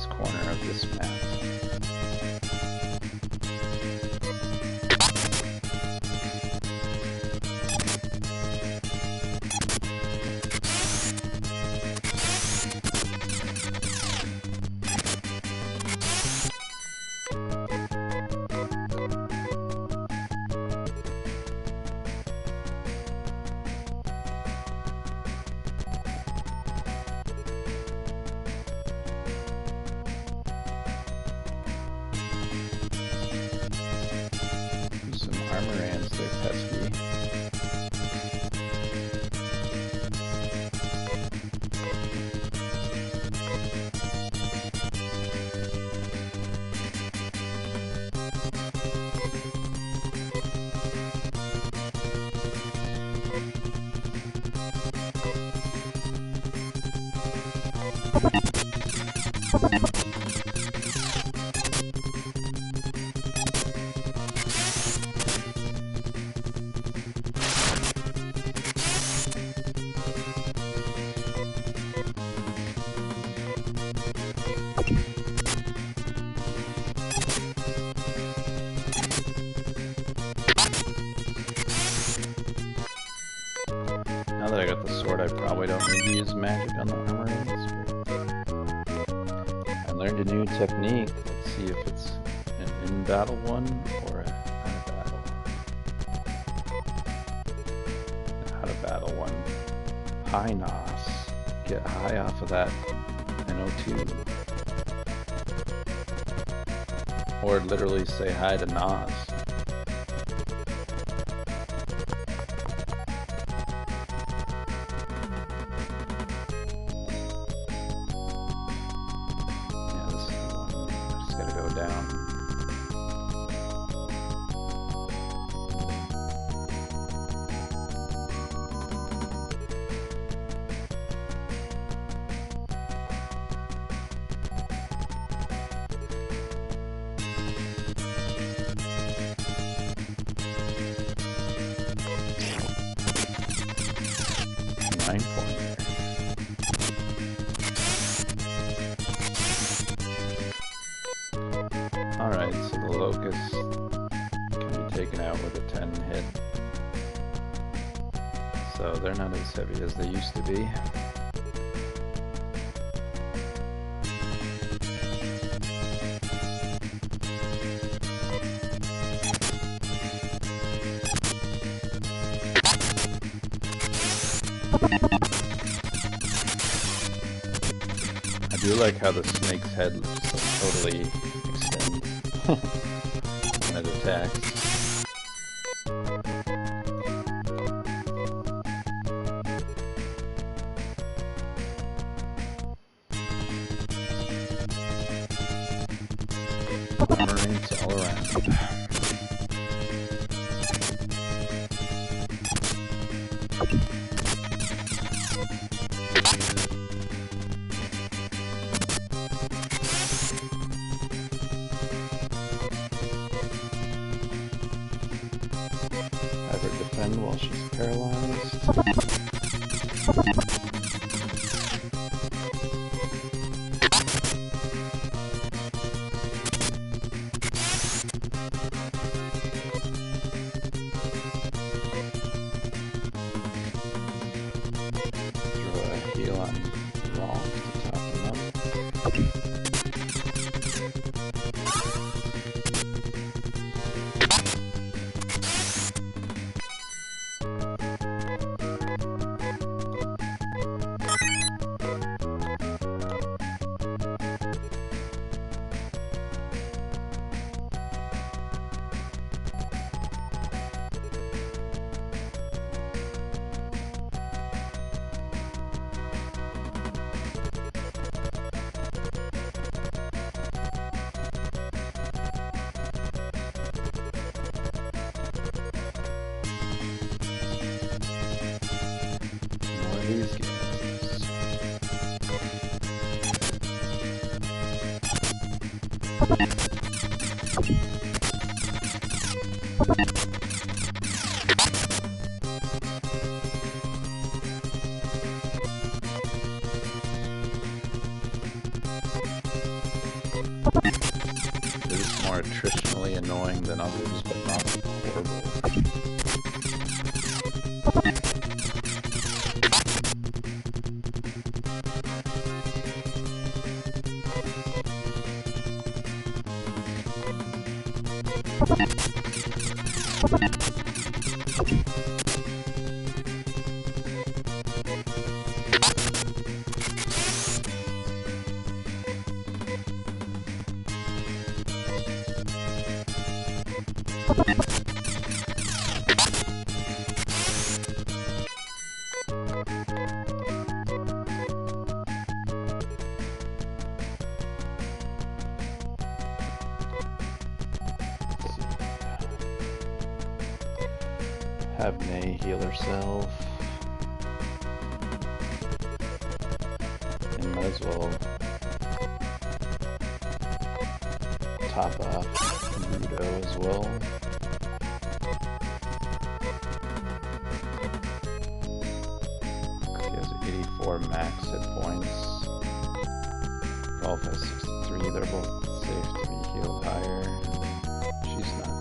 Corner of this map. Armorans, they're pesky. Now that I got the sword, I probably don't need to use magic on the armorants. I learned a new technique. Let's see if it's an in-battle one or an out-of-battle. An out-of-battle one. High Nos. Get high off of that NO2. Or literally say hi to Nos. Down. Alright, so the Locust can be taken out with a 10 hit. So they're not as heavy as they used to be. I do like how the snake's head totally extends when it attacks. Armorants all around. while she's paralyzed. Throw a heal on Rolf to top him up. These games. They're just more attritionally annoying than others, but not horrible. Have Nay heal herself. And might as well top off Rudo as well. He has 84 max hit points. Rolf has 63. They're both safe to be healed higher. She's not.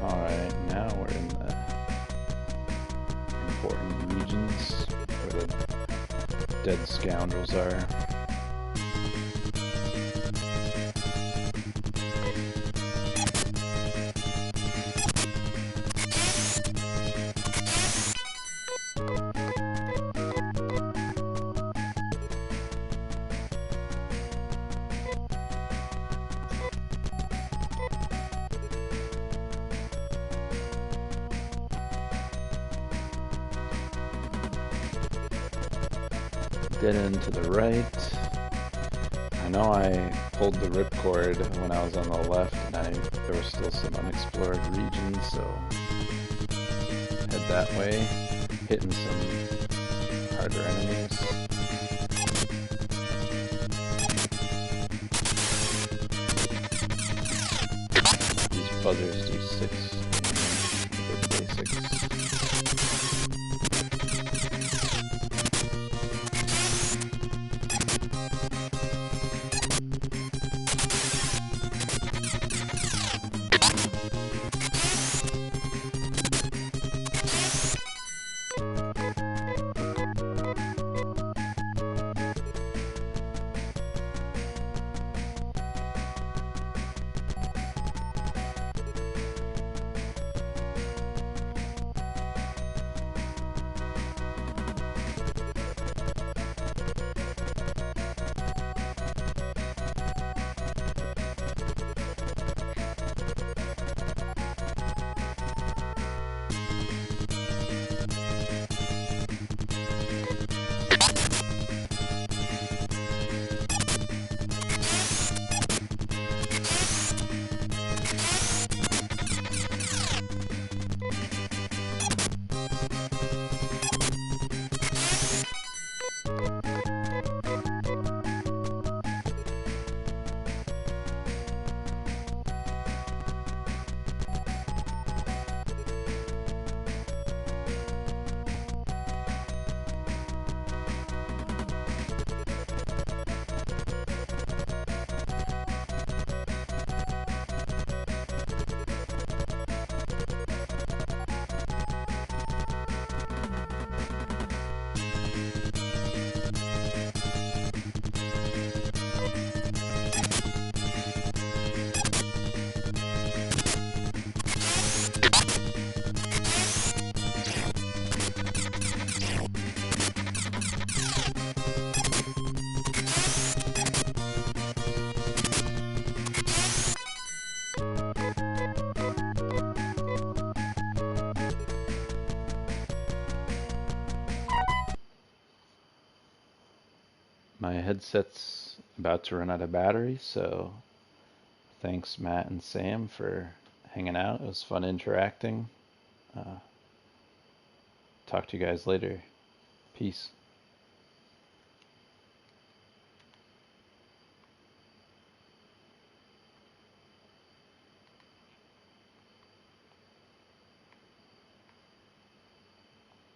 Alright, now we're in the important regions where the dead scoundrels are. Dead end to the right. I know I pulled the ripcord when I was on the left, and there were still some unexplored regions, so head that way, hitting some harder enemies. buzzers do 6 with basics. My headset's about to run out of battery, so thanks Matt and Sam for hanging out. It was fun interacting. Talk to you guys later. Peace.